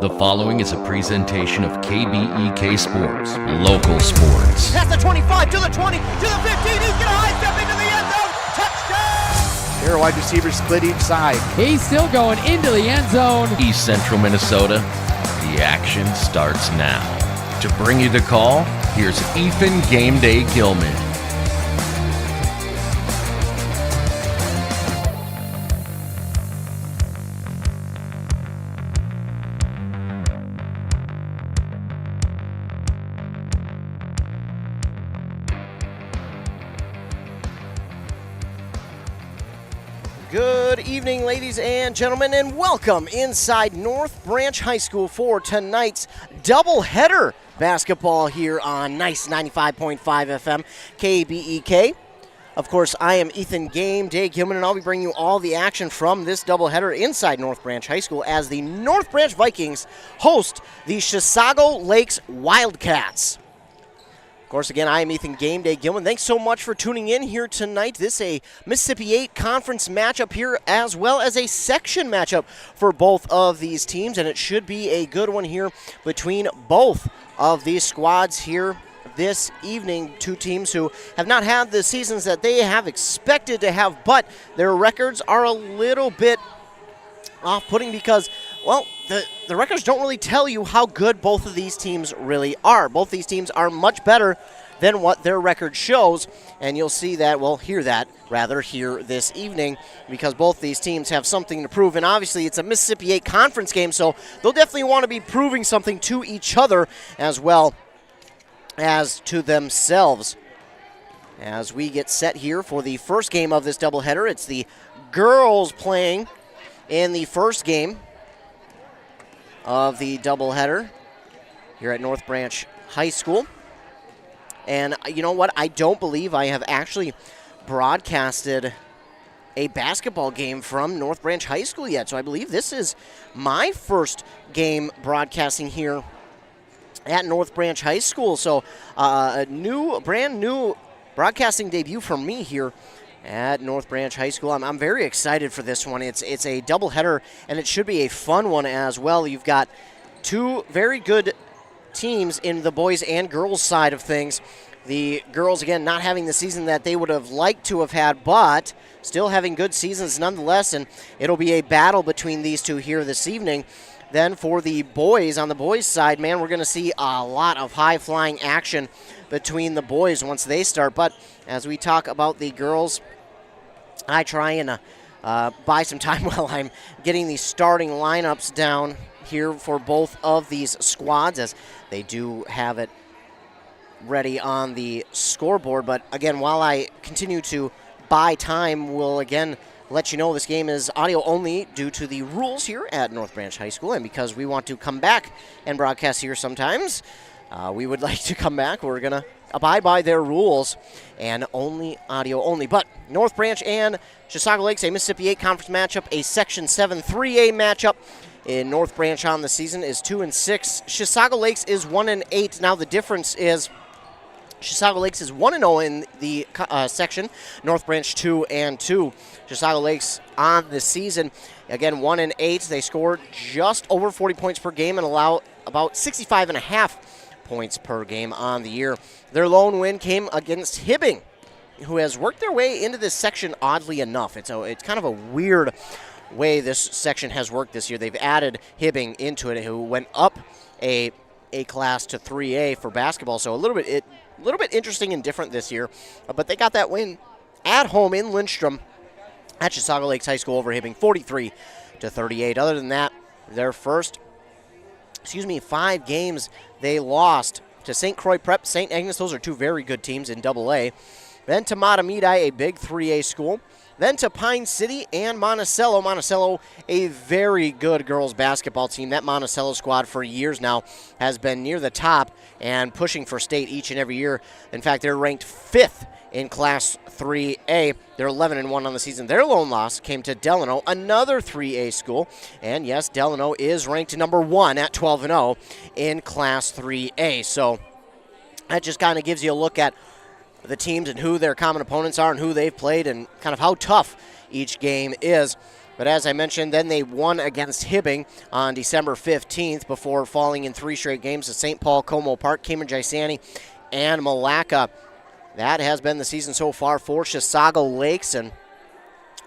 The following is a presentation of KBEK Sports, local sports. Past the 25, to the 20, to the 15, he's going to high step into the end zone, touchdown! Here, wide receivers split each side. He's still going into the end zone. East Central Minnesota, the action starts now. To bring you the call, here's Ethan Game Day Gilman. Good evening, ladies and gentlemen, and welcome inside North Branch High School for tonight's doubleheader basketball here on Nice 95.5 FM KBEK. Of course, I am Ethan Game Day Gilman, and I'll be bringing you all the action from this doubleheader inside North Branch High School as the North Branch Vikings host the Chisago Lakes Wildcats. Of course, again, I am Ethan Game Day Gilman. Thanks so much for tuning in here tonight. This is a Mississippi 8 conference matchup here, as well as a section matchup for both of these teams, and it should be a good one here between both of these squads here this evening. Two teams who have not had the seasons that they have expected to have, but their records are a little bit off-putting because, well, the records don't really tell you how good both of these teams really are. Both these teams are much better than what their record shows, and you'll see that, well, hear that, rather, here this evening, because both these teams have something to prove, and obviously it's a Mississippi 8 conference game, so they'll definitely want to be proving something to each other as well as to themselves. As we get set here for the first game of this doubleheader, it's the girls playing in the first game of the doubleheader here at North Branch High School. And you know what? I don't believe I have actually broadcasted a basketball game from North Branch High School yet. So I believe this is my first game broadcasting here at North Branch High School. So a brand new broadcasting debut for me here at North Branch High School. I'm very excited for this one. It's a doubleheader, and it should be a fun one as well. You've got two very good teams in the boys and girls side of things. The girls, again, not having the season that they would have liked to have had, but still having good seasons nonetheless, and it'll be a battle between these two here this evening. Then for the boys, on the boys' side, man, we're going to see a lot of high-flying action between the boys once they start. But as we talk about the girls, I try and buy some time while I'm getting the starting lineups down here for both of these squads, as they do have it ready on the scoreboard. But again, while I continue to buy time, we'll again let you know this game is audio only due to the rules here at North Branch High School, and because we want to come back and broadcast here sometimes, we would like to come back. We're going to abide by their rules and only audio only. But North Branch and Chisago Lakes, a Mississippi 8 conference matchup, a Section 7 3A matchup. In North Branch on the season is 2-6. Chisago Lakes is 1-8. Now the difference is Chisago Lakes is 1-0 in the section. North Branch 2-2. Chisago Lakes on the season, again, 1-8. They scored just over 40 points per game and allow about 65.5 points per game on the year. Their lone win came against Hibbing, who has worked their way into this section oddly enough. It's kind of a weird way this section has worked this year. They've added Hibbing into it, who went up a class to 3A for basketball. So a little bit interesting and different this year. But they got that win at home in Lindstrom at Chisago Lakes High School over Hibbing, 43-38. Other than that, their first 5 games they lost to St. Croix Prep, St. Agnes. Those are two very good teams in AA. Then to Matamidi, a big 3A school. Then to Pine City and Monticello. Monticello, a very good girls basketball team. That Monticello squad for years now has been near the top and pushing for state each and every year. In fact, they're ranked 5th in Class 3A. They're 11-1 on the season. Their lone loss came to Delano, another 3A school. And yes, Delano is ranked number 1 at 12-0 in Class 3A. So that just kind of gives you a look at the teams and who their common opponents are and who they've played and kind of how tough each game is. But as I mentioned, then they won against Hibbing on December 15th before falling in 3 straight games to St. Paul, Como Park, Cambridge Isani, and Malacca. That has been the season so far for Chisago Lakes, and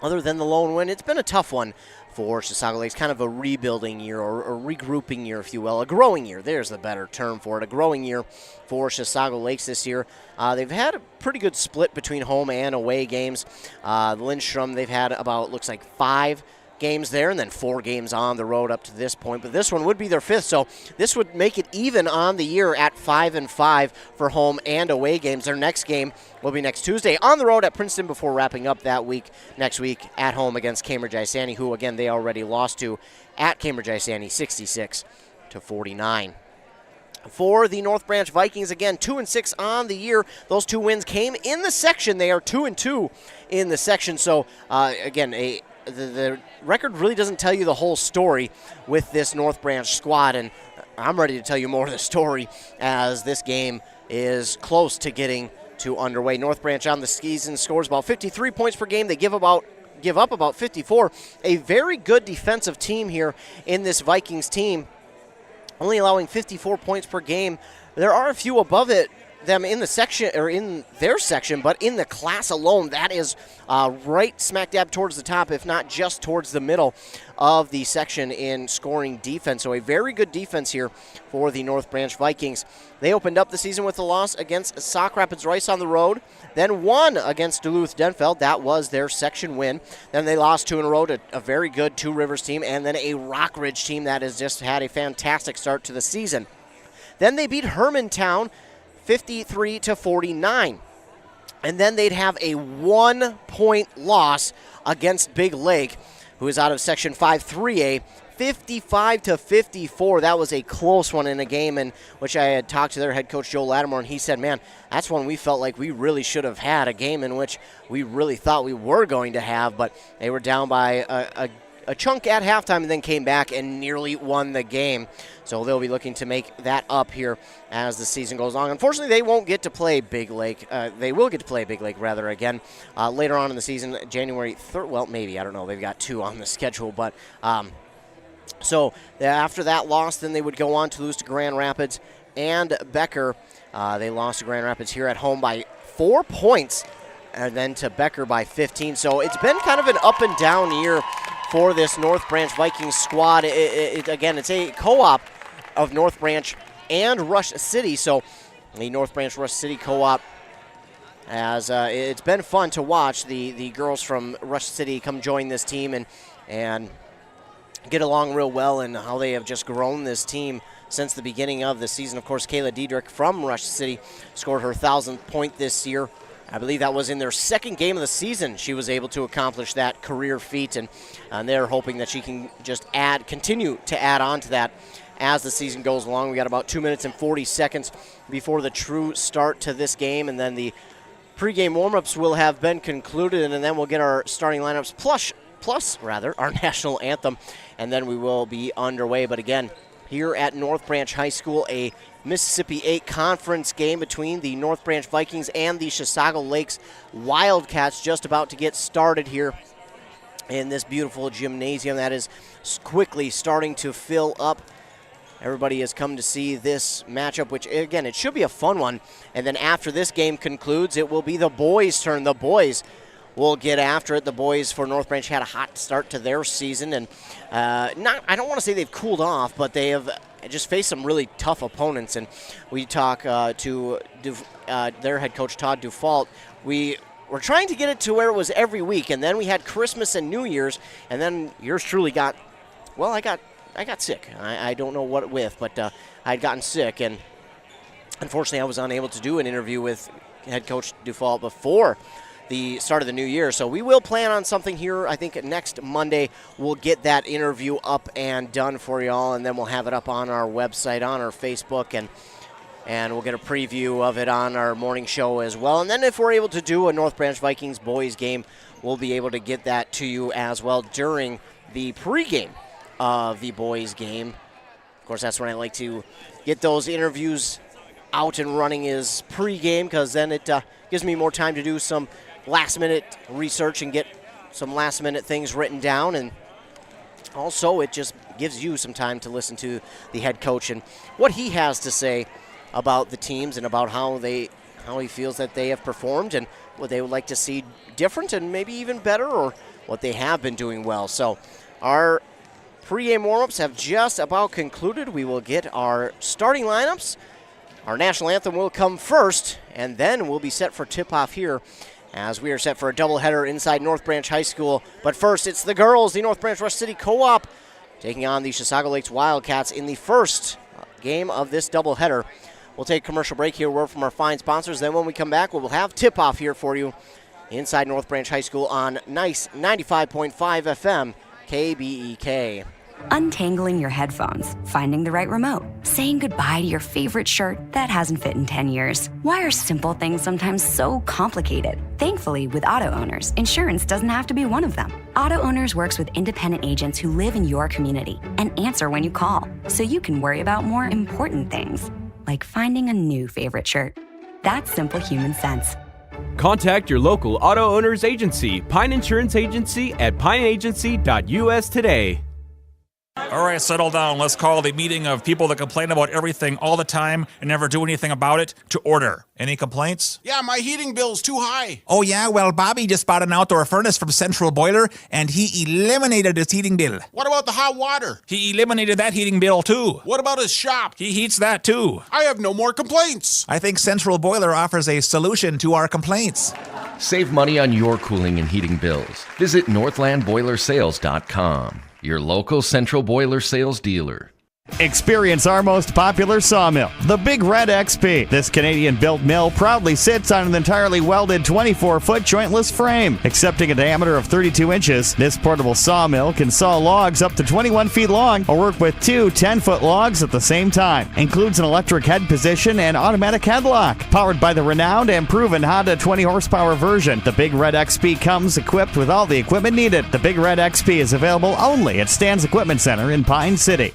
other than the lone win, it's been a tough one for Chisago Lakes, kind of a rebuilding year or a regrouping year, if you will, a growing year. There's the better term for it, a growing year for Chisago Lakes this year. They've had a pretty good split between home and away games. Lindstrom, they've had about, looks like 5 games there and then 4 games on the road up to this point, but this one would be their 5th, so this would make it even on the year at 5-5 for home and away games. Their next game will be next Tuesday on the road at Princeton before wrapping up that week next week at home against Cambridge Isani, who again they already lost to at Cambridge Isani 66-49. For the North Branch Vikings, again, 2-6 on the year. Those 2 wins came in the section. They are 2-2 in the section. So again, the record really doesn't tell you the whole story with this North Branch squad, and I'm ready to tell you more of the story as this game is close to getting to underway. North Branch on the season scores about 53 points per game. They give up about 54. A very good defensive team here in this Vikings team, only allowing 54 points per game. There are a few above them in the section or in their section, but in the class alone, that is right smack dab towards the top, if not just towards the middle of the section in scoring defense. So a very good defense here for the North Branch Vikings. They opened up the season with a loss against Sauk Rapids Rice on the road, then won against Duluth Denfeld. That was their section win. Then they lost 2 in a row to a very good Two Rivers team, and then a Rock Ridge team that has just had a fantastic start to the season. Then they beat Hermantown 53-49. And then they'd have a 1-point loss against Big Lake, who is out of Section 5-3A, 55-54. That was a close one in a game in which I had talked to their head coach, Joe Lattimore, and he said, man, that's one we felt like we really should have had, a game in which we really thought we were going to have, but they were down by a chunk at halftime and then came back and nearly won the game. So they'll be looking to make that up here as the season goes on. Unfortunately, they won't get to play Big Lake. They will get to play Big Lake, rather, again, later on in the season, January 3rd. Well, maybe. I don't know. They've got 2 on the schedule. But so after that loss, then they would go on to lose to Grand Rapids and Becker. They lost to Grand Rapids here at home by 4 points and then to Becker by 15. So it's been kind of an up and down year for this North Branch Vikings squad. Again, it's a co-op of North Branch and Rush City. So the North Branch Rush City co-op, as it's been fun to watch the girls from Rush City come join this team and get along real well, and how they have just grown this team since the beginning of the season. Of course, Kayla Diedrich from Rush City scored her 1,000th point this year. I believe that was in their second game of the season. She was able to accomplish that career feat, and they're hoping that she can just continue to add on to that as the season goes along. We got about 2 minutes and 40 seconds before the true start to this game, and then the pregame warm-ups will have been concluded, and then we'll get our starting lineups plus our national anthem, and then we will be underway. But again, here at North Branch High School, a Mississippi 8 conference game between the North Branch Vikings and the Chisago Lakes Wildcats just about to get started here in this beautiful gymnasium that is quickly starting to fill up. Everybody has come to see this matchup, which, again, it should be a fun one. And then after this game concludes, it will be the boys' turn. The boys will get after it. The boys for North Branch had a hot start to their season, and I don't want to say they've cooled off, but they have just faced some really tough opponents. And we talk to their head coach, Todd Dufault. We were trying to get it to where it was every week, and then we had Christmas and New Year's, and then yours truly got, well, I got sick. I don't know what with, but I had gotten sick, and unfortunately I was unable to do an interview with head coach Dufault before the start of the new year. So we will plan on something here. I think next Monday we'll get that interview up and done for y'all, and then we'll have it up on our website, on our Facebook, and we'll get a preview of it on our morning show as well. And then if we're able to do a North Branch Vikings boys game, we'll be able to get that to you as well during the pregame of the boys game. Of course, that's when I like to get those interviews out and running, is pregame, because then it gives me more time to do some last-minute research and get some last-minute things written down, and Also, it just gives you some time to listen to the head coach and what he has to say about the teams and about how he feels that they have performed and what they would like to see different and maybe even better, or what they have been doing well. So our pregame warm-ups have just about concluded. We will get our starting lineups. Our national anthem will come first, and then we'll be set for tip-off here as we are set for a doubleheader inside North Branch High School. But first, it's the girls, the North Branch Rush City Co-op, taking on the Chisago Lakes Wildcats in the first game of this doubleheader. We'll take a commercial break here, word from our fine sponsors. Then when we come back, we'll have tip-off here for you inside North Branch High School on nice 95.5 FM KBEK. Untangling your headphones, finding the right remote, saying goodbye to your favorite shirt that hasn't fit in 10 years. Why are simple things sometimes so complicated? Thankfully, with Auto Owners, insurance doesn't have to be one of them. Auto Owners works with independent agents who live in your community and answer when you call, so you can worry about more important things, like finding a new favorite shirt. That's simple human sense. Contact your local Auto Owners agency, Pine Insurance Agency at pineagency.us today. All right, settle down. Let's call the meeting of people that complain about everything all the time and never do anything about it to order. Any complaints? Yeah, my heating bill's too high. Oh, yeah? Well, Bobby just bought an outdoor furnace from Central Boiler, and he eliminated his heating bill. What about the hot water? He eliminated that heating bill, too. What about his shop? He heats that, too. I have no more complaints. I think Central Boiler offers a solution to our complaints. Save money on your cooling and heating bills. Visit northlandboilersales.com, your local Central Boiler sales dealer. Experience our most popular sawmill, the Big Red XP. This Canadian-built mill proudly sits on an entirely welded 24-foot jointless frame. Accepting a diameter of 32 inches, this portable sawmill can saw logs up to 21 feet long or work with two 10-foot logs at the same time. Includes an electric head position and automatic headlock. Powered by the renowned and proven Honda 20-horsepower version, the Big Red XP comes equipped with all the equipment needed. The Big Red XP is available only at Stan's Equipment Center in Pine City.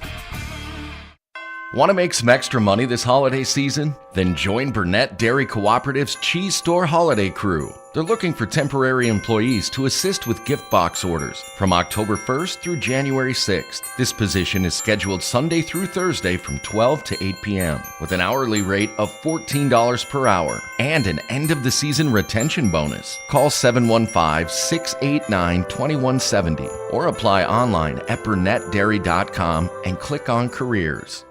Want to make some extra money this holiday season? Then join Burnett Dairy Cooperative's Cheese Store Holiday Crew. They're looking for temporary employees to assist with gift box orders from October 1st through January 6th. This position is scheduled Sunday through Thursday from 12 to 8 p.m. with an hourly rate of $14 per hour and an end-of-the-season retention bonus. Call 715-689-2170 or apply online at burnettdairy.com and click on Careers.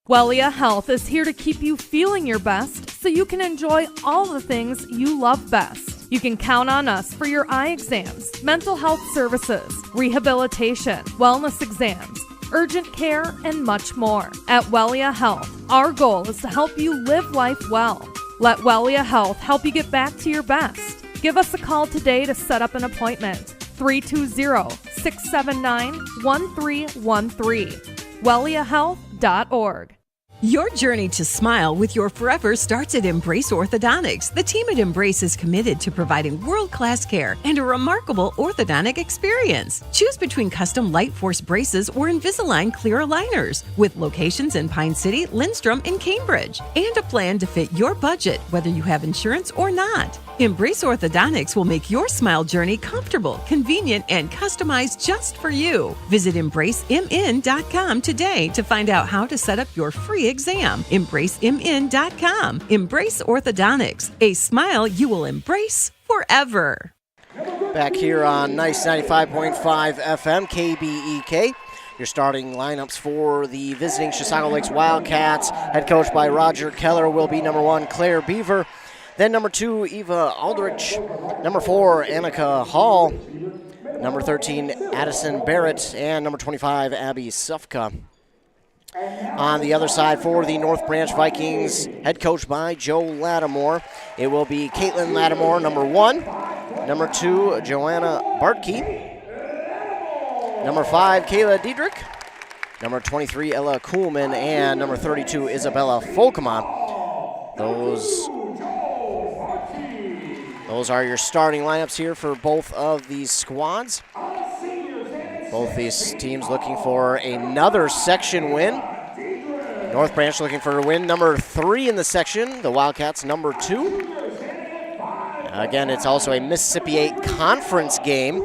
Wellia Health is here to keep you feeling your best so you can enjoy all the things you love best. You can count on us for your eye exams, mental health services, rehabilitation, wellness exams, urgent care, and much more. At Wellia Health, our goal is to help you live life well. Let Wellia Health help you get back to your best. Give us a call today to set up an appointment. 320-679-1313. WelliaHealth.org. Your journey to smile with your forever starts at Embrace Orthodontics. The team at Embrace is committed to providing world-class care and a remarkable orthodontic experience. Choose between custom Light Force braces or Invisalign clear aligners with locations in Pine City, Lindstrom, and Cambridge, and a plan to fit your budget, whether you have insurance or not. Embrace Orthodontics will make your smile journey comfortable, convenient, and customized just for you. Visit EmbraceMN.com today to find out how to set up your free exam. EmbraceMN.com. Embrace Orthodontics, a smile you will embrace forever. Back here on nice 95.5 FM KBEK. Your starting lineups for the visiting Chisago Lakes Wildcats, head coached by Roger Keller, will be number 1, Claire Beaver. Then number 2, Eva Aldrich. Number 4, Annika Hall. Number 13, Addison Barrett. And number 25, Abby Sufka. On the other side for the North Branch Vikings, head coached by Joe Lattimore, it will be Caitlin Lattimore, number 1. Number 2, Joanna Bartke. Number 5, Kayla Diedrich. Number 23, Ella Kuhlman. And number 32, Isabella Folkema. Those are your starting lineups here for both of these squads. Both these teams looking for another section win. North Branch looking for a win number 3 in the section. The Wildcats number 2. Again, it's also a Mississippi 8 conference game.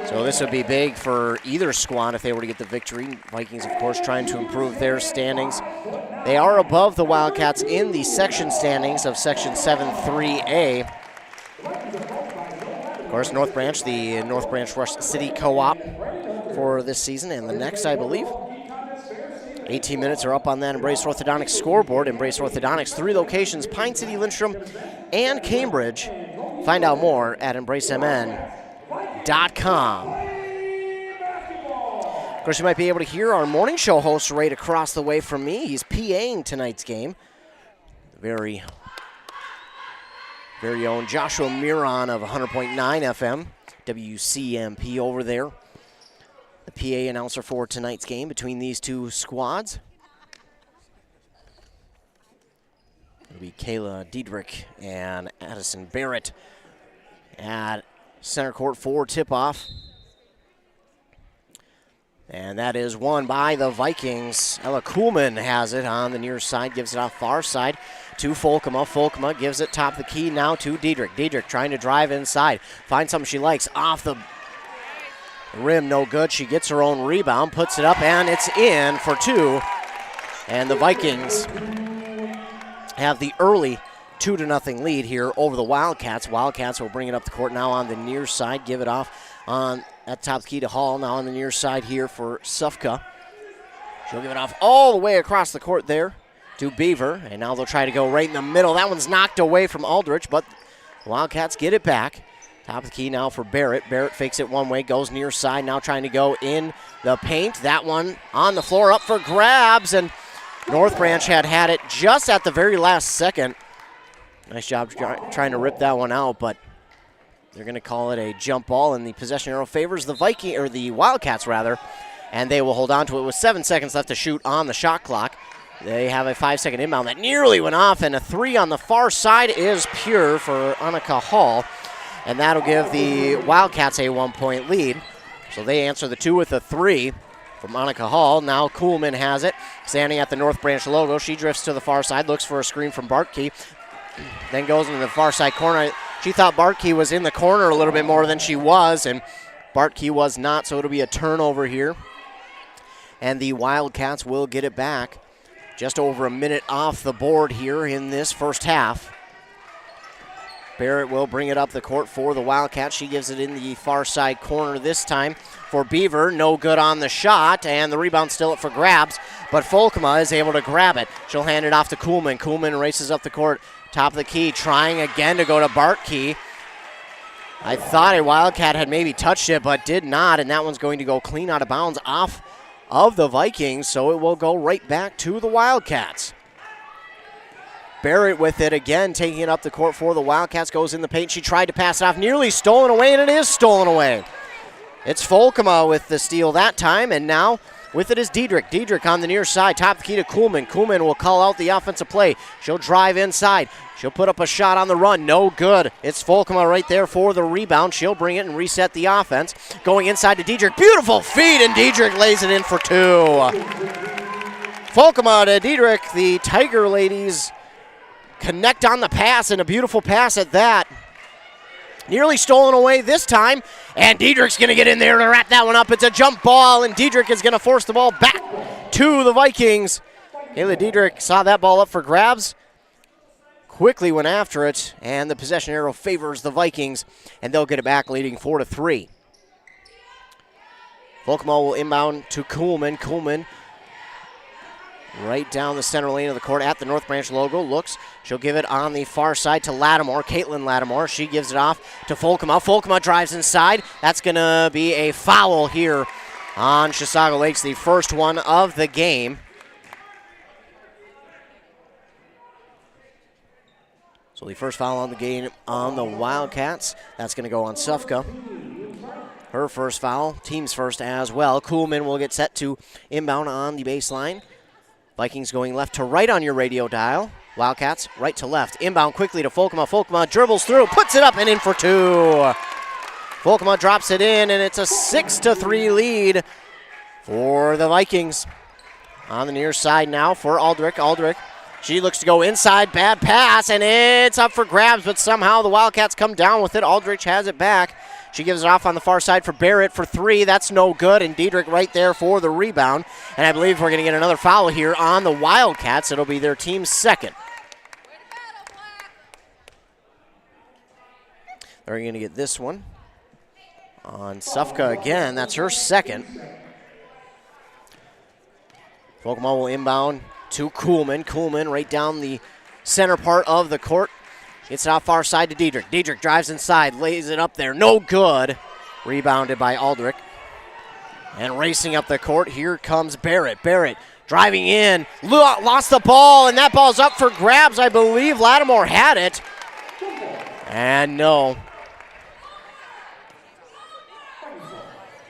So this would be big for either squad if they were to get the victory. Vikings, of course, trying to improve their standings. They are above the Wildcats in the section standings of Section 7-3A. Of course, North Branch, the North Branch Rush City Co-op for this season and the next, I believe. 18 minutes are up on that Embrace Orthodontics scoreboard. Embrace Orthodontics, 3 locations, Pine City, Lindstrom, and Cambridge. Find out more at embracemn.com. Of course, you might be able to hear our morning show host right across the way from me. He's PAing tonight's game. Very own Joshua Miron of 100.9 FM, WCMP over there. The PA announcer for tonight's game between these two squads. It'll be Kayla Diedrich and Addison Barrett at center court for tip-off. And that is won by the Vikings. Ella Kuhlman has it on the near side, gives it off far side to Folkema. Folkema gives it top of the key now to Diedrich. Diedrich trying to drive inside. Finds something she likes off the rim, no good. She gets her own rebound, puts it up, and it's in for 2. And the Vikings have the early 2-0 lead here over the Wildcats. Wildcats will bring it up the court now on the near side, give it off on at top key to Hall. Now on the near side here for Sufka. She'll give it off all the way across the court there to Beaver. And now they'll try to go right in the middle. That one's knocked away from Aldrich, but the Wildcats get it back. Top of the key now for Barrett. Barrett fakes it one way, goes near side, now trying to go in the paint. That one on the floor, up for grabs, and North Branch had it just at the very last second. Nice job trying to rip that one out, but they're going to call it a jump ball, and the possession arrow favors the Wildcats rather, and they will hold on to it with 7 seconds left to shoot on the shot clock. They have a 5-second inbound that nearly went off, and a 3 on the far side is pure for Annika Hall, and that'll give the Wildcats a 1-point lead. So they answer the 2 with a 3 from Annika Hall. Now Kuhlman has it, standing at the North Branch logo. She drifts to the far side, looks for a screen from Bartkey, then goes into the far side corner. She thought Bartkey was in the corner a little bit more than she was, and Bartkey was not, so it'll be a turnover here. And the Wildcats will get it back. Just over a minute off the board here in this first half. Barrett will bring it up the court for the Wildcats. She gives it in the far side corner this time for Beaver. No good on the shot, and the rebound still up for grabs, but Folkema is able to grab it. She'll hand it off to Kuhlman. Kuhlman races up the court, top of the key, trying again to go to Bartkey. I thought a Wildcat had maybe touched it, but did not, and that one's going to go clean out of bounds off of the Vikings, so it will go right back to the Wildcats. Barrett with it again, taking it up the court for the Wildcats, goes in the paint. She tried to pass it off, nearly stolen away, and it is stolen away. It's Folkema with the steal that time, and now with it is Diedrich. Diedrich on the near side, top of the key to Kuhlman. Kuhlman will call out the offensive play. She'll drive inside. She'll put up a shot on the run. No good. It's Folkema right there for the rebound. She'll bring it and reset the offense. Going inside to Diedrich. Beautiful feed, and Diedrich lays it in for 2. Folkema to Diedrich. The Tiger ladies connect on the pass, and a beautiful pass at that. Nearly stolen away this time, and Diedrich's going to get in there to wrap that one up. It's a jump ball, and Diedrich is going to force the ball back to the Vikings. Kayla Diedrich saw that ball up for grabs, quickly went after it, and the possession arrow favors the Vikings, and they'll get it back leading 4-3. Folkema will inbound to Kuhlman. Kuhlman right down the center lane of the court at the North Branch logo. Looks. She'll give it on the far side to Lattimore. Caitlin Lattimore. She gives it off to Folkema. Folkema drives inside. That's going to be a foul here on Chisago Lakes, the first one of the game. So the first foul on the game on the Wildcats. That's going to go on Sufka. Her first foul, team's first as well. Kuhlman will get set to inbound on the baseline. Vikings going left to right on your radio dial. Wildcats right to left. Inbound quickly to Folkema. Folkema dribbles through, puts it up and in for 2. Folkema drops it in, and it's a 6-3 lead for the Vikings. On the near side now for Aldrich. Aldrich, she looks to go inside. Bad pass, and it's up for grabs, but somehow the Wildcats come down with it. Aldrich has it back. She gives it off on the far side for Barrett for three. That's no good, and Diedrich right there for the rebound. And I believe we're going to get another foul here on the Wildcats. It'll be their team's second. They're going to get this one on Sufka again. That's her second. Folkman will inbound to Kuhlman. Kuhlman right down the center part of the court. Gets it off far side to Diedrich. Diedrich drives inside, lays it up there. No good. Rebounded by Aldrich. And racing up the court, here comes Barrett. Barrett driving in, lost the ball, and that ball's up for grabs. I believe Lattimore had it. And no.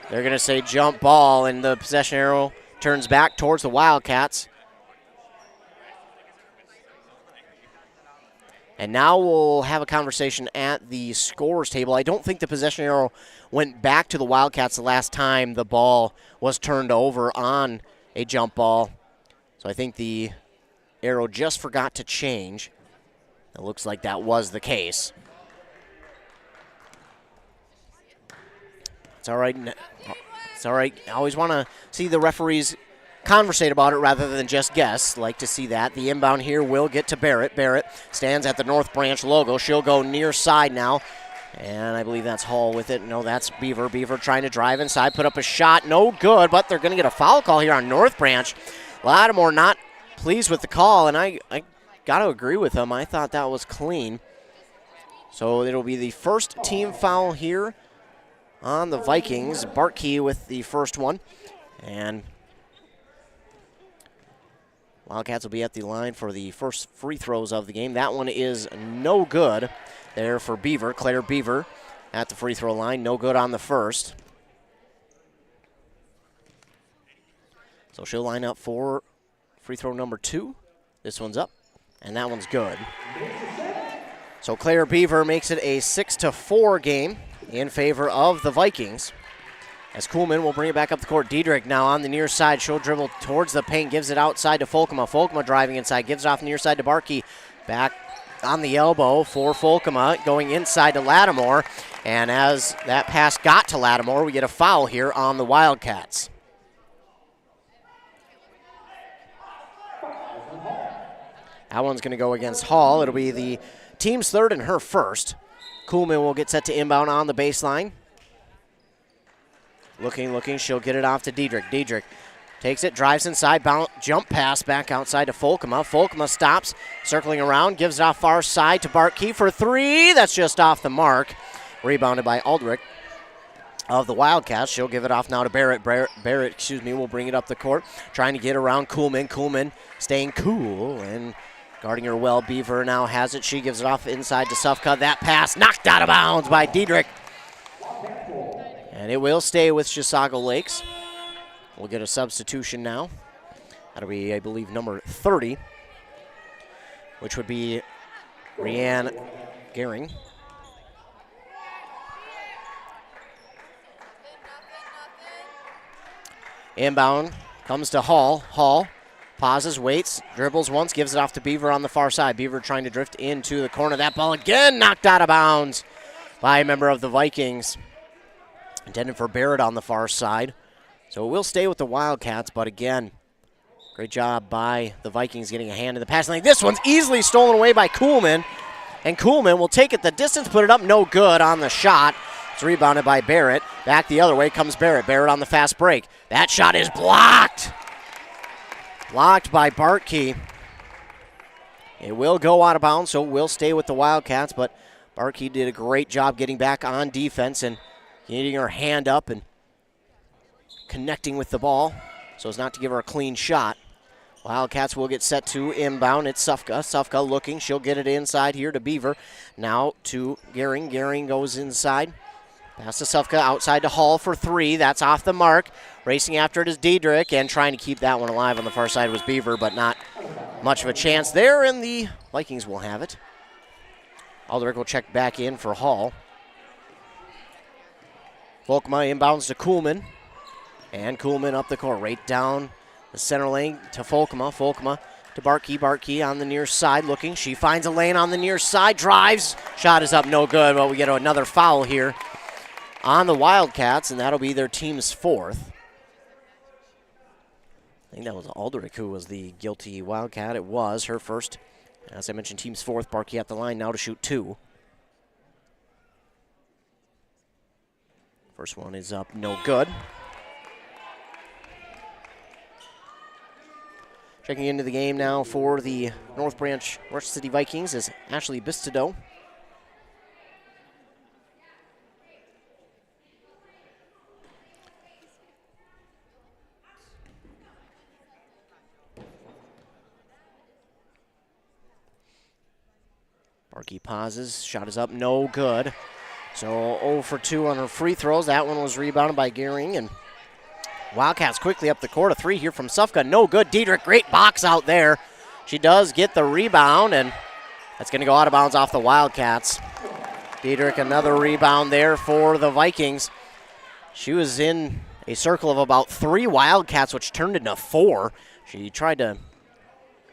They're going to say jump ball, and the possession arrow turns back towards the Wildcats. And now we'll have a conversation at the scorers table. I don't think the possession arrow went back to the Wildcats the last time the ball was turned over on a jump ball. So I think the arrow just forgot to change. It looks like that was the case. It's all right. It's all right. I always want to see the referees conversate about it rather than just guess. Like to see that. The inbound here will get to Barrett. Barrett stands at the North Branch logo. She'll go near side now. And I believe that's Hall with it. No, that's Beaver. Beaver trying to drive inside, put up a shot. No good, but they're going to get a foul call here on North Branch. Lattimore not pleased with the call, and I got to agree with him. I thought that was clean. So it'll be the first team foul here on the Vikings. Bartkey with the first one. And Wildcats will be at the line for the first free throws of the game. That one is no good there for Beaver. Claire Beaver at the free throw line. No good on the first. So she'll line up for free throw number 2. This one's up, and that one's good. So Claire Beaver makes it a 6-4 game in favor of the Vikings. As Kuhlman will bring it back up the court. Diedrich now on the near side. She'll dribble towards the paint, gives it outside to Folkema. Folkema driving inside, gives it off near side to Barkey. Back on the elbow for Folkema, going inside to Lattimore. And as that pass got to Lattimore, we get a foul here on the Wildcats. That one's going to go against Hall. It'll be the team's third and her first. Kuhlman will get set to inbound on the baseline. Looking, she'll get it off to Diedrich. Diedrich takes it, drives inside, jump pass back outside to Folkema. Folkema stops, circling around, gives it off far side to Bartkey for three. That's just off the mark. Rebounded by Aldrich of the Wildcats. She'll give it off now to Barrett. Barrett, will bring it up the court, trying to get around Kuhlman. Kuhlman staying cool and guarding her well. Beaver now has it. She gives it off inside to Sufka. That pass knocked out of bounds by Diedrich. And it will stay with Chisago Lakes. We'll get a substitution now. That'll be, I believe, number 30, which would be Rianne Gehring. Inbound comes to Hall. Hall pauses, waits, dribbles once, gives it off to Beaver on the far side. Beaver trying to drift into the corner. That ball again knocked out of bounds by a member of the Vikings. Intended for Barrett on the far side. So it will stay with the Wildcats, but again, great job by the Vikings getting a hand in the passing lane. This one's easily stolen away by Kuhlman, and Kuhlman will take it the distance, put it up, no good on the shot. It's rebounded by Barrett. Back the other way comes Barrett. Barrett on the fast break. That shot is blocked. Blocked by Bartkey. It will go out of bounds, so it will stay with the Wildcats, but Bartkey did a great job getting back on defense and getting her hand up and connecting with the ball so as not to give her a clean shot. Wildcats will get set to inbound. It's Sufka. Sufka looking. She'll get it inside here to Beaver. Now to Gehring. Gehring goes inside. Pass to Sufka, outside to Hall for three. That's off the mark. Racing after it is Diedrich, and trying to keep that one alive on the far side was Beaver, but not much of a chance there, and the Vikings will have it. Aldrich will check back in for Hall. Folkema inbounds to Kuhlman. And Kuhlman up the court, right down the center lane to Folkema. Folkema to Bartkey. Bartkey on the near side looking. She finds a lane on the near side, drives. Shot is up, no good, but we get another foul here on the Wildcats, and that'll be their team's fourth. I think that was Aldrich who was the guilty Wildcat. It was her first. As I mentioned, team's fourth. Barkey at the line now to shoot 2. First one is up, no good. Checking into the game now for the North Branch Rush City Vikings is Ashley Bistido. Barkey pauses, shot is up, no good. So 0 for 2 on her free throws. That one was rebounded by Gehring, and Wildcats quickly up the court. A 3 here from Sufka, no good. Diedrich, great box out there. She does get the rebound, and that's going to go out of bounds off the Wildcats. Diedrich, another rebound there for the Vikings. She was in a circle of about 3 Wildcats, which turned into 4. She tried to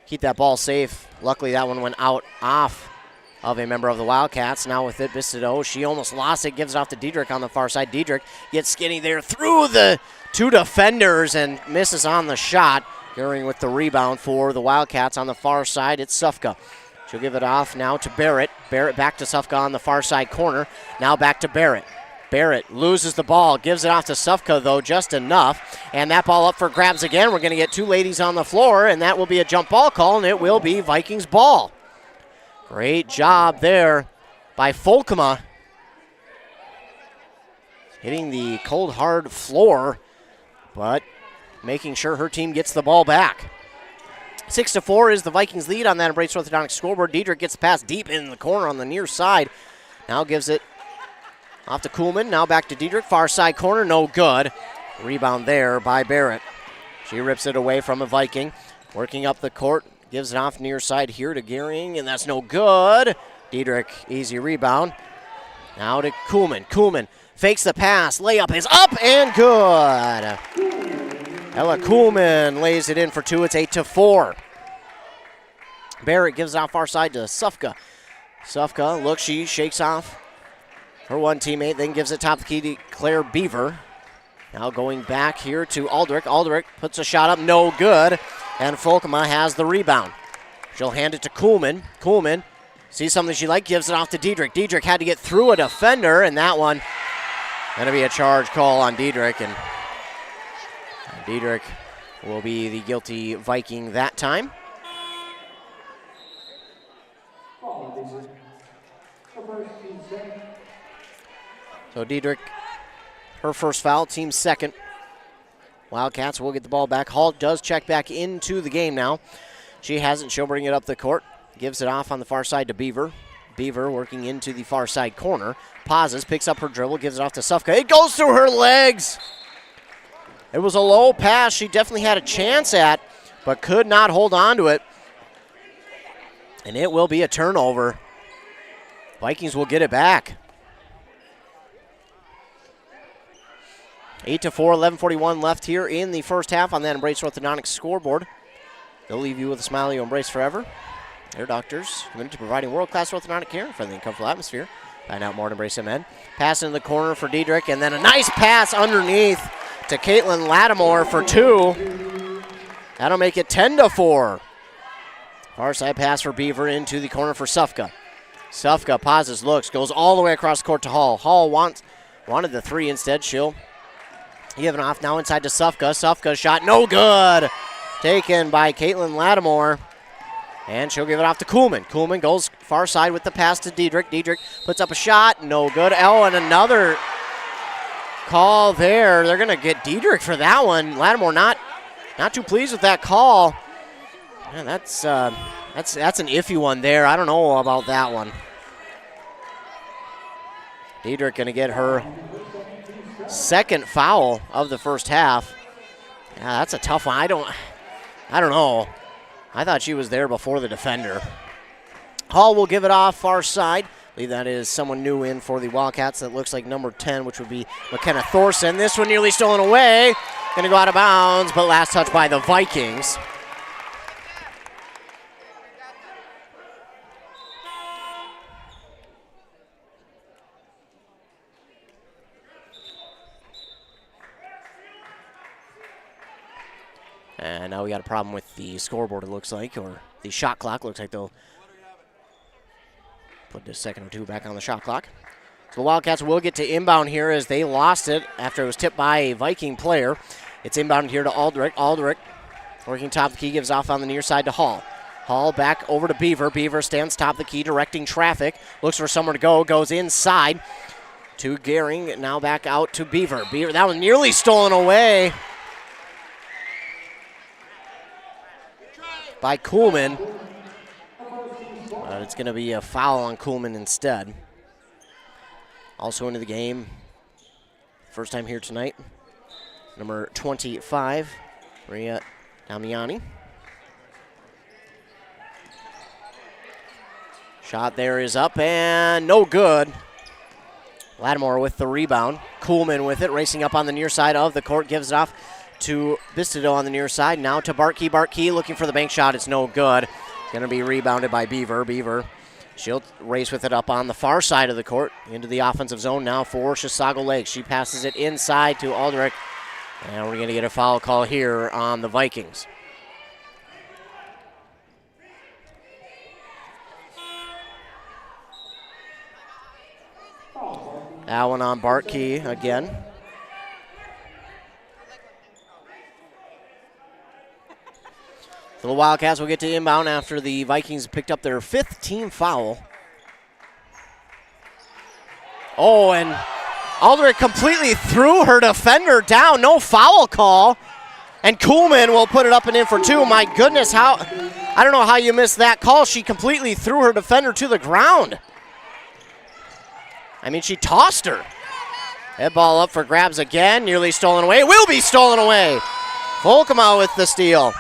keep that ball safe. Luckily, that one went out off of a member of the Wildcats. Now with it, Bistido, she almost lost it, gives it off to Diedrich on the far side. Diedrich gets skinny there through the 2 defenders and misses on the shot. Gehring with the rebound for the Wildcats on the far side. It's Sufka. She'll give it off now to Barrett. Barrett back to Sufka on the far side corner. Now back to Barrett. Barrett loses the ball, gives it off to Sufka, though, just enough. And that ball up for grabs again. We're going to get 2 ladies on the floor, and that will be a jump ball call, and it will be Vikings ball. Great job there by Folkema. Hitting the cold, hard floor, but making sure her team gets the ball back. 6-4 is the Vikings lead on that Embrace Orthodontics scoreboard. Diedrich gets past deep in the corner on the near side. Now gives it off to Kuhlman. Now back to Diedrich. Far side corner, no good. Rebound there by Barrett. She rips it away from a Viking. Working up the court. Gives it off near side here to Gehring, and that's no good. Diedrich, easy rebound. Now to Kuhlman. Kuhlman fakes the pass. Layup is up and good. Ella Kuhlman lays it in for 2. It's 8-4. Barrett gives it off far side to Sufka. Sufka, look, she shakes off her one teammate, then gives it top of the key to Claire Beaver. Now going back here to Aldrich. Aldrich puts a shot up, no good. And Folkema has the rebound. She'll hand it to Kuhlman. Kuhlman sees something she likes, gives it off to Diedrich. Diedrich had to get through a defender, and that one going to be a charge call on Diedrich. And Diedrich will be the guilty Viking that time. So Diedrich, her first foul, team second. Wildcats will get the ball back. Hall does check back into the game now. She hasn't. She'll bring it up the court. Gives it off on the far side to Beaver. Beaver working into the far side corner. Pauses, picks up her dribble, gives it off to Sufka. It goes through her legs. It was a low pass she definitely had a chance at, but could not hold on to it. And it will be a turnover. Vikings will get it back. 8-4, 11:41 left here in the first half on that Embrace Orthodontics scoreboard. They'll leave you with a smile you embrace forever. Their doctors committed to providing world-class orthodontic care, friendly and comfortable atmosphere. Find out more at Embrace MN. Pass in the corner for Diedrich, and then a nice pass underneath to Caitlin Lattimore for 2. That'll make it 10-4. Far side pass for Beaver into the corner for Sufka. Sufka pauses, looks, goes all the way across the court to Hall. Hall wanted the 3 instead. She'll give it off now inside to Sufka. Sufka's shot, no good. Taken by Caitlin Lattimore. And she'll give it off to Kuhlman. Kuhlman goes far side with the pass to Diedrich. Diedrich puts up a shot, no good. Oh, and another call there. They're going to get Diedrich for that one. Lattimore not too pleased with that call. Man, that's an iffy one there. I don't know about that one. Diedrich going to get her second foul of the first half. Yeah, that's a tough one. I don't know. I thought she was there before the defender. Hall will give it off far side. I believe that is someone new in for the Wildcats. That looks like number 10, which would be McKenna Thorson. This one nearly stolen away. Going to go out of bounds, but last touch by the Vikings. And now we got a problem with the scoreboard, it looks like, or the shot clock. Looks like they'll put a second or two back on the shot clock. So the Wildcats will get to inbound here as they lost it after it was tipped by a Viking player. It's inbound here to Aldrich. Aldrich working top of the key, gives off on the near side to Hall. Hall back over to Beaver. Beaver stands top of the key, directing traffic. Looks for somewhere to go, goes inside to Gehring. Now back out to Beaver. Beaver, that was nearly stolen away by Kuhlman. But it's going to be a foul on Kuhlman instead. Also into the game, first time here tonight, number 25, Maria Damiani. Shot there is up and no good. Lattimore with the rebound. Kuhlman with it, racing up on the near side of the court, gives it off to Bistido on the near side. Now to Bartkey. Bartkey looking for the bank shot. It's no good. It's going to be rebounded by Beaver. Beaver, she'll race with it up on the far side of the court into the offensive zone now for Chisago Lakes. She passes it inside to Aldrich. And we're going to get a foul call here on the Vikings. That one on Bartkey again. So the Wildcats will get to inbound after the Vikings picked up their 5th team foul. Oh, and Aldrich completely threw her defender down. No foul call. And Kuhlman will put it up and in for 2. My goodness, I don't know how you missed that call. She completely threw her defender to the ground. I mean, she tossed her. Head ball up for grabs again. Nearly stolen away. Will be stolen away. Volkema with the steal.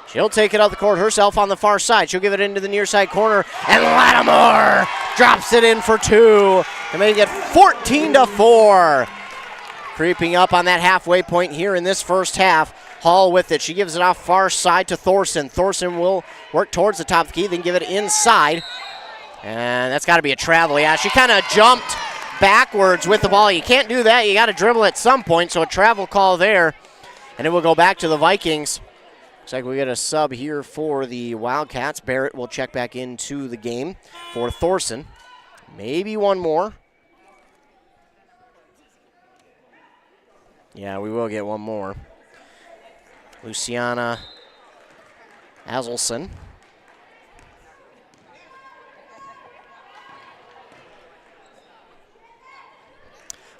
She'll take it out the court herself on the far side. She'll give it into the near side corner. And Lattimore drops it in for 2 to make it 14-4. Creeping up on that halfway point here in this first half. Hall with it. She gives it off far side to Thorson. Thorson will work towards the top of the key, then give it inside. And that's got to be a travel. Yeah, she kind of jumped backwards with the ball. You can't do that. You got to dribble at some point, so a travel call there. And it will go back to the Vikings. Looks like we get a sub here for the Wildcats. Barrett will check back into the game for Thorson. Maybe one more. Yeah, we will get one more. Luciana Azelson.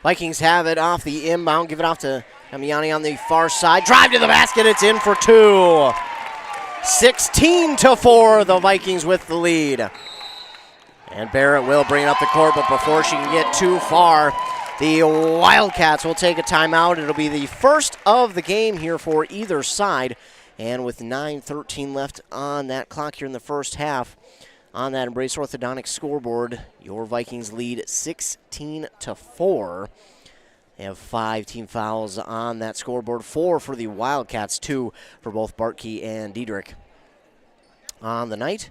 Vikings have it off the inbound. Give it off to Damiani on the far side. Drive to the basket. It's in for 2. 16-4. The Vikings with the lead. And Barrett will bring it up the court, but before she can get too far, the Wildcats will take a timeout. It'll be the first of the game here for either side. And with 9:13 left on that clock here in the first half, on that Embrace Orthodontics scoreboard, your Vikings lead 16-4. They have 5 team fouls on that scoreboard, 4 for the Wildcats, 2 for both Bartkey and Diedrich on the night.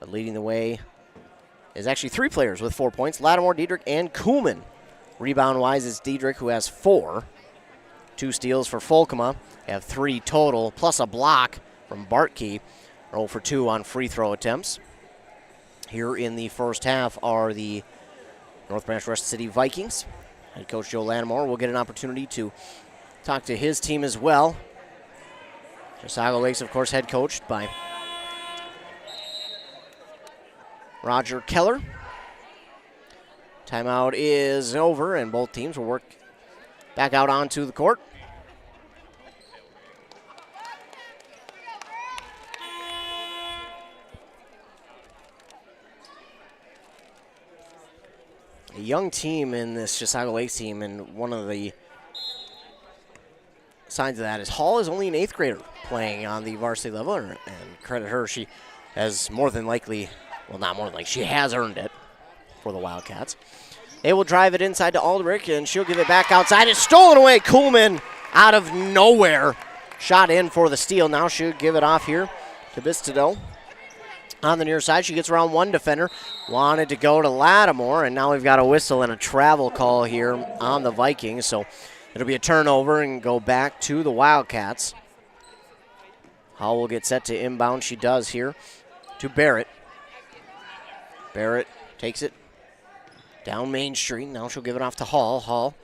But leading the way is actually 3 players with 4 points, Lattimore, Diedrich, and Kuhlman. Rebound-wise, it's Diedrich who has 4. 2 steals for Volkema. They have 3 total, plus a block from Bartkey. 0 for 2 on free throw attempts. Here in the first half are the North Branch Rush City Vikings. Head coach Joe Lattimore will get an opportunity to talk to his team as well. Chisago Lakes, of course, head coached by Roger Keller. Timeout is over, and both teams will work back out onto the court. A young team in this Chisago Lakes team, and one of the signs of that is Hall is only an 8th grader playing on the varsity level, and credit her, she has more than likely, well, not more than likely, she has earned it for the Wildcats. They will drive it inside to Aldrich, and she'll give it back outside. It's stolen away. Kuhlman out of nowhere. Shot in for the steal. Now she'll give it off here to Bistido. On the near side, she gets around one defender. Wanted to go to Lattimore, and now we've got a whistle and a travel call here on the Vikings. So it'll be a turnover and go back to the Wildcats. Hall will get set to inbound. She does here to Barrett. Barrett takes it down Main Street. Now she'll give it off to Hall. Hall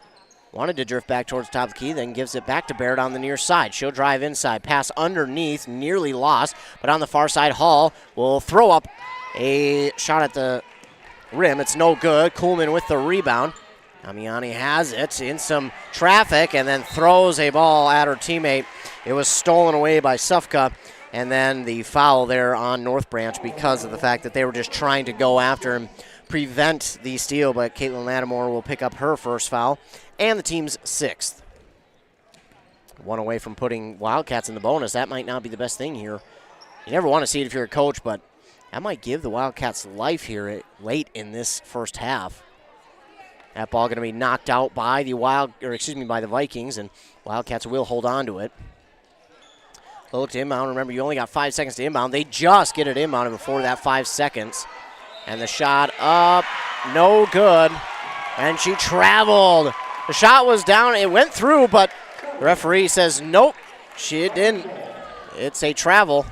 wanted to drift back towards the top of the key, then gives it back to Barrett on the near side. She'll drive inside, pass underneath, nearly lost, but on the far side, Hall will throw up a shot at the rim. It's no good. Kuhlman with the rebound. Damiani has it in some traffic and then throws a ball at her teammate. It was stolen away by Sufka, and then the foul there on North Branch because of the fact that they were just trying to go after him, prevent the steal, but Caitlin Lattimore will pick up her first foul and the team's 6th. One away from putting Wildcats in the bonus. That might not be the best thing here. You never want to see it if you're a coach, but that might give the Wildcats life here late in this first half. That ball going to be knocked out by the by the Vikings, and Wildcats will hold on to it. They'll look to inbound. Remember, you only got 5 seconds to inbound. They just get it inbounded before that 5 seconds. And the shot up, no good. And she traveled. The shot was down. It went through, but the referee says, nope, she didn't. It's a travel.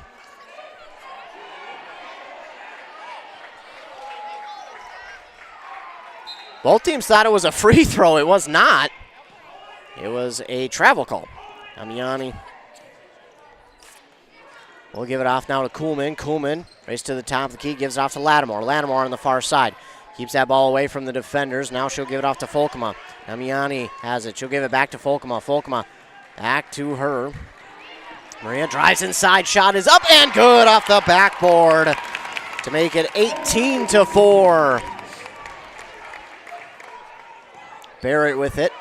Both teams thought it was a free throw. It was not. It was a travel call. Damiani will give it off now to Kuhlman. Kuhlman races to the top of the key, gives it off to Lattimore. Lattimore on the far side. Keeps that ball away from the defenders. Now she'll give it off to Folkema. Damiani has it. She'll give it back to Folkema. Folkema back to her. Maria drives inside. Shot is up and good off the backboard to make it 18-4. Barrett with it.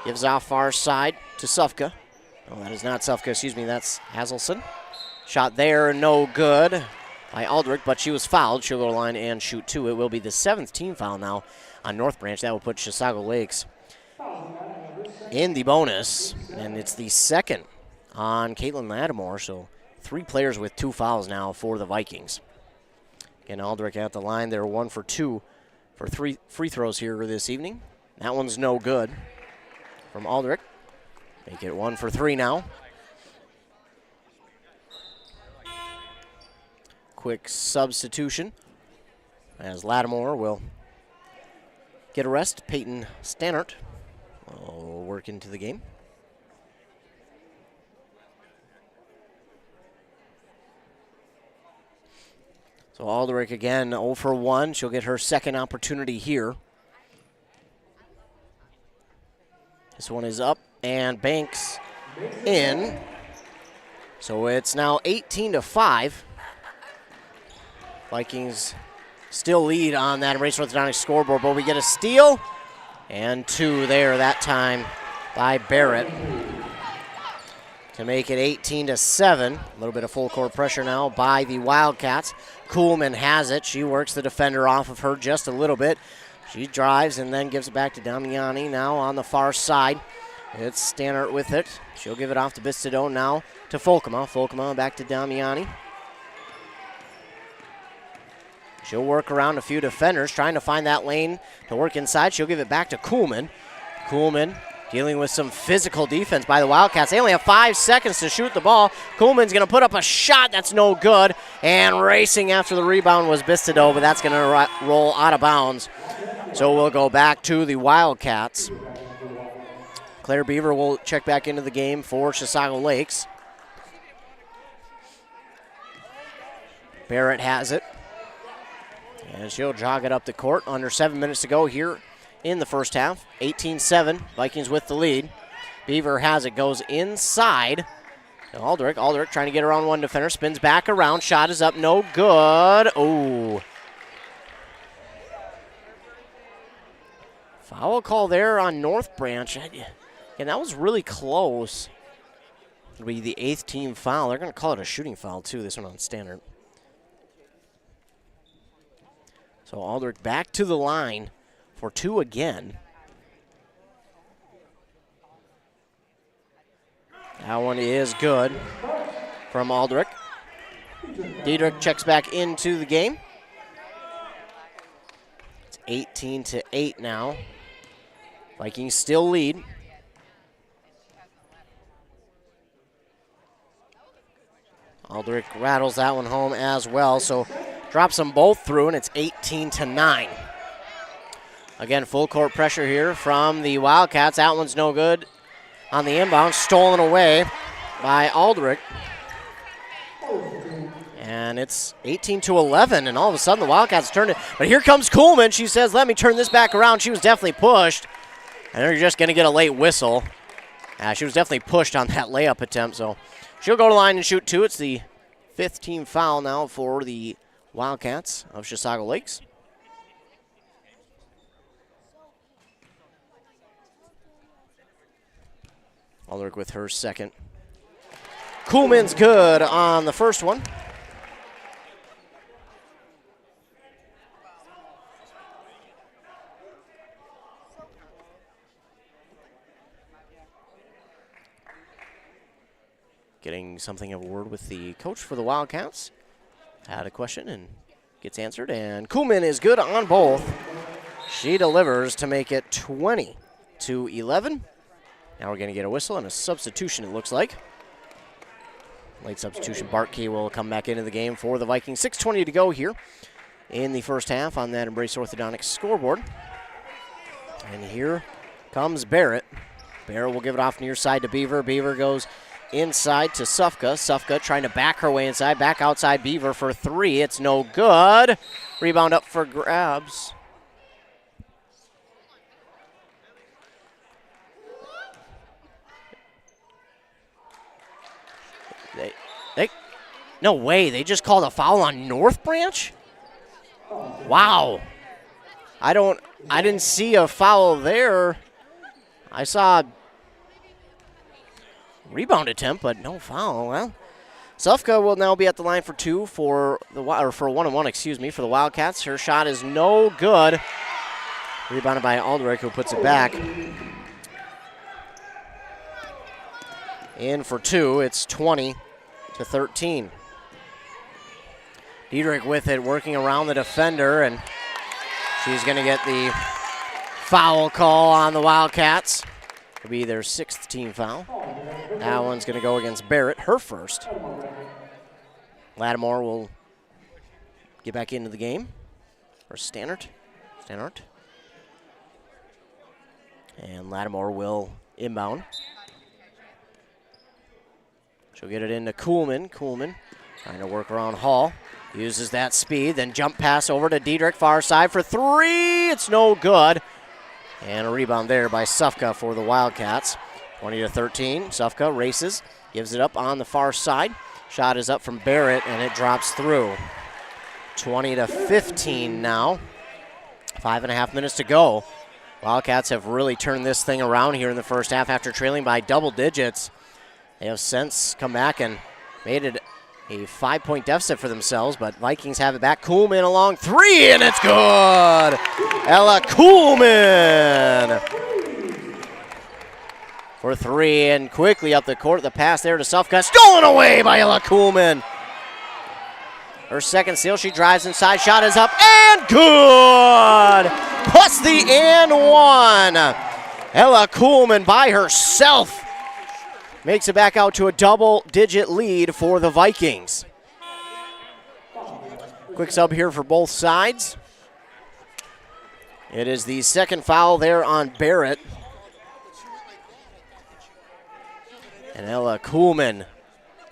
Gives off far side to Sufka. Oh, that is not Sufka. Excuse me. That's Hazelson. Shot there, no good by Aldrich, but she was fouled. She'll go to the line and shoot 2. It will be the 7th team foul now on North Branch. That will put Chisago Lakes in the bonus, and it's the 2nd on Caitlin Lattimore, so 3 players with 2 fouls now for the Vikings. Again, Aldrich at the line. They're 1 for 2 for 3 free throws here this evening. That one's no good from Aldrich. Make it 1 for 3 now. Quick substitution as Lattimore will get a rest. Peyton Stannert will work into the game. So Aldrich again 0 for 1. She'll get her 2nd opportunity here. This one is up and Banks in. So it's now 18-5. Vikings still lead on that Race Orthodontics scoreboard, but we get a steal and 2 there that time by Barrett to make it 18-7. A little bit of full court pressure now by the Wildcats. Kuhlman has it. She works the defender off of her just a little bit. She drives and then gives it back to Damiani now on the far side. It's Stannert with it. She'll give it off to Bistido now to Folkema. Folkema back to Damiani. She'll work around a few defenders, trying to find that lane to work inside. She'll give it back to Kuhlman. Kuhlman dealing with some physical defense by the Wildcats. They only have 5 seconds to shoot the ball. Kuhlman's going to put up a shot that's no good. And racing after the rebound was Bistido, but that's going to roll out of bounds. So we'll go back to the Wildcats. Claire Beaver will check back into the game for Chisago Lakes. Barrett has it. And she'll jog it up the court. Under 7 minutes to go here in the first half. 18-7, Vikings with the lead. Beaver has it, goes inside. Aldrich trying to get around one defender, spins back around. Shot is up, no good. Oh. Foul call there on North Branch. And that was really close. It'll be the 8th team foul. They're going to call it a shooting foul, too, this one on Stannert. So Aldrich back to the line for 2 again. That one is good from Aldrich. Diedrich checks back into the game. It's 18-8 now. Vikings still lead. Aldrich rattles that one home as well, so drops them both through, and it's 18-9. Again, full court pressure here from the Wildcats. That one's no good on the inbound, stolen away by Aldrich. And it's 18-11, and all of a sudden the Wildcats turned it. But here comes Kuhlman. She says, let me turn this back around. She was definitely pushed, and they're just going to get a late whistle. She was definitely pushed on that layup attempt, so she'll go to the line and shoot two. It's the 5th team foul now for the Wildcats of Chisago Lakes. Aldrich with her second. Kuhlman's good on the first one. Getting something of a word with the coach for the Wildcats. Had a question and gets answered. And Kuhlman is good on both. She delivers to make it 20-11. Now we're going to get a whistle and a substitution, it looks like. Late substitution. Bartkey will come back into the game for the Vikings. 6:20 to go here in the first half on that Embrace Orthodontics scoreboard. And here comes Barrett. Barrett will give it off near side to Beaver. Beaver goes inside to Sufka. Sufka trying to back her way inside. Back outside Beaver for three. It's no good. Rebound up for grabs. No way. They just called a foul on North Branch? Wow. I didn't see a foul there. I saw rebound attempt, but no foul. Well, Sufka will now be at the line for two for the for 1-1, excuse me, for the Wildcats. Her shot is no good. Rebounded by Aldrich, who puts it back. In for two. It's 20-13. Diedrich with it, working around the defender, and she's going to get the foul call on the Wildcats. It'll be their 6th team foul. That one's going to go against Barrett, her first. Lattimore will get back into the game. Or Stannard. And Lattimore will inbound. She'll get it into Kuhlman. Kuhlman trying to work around Hall. Uses that speed, then jump pass over to Diedrich, far side for three. It's no good. And a rebound there by Sufka for the Wildcats. 20-13. Sufka races, gives it up on the far side. Shot is up from Barrett, and it drops through. 20-15 now. 5.5 minutes to go. Wildcats have really turned this thing around here in the first half after trailing by double digits. They have since come back and made it a 5-point deficit for themselves, but Vikings have it back. Kuhlman along three, and it's good! Ella Kuhlman for three, and quickly up the court. The pass there to Sufka, stolen away by Ella Kuhlman. Her second steal, she drives inside, shot is up, and good! Plus the and one. Ella Kuhlman by herself makes it back out to a double-digit lead for the Vikings. Quick sub here for both sides. It is the second foul there on Barrett. And Ella Kuhlman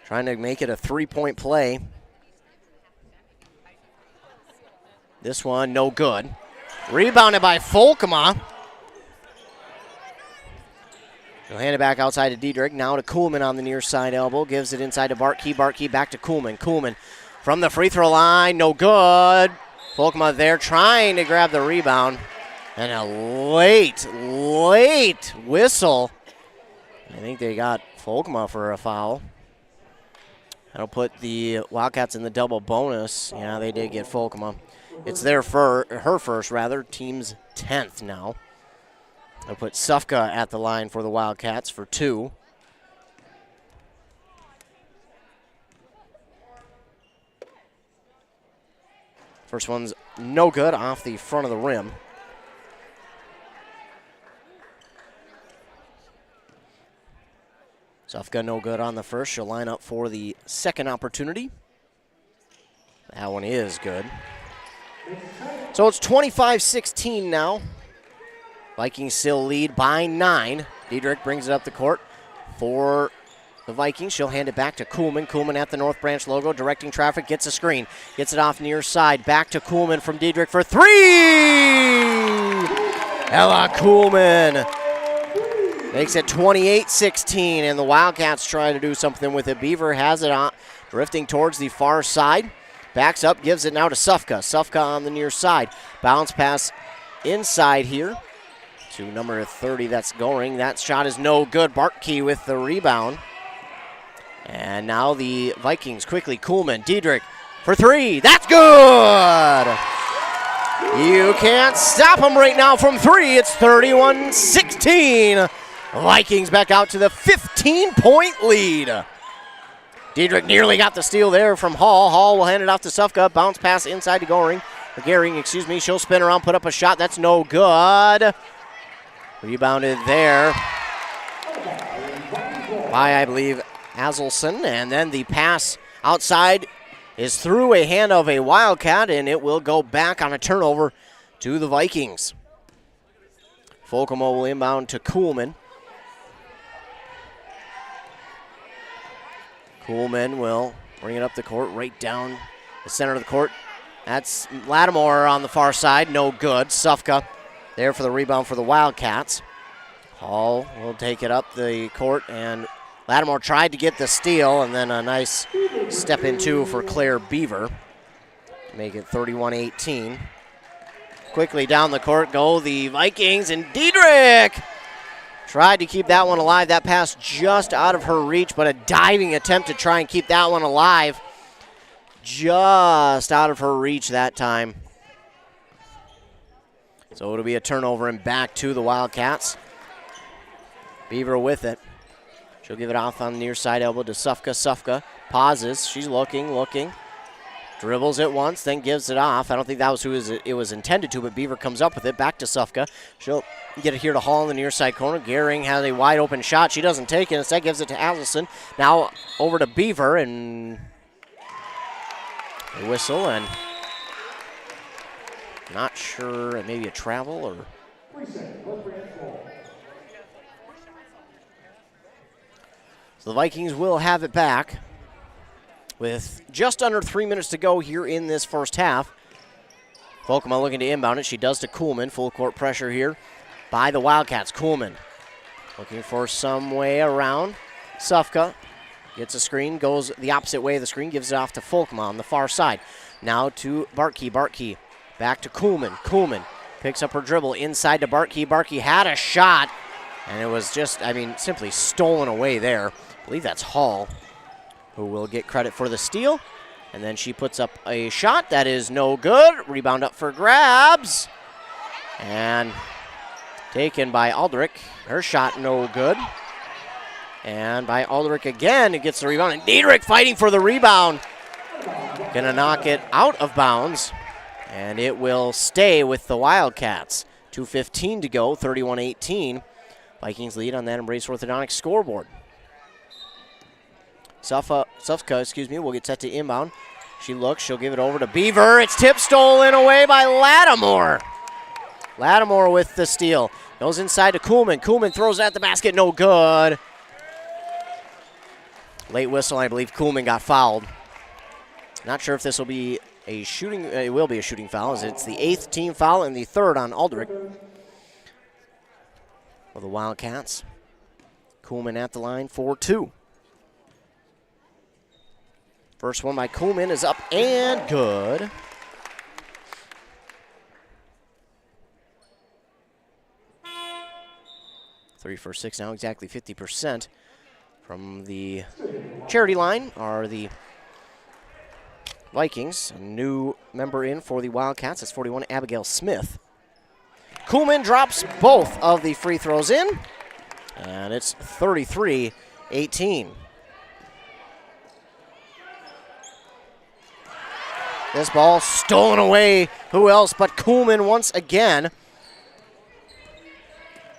trying to make it a three-point play. This one, no good. Rebounded by Volkema. He'll hand it back outside to Diedrich. Now to Kuhlman on the near side elbow. Gives it inside to Bartkey. Bartkey back to Kuhlman. Kuhlman from the free throw line. No good. Volkema there trying to grab the rebound. And a late whistle. I think they got Volkema for a foul. That'll put the Wildcats in the double bonus. Yeah, they did get Volkema. It's her first, team's 10th now. They'll put Sufka at the line for the Wildcats for two. First one's no good, off the front of the rim. Sufka no good on the first. She'll line up for the second opportunity. That one is good. So it's 25-16 now. Vikings still lead by 9. Diedrich brings it up the court for the Vikings. She'll hand it back to Kuhlman. Kuhlman at the North Branch logo, directing traffic, gets a screen. Gets it off near side. Back to Kuhlman from Diedrich for 3! Ella Kuhlman makes it 28-16, and the Wildcats try to do something with it. Beaver has it on, drifting towards the far side. Backs up, gives it now to Sufka. Sufka on the near side. Bounce pass inside here to number 30, that's Goring. That shot is no good. Bartkey with the rebound. And now the Vikings quickly. Kuhlman, Diedrich for 3. That's good! You can't stop them right now from 3. It's 31-16. Vikings back out to the 15-point lead. Diedrich nearly got the steal there from Hall. Hall will hand it off to Sufka. Bounce pass inside to Goring. Or Gehring, excuse me. She'll spin around, put up a shot. That's no good. Rebounded there by, I believe, Azelson. And then the pass outside is through a hand of a Wildcat, and it will go back on a turnover to the Vikings. Folkemo will inbound to Kuhlman. Kuhlman will bring it up the court, right down the center of the court. That's Lattimore on the far side, no good. Sufka there for the rebound for the Wildcats. Hall will take it up the court, and Lattimore tried to get the steal, and then a nice step in two for Claire Beaver to make it 31-18. Quickly down the court go the Vikings, and Diedrich tried to keep that one alive. That pass just out of her reach, but a diving attempt to try and keep that one alive. Just out of her reach that time. So it'll be a turnover and back to the Wildcats. Beaver with it. She'll give it off on the near side elbow to Sufka. Sufka pauses. She's looking. Dribbles it once, then gives it off. I don't think that was who it was intended to, but Beaver comes up with it. Back to Sufka. She'll get it here to Hall in the near side corner. Gehring has a wide open shot. She doesn't take it. Instead gives it to Adelson. Now over to Beaver, and a whistle, and not sure, maybe a travel or... So the Vikings will have it back with just under 3 minutes to go here in this first half. Folkema looking to inbound it. She does to Kuhlman. Full court pressure here by the Wildcats. Kuhlman looking for some way around. Sufka gets a screen, goes the opposite way of the screen, gives it off to Folkema on the far side. Now to Bartkey. Bartkey back to Kuhlman. Kuhlman picks up her dribble inside to Bartkey. Bartkey had a shot, and it was just, simply stolen away there. I believe that's Hall, who will get credit for the steal. And then she puts up a shot that is no good. Rebound up for grabs. And taken by Aldrich. Her shot no good. And by Aldrich again, it gets the rebound. And Diedrich fighting for the rebound. Gonna knock it out of bounds. And it will stay with the Wildcats. 2:15 to go, 31-18. Vikings lead on that Embrace Orthodontics scoreboard. Sufka, will get set to inbound. She looks, she'll give it over to Beaver. It's tipped, stolen away by Lattimore. Lattimore with the steal. Goes inside to Kuhlman. Kuhlman throws it at the basket, no good. Late whistle, I believe Kuhlman got fouled. Not sure if this will be a shooting, it will be a shooting foul, as it's the 8th team foul and the 3rd on Aldrich. For the Wildcats. Kuhlman at the line for 2. First one by Kuhlman is up and good. Three for 6 now, exactly 50% from the charity line are the Vikings. A new member in for the Wildcats. That's 41, Abigail Smith. Kuhlman drops both of the free throws in, and it's 33-18. This ball stolen away. Who else but Kuhlman once again.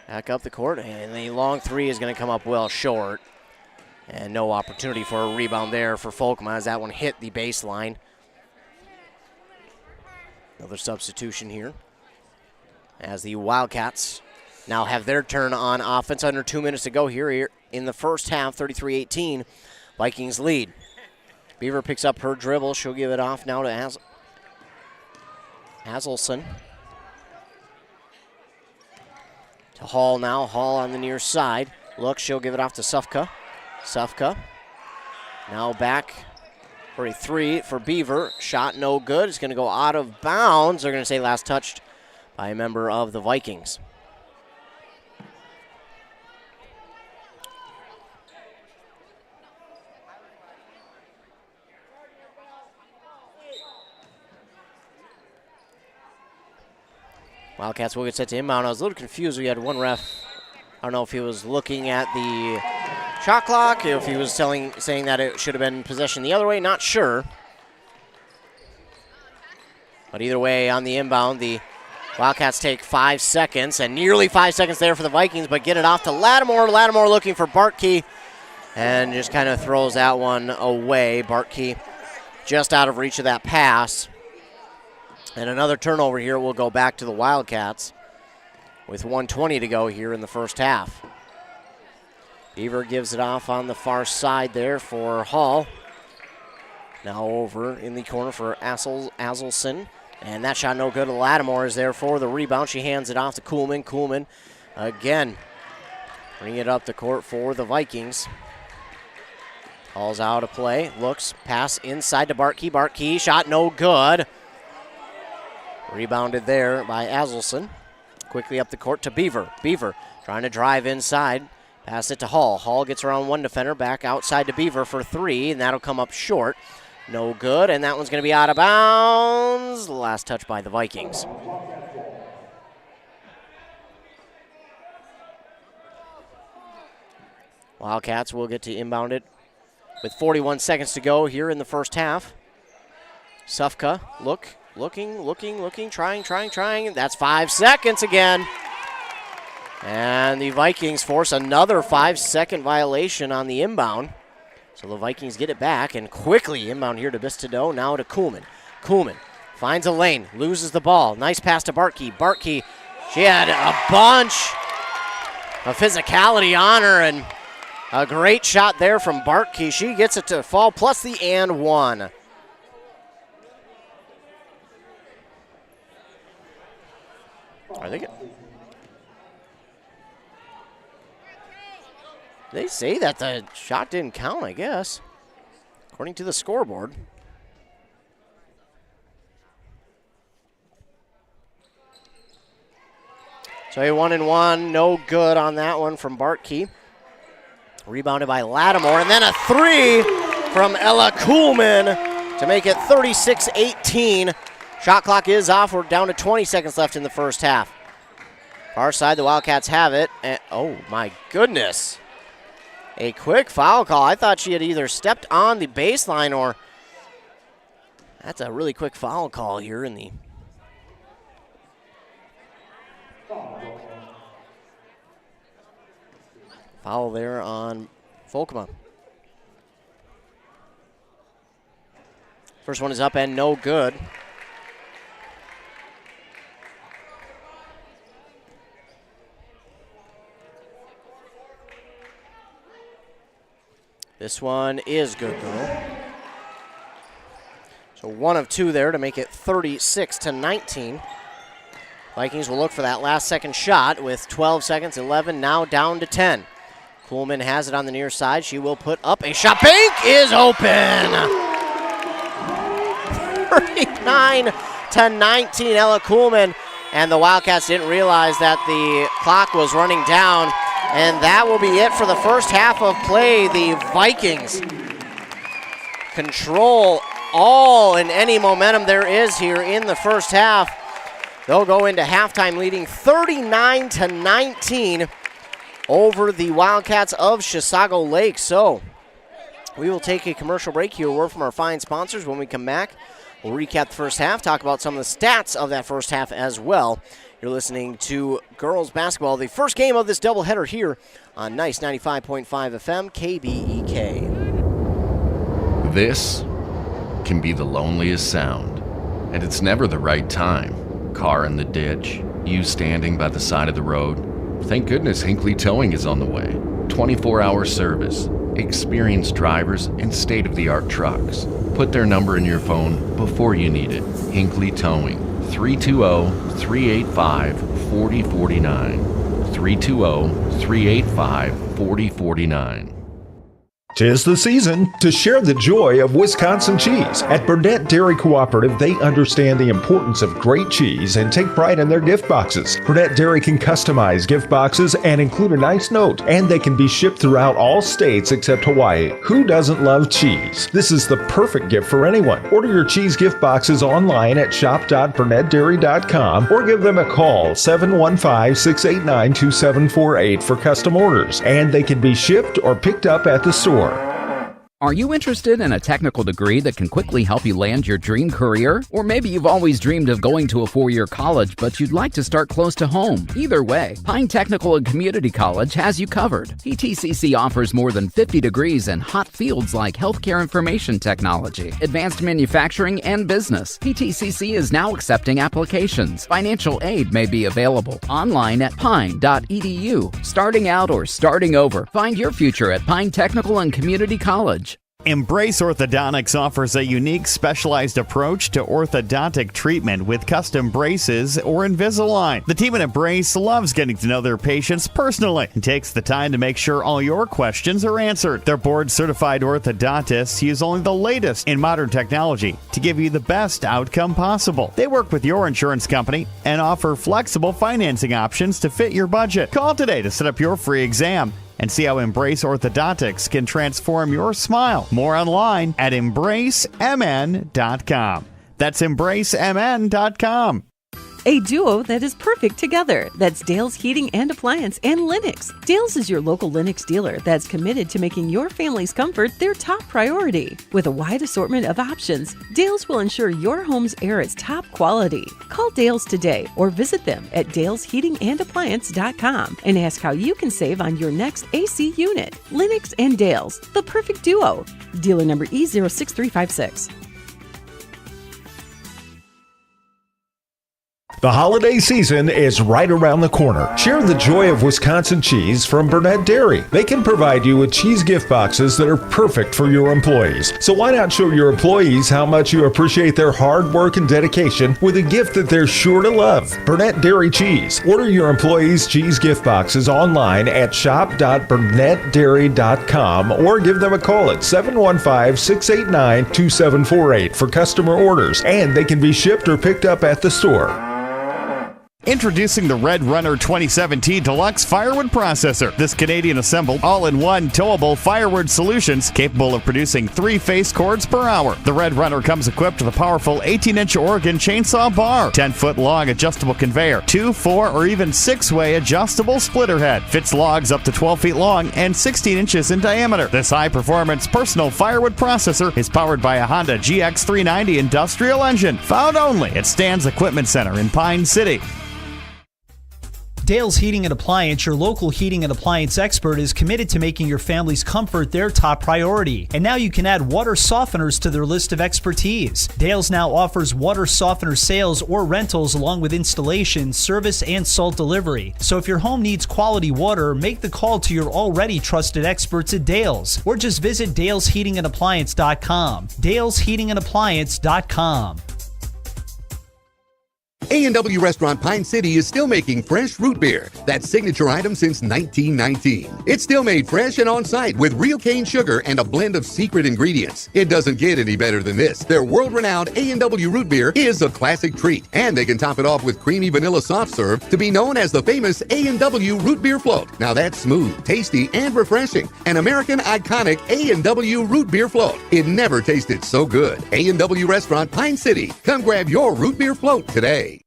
Back up the court, and the long three is going to come up well short. And no opportunity for a rebound there for Folkma as that one hit the baseline. Another substitution here as the Wildcats now have their turn on offense. Under 2 minutes to go here in the first half, 33-18. Vikings lead. Beaver picks up her dribble. She'll give it off now to Hazelson. To Hall now. Hall on the near side. Look, she'll give it off to Sufka. Sufka now back for a three for Beaver. Shot no good. It's going to go out of bounds. They're going to say last touched by a member of the Vikings. Wildcats will get set to inbound. I was a little confused. We had one ref. I don't know if he was looking at the shot clock, if he was saying that it should have been possession the other way. Not sure. But either way, on the inbound, the Wildcats take 5 seconds, and nearly 5 seconds there for the Vikings, but get it off to Lattimore. Lattimore looking for Bartkey, and just kind of throws that one away. Bartkey just out of reach of that pass. And another turnover here will go back to the Wildcats with 1:20 to go here in the first half. Beaver gives it off on the far side there for Hall. Now over in the corner for Azelson. And that shot no good. Lattimore is there for the rebound. She hands it off to Kuhlman. Kuhlman again bring it up the court for the Vikings. Hall's out of play. Looks, pass inside to Bartkey. Bartkey, shot no good. Rebounded there by Azelson. Quickly up the court to Beaver. Beaver trying to drive inside. Pass it to Hall. Hall gets around one defender. Back outside to Beaver for three, and that'll come up short. No good, and that one's going to be out of bounds. Last touch by the Vikings. Wildcats will get to inbound it with 41 seconds to go here in the first half. Sufka, looking, trying. That's 5 seconds again. And the Vikings force another 5-second violation on the inbound. So the Vikings get it back and quickly inbound here to Bistodeau, now to Kuhlman. Kuhlman finds a lane, loses the ball. Nice pass to Bartkey. Bartkey, she had a bunch of physicality on her, and a great shot there from Bartkey. She gets it to fall, plus the and one. Are they good? They say that the shot didn't count, I guess, according to the scoreboard. So a 1-and-1, no good on that one from Bartkey. Rebounded by Lattimore, and then a three from Ella Kuhlman to make it 36-18. Shot clock is off. We're down to 20 seconds left in the first half. Far side, the Wildcats have it. And, oh, my goodness. A quick foul call. I thought she had either stepped on the baseline or... That's a really quick foul call here in the... Foul there on Folkma. First one is up and no good. This one is good, though. So 1 of 2 there to make it 36-19. Vikings will look for that last second shot with 12 seconds, 11, now down to 10. Kuhlman has it on the near side. She will put up a shot. Bank is open! 39-19, Ella Kuhlman. And the Wildcats didn't realize that the clock was running down. And that will be it for the first half of play. The Vikings control all and any momentum there is here in the first half. They'll go into halftime leading 39-19 over the Wildcats of Chisago Lake. So we will take a commercial break here. A word from our fine sponsors. When we come back, we'll recap the first half, talk about some of the stats of that first half as well You're listening to girls basketball, the first game of this doubleheader here on Nice 95.5 FM, KBEK. This can be the loneliest sound, and it's never the right time. Car in the ditch, you standing by the side of the road. Thank goodness Hinckley Towing is on the way. 24-hour service, experienced drivers, and state-of-the-art trucks. Put their number in your phone before you need it. Hinckley Towing, 320-385-4049. 320-385-4049. 'Tis the season to share the joy of Wisconsin cheese. At Burnett Dairy Cooperative, they understand the importance of great cheese and take pride in their gift boxes. Burnett Dairy can customize gift boxes and include a nice note, and they can be shipped throughout all states except Hawaii. Who doesn't love cheese? This is the perfect gift for anyone. Order your cheese gift boxes online at shop.burnettdairy.com or give them a call, 715-689-2748 for custom orders, and they can be shipped or picked up at the store. Are you interested in a technical degree that can quickly help you land your dream career? Or maybe you've always dreamed of going to a 4-year college, but you'd like to start close to home. Either way, Pine Technical and Community College has you covered. PTCC offers more than 50 degrees in hot fields like healthcare information technology, advanced manufacturing, and business. PTCC is now accepting applications. Financial aid may be available online at pine.edu. Starting out or starting over, find your future at Pine Technical and Community College. Embrace Orthodontics offers a unique specialized approach to orthodontic treatment with custom braces or Invisalign. The team at Embrace loves getting to know their patients personally and takes the time to make sure all your questions are answered. Their board-certified orthodontists use only the latest in modern technology to give you the best outcome possible. They work with your insurance company and offer flexible financing options to fit your budget. Call today to set up your free exam and see how Embrace Orthodontics can transform your smile. More online at embracemn.com. That's embracemn.com. A duo that is perfect together. That's Dale's Heating and Appliance and Lennox. Dale's is your local Lennox dealer that's committed to making your family's comfort their top priority. With a wide assortment of options, Dale's will ensure your home's air is top quality. Call Dale's today or visit them at dalesheatingandappliance.com and ask how you can save on your next AC unit. Lennox and Dale's, the perfect duo. Dealer number E06356. The holiday season is right around the corner. Share the joy of Wisconsin cheese from Burnett Dairy. They can provide you with cheese gift boxes that are perfect for your employees. So why not show your employees how much you appreciate their hard work and dedication with a gift that they're sure to love? Burnett Dairy Cheese. Order your employees' cheese gift boxes online at shop.burnettdairy.com or give them a call at 715-689-2748 for customer orders, and they can be shipped or picked up at the store. Introducing the Red Runner 2017 Deluxe Firewood Processor. This Canadian-assembled, all-in-one towable firewood solutions capable of producing 3 face cords per hour. The Red Runner comes equipped with a powerful 18-inch Oregon chainsaw bar, 10-foot-long adjustable conveyor, 2, 4, or even 6-way adjustable splitter head. Fits logs up to 12 feet long and 16 inches in diameter. This high-performance personal firewood processor is powered by a Honda GX390 industrial engine, found only at Stan's Equipment Center in Pine City. Dale's Heating and Appliance, your local heating and appliance expert, is committed to making your family's comfort their top priority. And now you can add water softeners to their list of expertise. Dale's now offers water softener sales or rentals along with installation, service, and salt delivery. So if your home needs quality water, make the call to your already trusted experts at Dale's, or just visit dalesheatingandappliance.com. dalesheatingandappliance.com. A&W Restaurant Pine City is still making fresh root beer, that signature item since 1919. It's still made fresh and on-site with real cane sugar and a blend of secret ingredients. It doesn't get any better than this. Their world-renowned A&W root beer is a classic treat, and they can top it off with creamy vanilla soft serve to be known as the famous A&W root beer float. Now that's smooth, tasty, and refreshing. An American iconic A&W root beer float. It never tasted so good. A&W Restaurant Pine City. Come grab your root beer float today.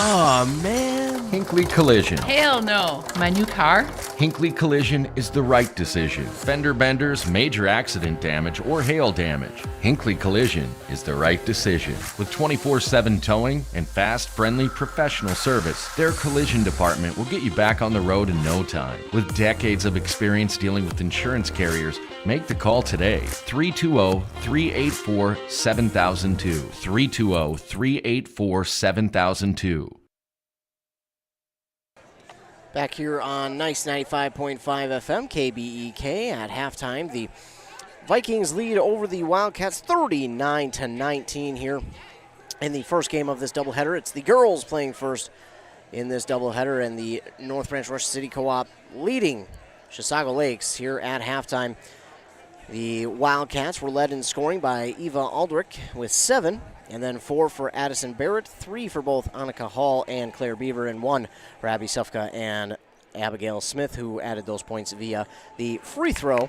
Aw, man. Hinkley Collision. Hell no. My new car? Hinkley Collision is the right decision. Fender benders, major accident damage, or hail damage. Hinkley Collision is the right decision. With 24/7 towing and fast, friendly, professional service, their collision department will get you back on the road in no time. With decades of experience dealing with insurance carriers, make the call today. 320-384-7002. 320-384-7002. Back here on Nice 95.5 FM, KBEK at halftime. The Vikings lead over the Wildcats 39-19 here in the first game of this doubleheader. It's the girls playing first in this doubleheader, and the North Branch Rush City Co-op leading Chisago Lakes here at halftime. The Wildcats were led in scoring by Eva Aldrich with 7, and then 4 for Addison Barrett, 3 for both Annika Hall and Claire Beaver, and 1 for Abby Sufka and Abigail Smith, who added those points via the free throw.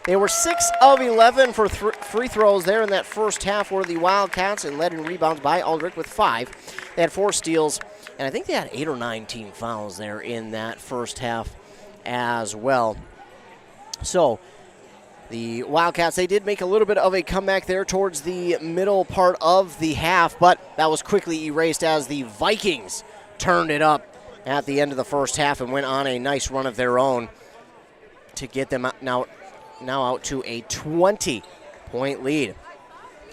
They were 6 of 11 for free throws there in that first half, were the Wildcats, and led in rebounds by Aldrich with 5. They had 4 steals, and I think they had 8 or 9 team fouls there in that first half as well. So the Wildcats, they did make a little bit of a comeback there towards the middle part of the half, but that was quickly erased as the Vikings turned it up at the end of the first half and went on a nice run of their own to get them now out to a 20-point lead.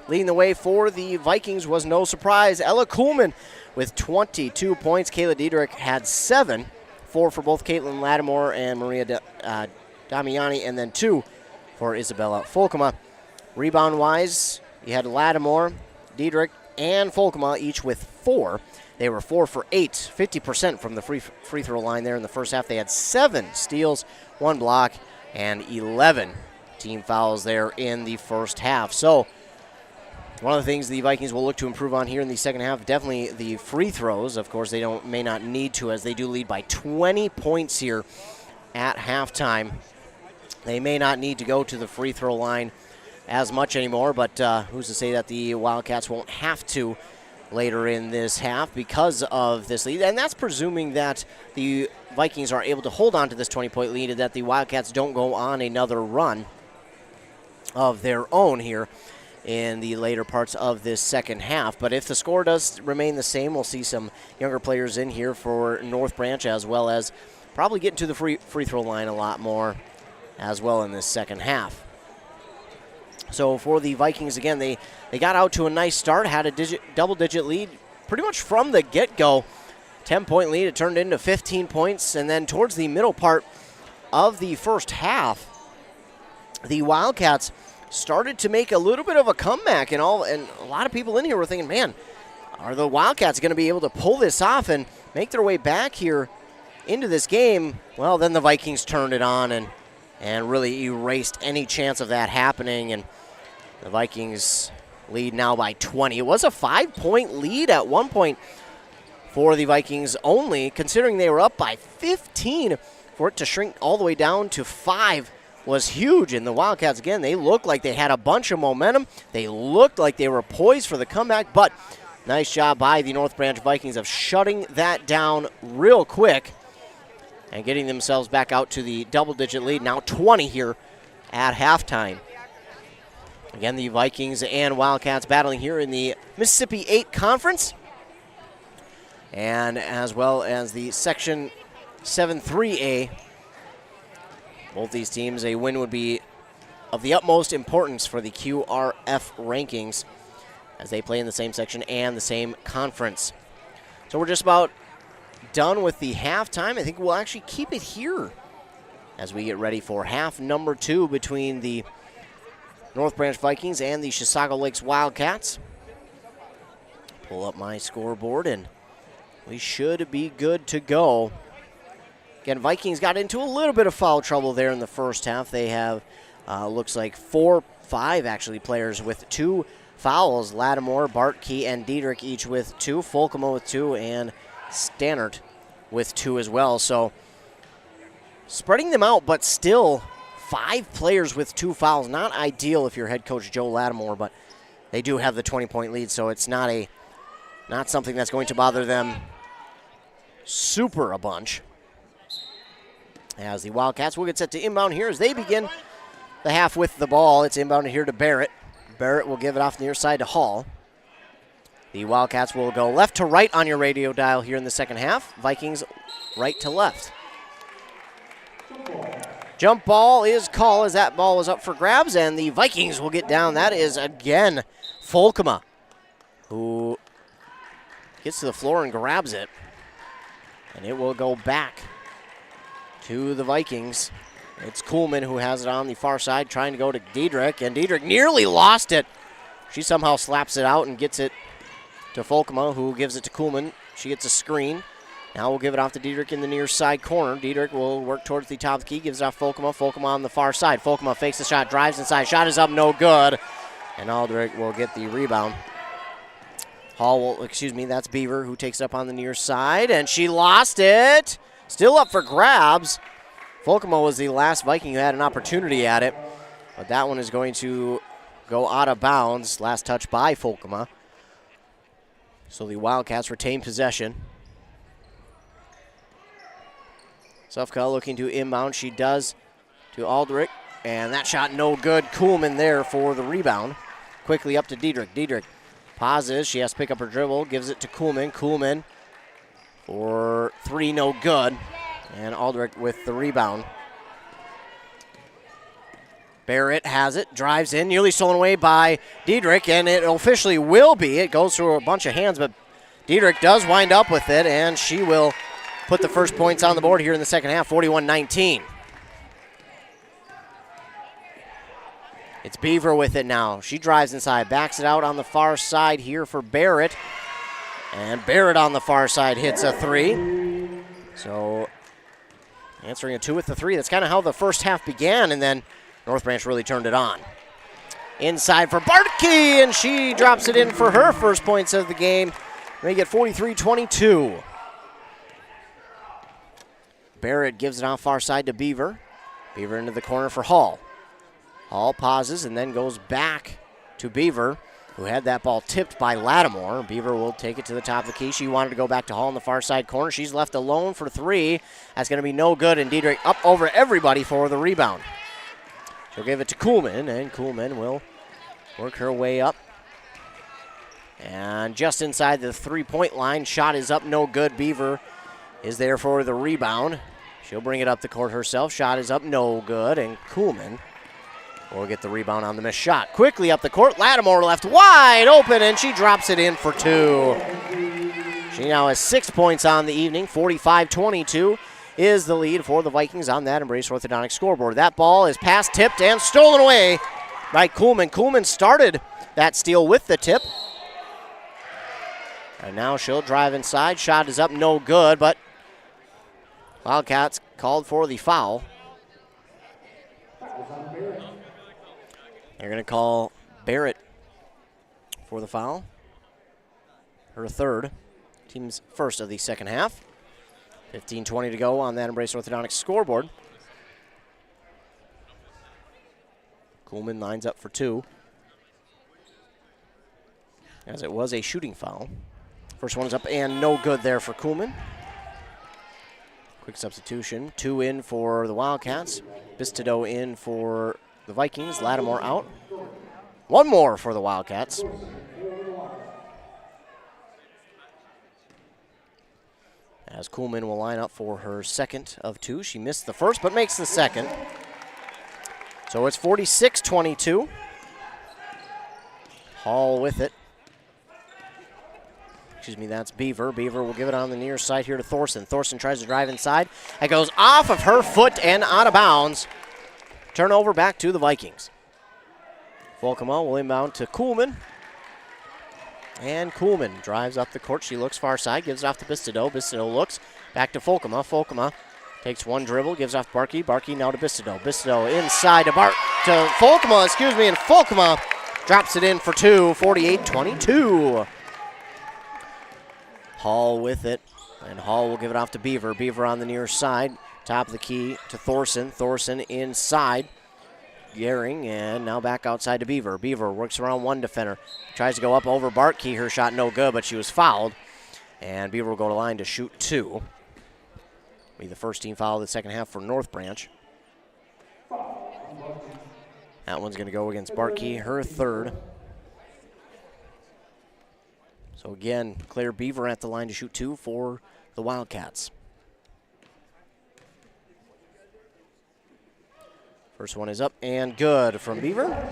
Leading the way for the Vikings was no surprise, Ella Kuhlman with 22 points. Kayla Diedrich had 7, 4 for both Caitlin Lattimore and Maria Damiani, and then 2 for Isabella Folkema. Rebound-wise, you had Lattimore, Diedrich, and Folkema each with 4. They were 4 for 8, 50% from the free throw line there in the first half. They had 7 steals, 1 block, and 11 team fouls there in the first half. So one of the things the Vikings will look to improve on here in the second half, definitely the free throws. Of course, they may not need to, as they do lead by 20 points here at halftime. They may not need to go to the free throw line as much anymore, but who's to say that the Wildcats won't have to later in this half because of this lead. And that's presuming that the Vikings are able to hold on to this 20-point lead and that the Wildcats don't go on another run of their own here in the later parts of this second half. But if the score does remain the same, we'll see some younger players in here for North Branch, as well as probably getting to the free throw line a lot more as well in this second half. So for the Vikings, again, they got out to a nice start, had a double-digit lead pretty much from the get-go. 10-point lead, it turned into 15 points, and then towards the middle part of the first half, the Wildcats started to make a little bit of a comeback, and a lot of people in here were thinking, man, are the Wildcats going to be able to pull this off and make their way back here into this game? Well, then the Vikings turned it on and really erased any chance of that happening, and the Vikings lead now by 20. It was a 5-point lead at one point for the Vikings only, considering they were up by 15. For it to shrink all the way down to 5 was huge, and the Wildcats, again, they looked like they had a bunch of momentum. They looked like they were poised for the comeback, but nice job by the North Branch Vikings of shutting that down real quick and getting themselves back out to the double-digit lead, now 20 here at halftime. Again, the Vikings and Wildcats battling here in the Mississippi 8 Conference, and as well as the Section 7-3A. Both these teams, a win would be of the utmost importance for the QRF rankings as they play in the same section and the same conference. So we're just about done with the halftime. I think we'll actually keep it here as we get ready for half number 2 between the North Branch Vikings and the Chisago Lakes Wildcats. Pull up my scoreboard and we should be good to go. Again, Vikings got into a little bit of foul trouble there in the first half. They have, looks like 5 actually players with 2 fouls. Lattimore, Bartkey, and Diedrich each with 2. Folkema with 2, and Stannert with 2 as well. So spreading them out, but still 5 players with 2 fouls. Not ideal if you're head coach Joe Lattimore, but they do have the 20-point lead, so it's not something that's going to bother them super a bunch. As the Wildcats will get set to inbound here as they begin the half with the ball. It's inbounded here to Barrett. Barrett will give it off the near side to Hall. The Wildcats will go left to right on your radio dial here in the second half. Vikings right to left. Jump ball is called as that ball was up for grabs, and the Vikings will get down. That is, again, Folkema, who gets to the floor and grabs it. And it will go back to the Vikings. It's Kuhlman who has it on the far side, trying to go to Diedrich, and Diedrich nearly lost it. She somehow slaps it out and gets it to Folkema, who gives it to Kuhlman. She gets a screen. Now we'll give it off to Diedrich in the near side corner. Diedrich will work towards the top of the key, gives it off Folkema. Folkema on the far side. Folkema fakes the shot, drives inside. Shot is up, no good. And Aldrich will get the rebound. That's Beaver who takes it up on the near side, and she lost it. Still up for grabs. Folkema was the last Viking who had an opportunity at it, but that one is going to go out of bounds. Last touch by Folkema. So the Wildcats retain possession. Sufka looking to inbound. She does to Aldrich, and that shot no good. Kuhlman there for the rebound. Quickly up to Diedrich. Diedrich pauses. She has to pick up her dribble. Gives it to Kuhlman. Kuhlman for three, no good. And Aldrich with the rebound. Barrett has it. Drives in. Nearly stolen away by Diedrich, and it officially will be. It goes through a bunch of hands, but Diedrich does wind up with it, and she will put the first points on the board here in the second half, 41-19. It's Beaver with it now. She drives inside, backs it out on the far side here for Barrett. And Barrett on the far side hits a three. So answering a two with the three. That's kind of how the first half began, and then North Branch really turned it on. Inside for Bartkey, and she drops it in for her first points of the game. Make it 43-22. Barrett gives it off far side to Beaver. Beaver into the corner for Hall. Hall pauses and then goes back to Beaver, who had that ball tipped by Lattimore. Beaver will take it to the top of the key. She wanted to go back to Hall in the far side corner. She's left alone for three. That's going to be no good, and Diedrich up over everybody for the rebound. She'll give it to Kuhlman, and Kuhlman will work her way up. And just inside the three-point line, shot is up, no good. Beaver is there for the rebound. She'll bring it up the court herself. Shot is up, no good, and Kuhlman will get the rebound on the missed shot. Quickly up the court, Lattimore left wide open, and she drops it in for two. She now has 6 points on the evening. 45-22 is the lead for the Vikings on that Embrace Orthodontic scoreboard. That ball is pass tipped and stolen away by Kuhlman. Kuhlman started that steal with the tip. And now she'll drive inside. Shot is up, no good, but Wildcats called for the foul. They're going to call Barrett for the foul. Her third. Team's first of the second half. 15:20 to go on that Embrace Orthodontics scoreboard. Kuhlman lines up for two, as it was a shooting foul. First one is up and no good there for Kuhlman. Quick substitution. Two in for the Wildcats. Bistido in for the Vikings. Lattimore out. One more for the Wildcats. As Kuhlman will line up for her second of two. She missed the first, but makes the second. So it's 46-22. Hall with it. That's Beaver. Beaver will give it on the near side here to Thorson. Thorson tries to drive inside. It goes off of her foot and out of bounds. Turnover back to the Vikings. Folkema will inbound to Kuhlman. And Kuhlman drives up the court. She looks far side, gives it off to Bistido. Bistido looks back to Folkema. Folkema takes one dribble, gives off Barkey. Barkey now to Bistido. Bistido inside to Folkema, and Folkema drops it in for two, 48-22. Hall with it, and Hall will give it off to Beaver. Beaver on the near side, top of the key to Thorson. Thorson inside. Gehring, and now back outside to Beaver. Beaver works around one defender. Tries to go up over Bartkey. Her shot no good, but she was fouled. And Beaver will go to line to shoot two. Be the first team foul of the second half for North Branch. That one's going to go against Barkey, her third. So again, Claire Beaver at the line to shoot 2 for the Wildcats. First one is up and good from Beaver.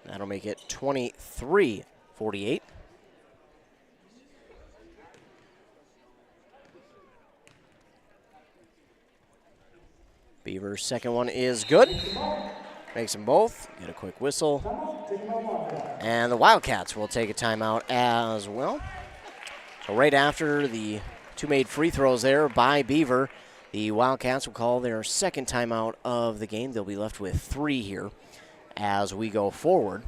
That'll make it 23-48. Beaver's second one is good. Makes them both. Get a quick whistle. And the Wildcats will take a timeout as well. So right after the 2 made free throws there by Beaver, the Wildcats will call their second timeout of the game. They'll be left with 3 here as we go forward.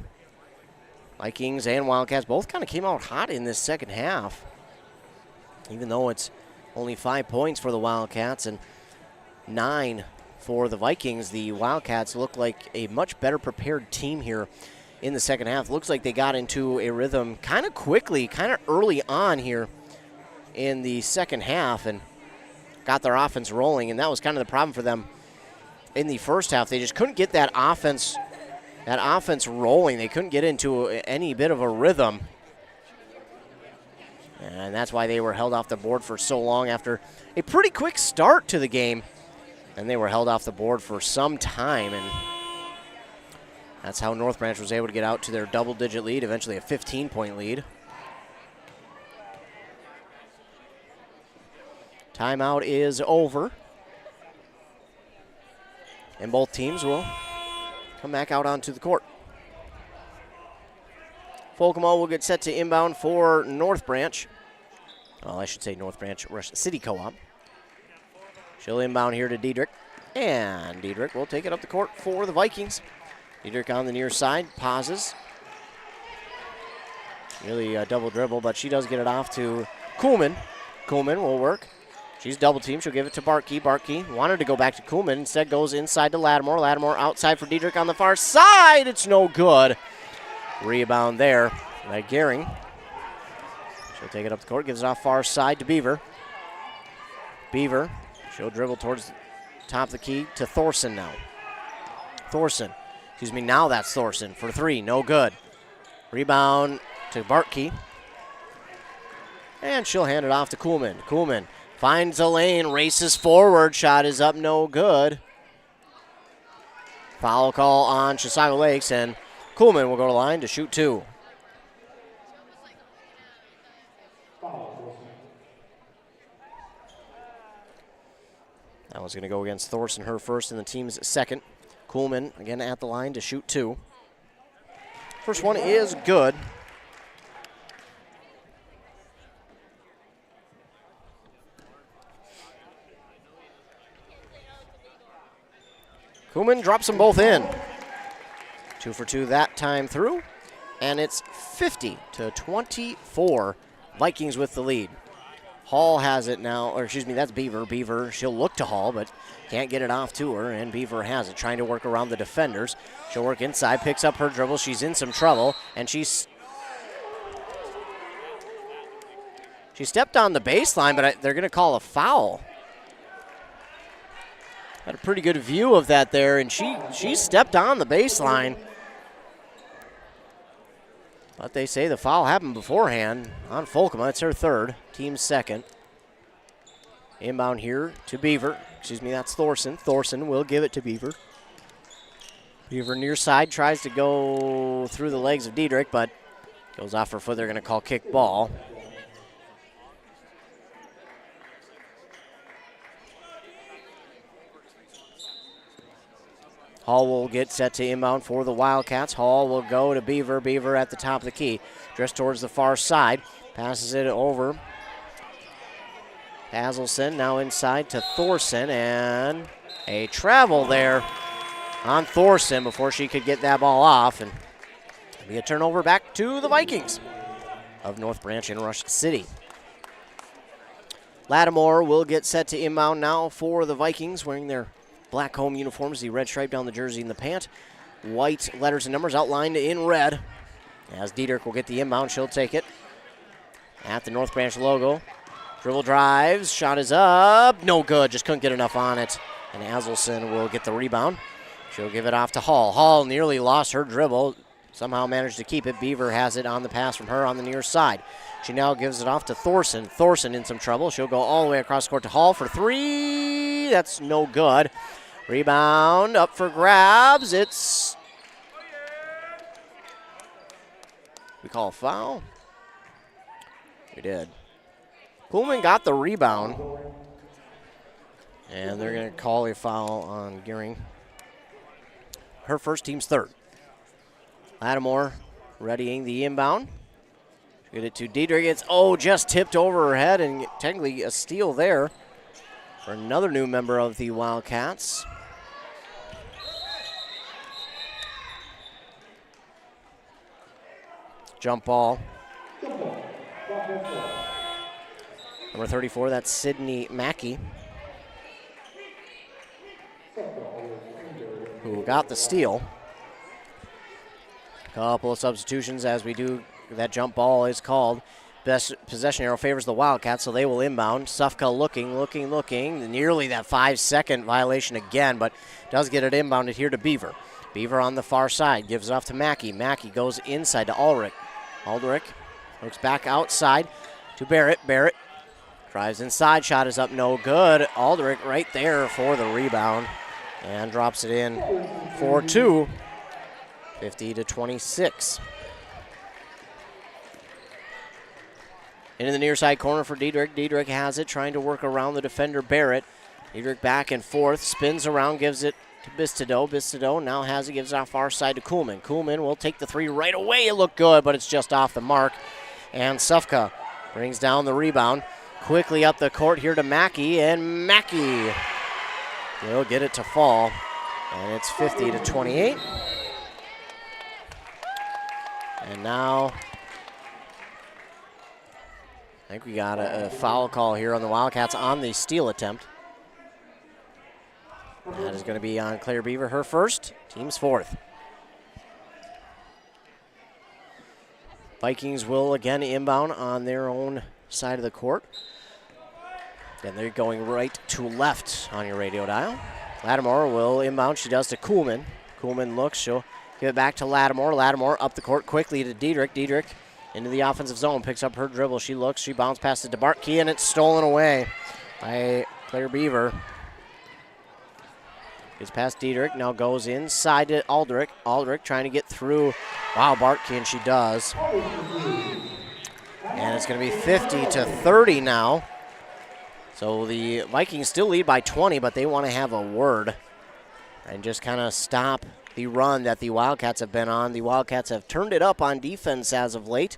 Vikings and Wildcats both kind of came out hot in this second half. Even though it's only 5 points for the Wildcats and 9 for the Vikings, the Wildcats look like a much better prepared team here in the second half. Looks like they got into a rhythm kind of quickly, kind of early on here in the second half and got their offense rolling, and that was kind of the problem for them in the first half. They just couldn't get that offense rolling. They couldn't get into any bit of a rhythm, and that's why they were held off the board for so long after a pretty quick start to the game. And they were held off the board for some time, and that's how North Branch was able to get out to their double-digit lead, eventually a 15-point lead. Timeout is over. And both teams will come back out onto the court. Folkemo will get set to inbound for North Branch. Well, I should say North Branch City Co-op. She'll inbound here to Diedrich, and Diedrich will take it up the court for the Vikings. Diedrich on the near side, pauses. Really a double dribble, but she does get it off to Kuhlman. Kuhlman will work. She's double teamed. She'll give it to Barkey. Barkey wanted to go back to Kuhlman. Instead goes inside to Lattimore. Lattimore outside for Diedrich on the far side. It's no good. Rebound there by Gehring. She'll take it up the court, gives it off far side to Beaver. Beaver. She'll dribble towards the top of the key to Thorson now. Now that's Thorson for 3, no good. Rebound to Bartkey. And she'll hand it off to Kuhlman. Kuhlman finds a lane, races forward, shot is up, no good. Foul call on Chisago Lakes, and Kuhlman will go to the line to shoot 2. That one's going to go against Thorson, her first, and the team's second. Kuhlman again at the line to shoot 2. First one is good. Kuhlman drops them both in. 2 for 2 that time through, and it's 50-24. Vikings with the lead. Hall has it now, or excuse me, that's Beaver. Beaver, she'll look to Hall, but can't get it off to her, and Beaver has it, trying to work around the defenders. She'll work inside, picks up her dribble. She's in some trouble, and she stepped on the baseline, but they're going to call a foul. Had a pretty good view of that there, and she stepped on the baseline. But they say the foul happened beforehand on Folkema. It's her third, team's second. Inbound here to Beaver. Excuse me, that's Thorson. Thorson will give it to Beaver. Beaver near side tries to go through the legs of Diedrich, but goes off her foot. They're going to call kick ball. Hall will get set to inbound for the Wildcats. Hall will go to Beaver. Beaver at the top of the key. Dressed towards the far side. Passes it over. Hazelson now inside to Thorson, and a travel there on Thorson before she could get that ball off, and it'll be a turnover back to the Vikings of North Branch and Rush City. Lattimore will get set to inbound now for the Vikings, wearing their black home uniforms, the red stripe down the jersey and the pant. White letters and numbers outlined in red. As Diedrich will get the inbound, she'll take it. At the North Branch logo, Dribble drives, shot is up, no good, just couldn't get enough on it. And Azelson will get the rebound. She'll give it off to Hall. Hall nearly lost her dribble, somehow managed to keep it. Beaver has it on the pass from her on the near side. She now gives it off to Thorson. Thorson in some trouble. She'll go all the way across the court to Hall for three. That's no good. Rebound up for grabs. We call a foul? We did. Kuhlman got the rebound. And they're going to call a foul on Gearing. Her first, team's third. Lattimore readying the inbound. Get it to Diedrich. It's, just tipped over her head, and technically a steal there for another new member of the Wildcats. Jump ball. Number 34, that's Sydney Mackey, who got the steal. Couple of substitutions as we do. That jump ball is called. Best possession arrow favors the Wildcats, so they will inbound. Sufka looking. Nearly that 5-second violation again, but does get it inbounded here to Beaver. Beaver on the far side, gives it off to Mackey. Mackey goes inside to Ulrich. Ulrich looks back outside to Barrett. Barrett drives inside, shot is up, no good. Ulrich right there for the rebound and drops it in for two. 50-26. Into the near side corner for Diedrich. Diedrich has it, trying to work around the defender Barrett. Diedrich back and forth, spins around, gives it to Bistido. Bistido now has it, gives it off far side to Kuhlman. Kuhlman will take the three right away. It looked good, but it's just off the mark. And Sufka brings down the rebound. Quickly up the court here to Mackey, and Mackey will get it to fall. And it's 50-28. And now I think we got a foul call here on the Wildcats on the steal attempt. That is going to be on Claire Beaver, her first, team's fourth. Vikings will again inbound on their own side of the court. And they're going right to left on your radio dial. Lattimore will inbound, she does to Kuhlman. Kuhlman looks, she'll give it back to Lattimore. Lattimore up the court quickly to Diedrich. Diedrich into the offensive zone, picks up her dribble. She looks, she bounces past it to Bartkey, and it's stolen away by Claire Beaver. Gets past Diedrich, now goes inside to Aldrich. Aldrich trying to get through. Wow, Bartkey, and she does. And it's going to be 50-30 now. So the Vikings still lead by 20, but they want to have a word and just kind of stop the run that the Wildcats have been on. The Wildcats have turned it up on defense as of late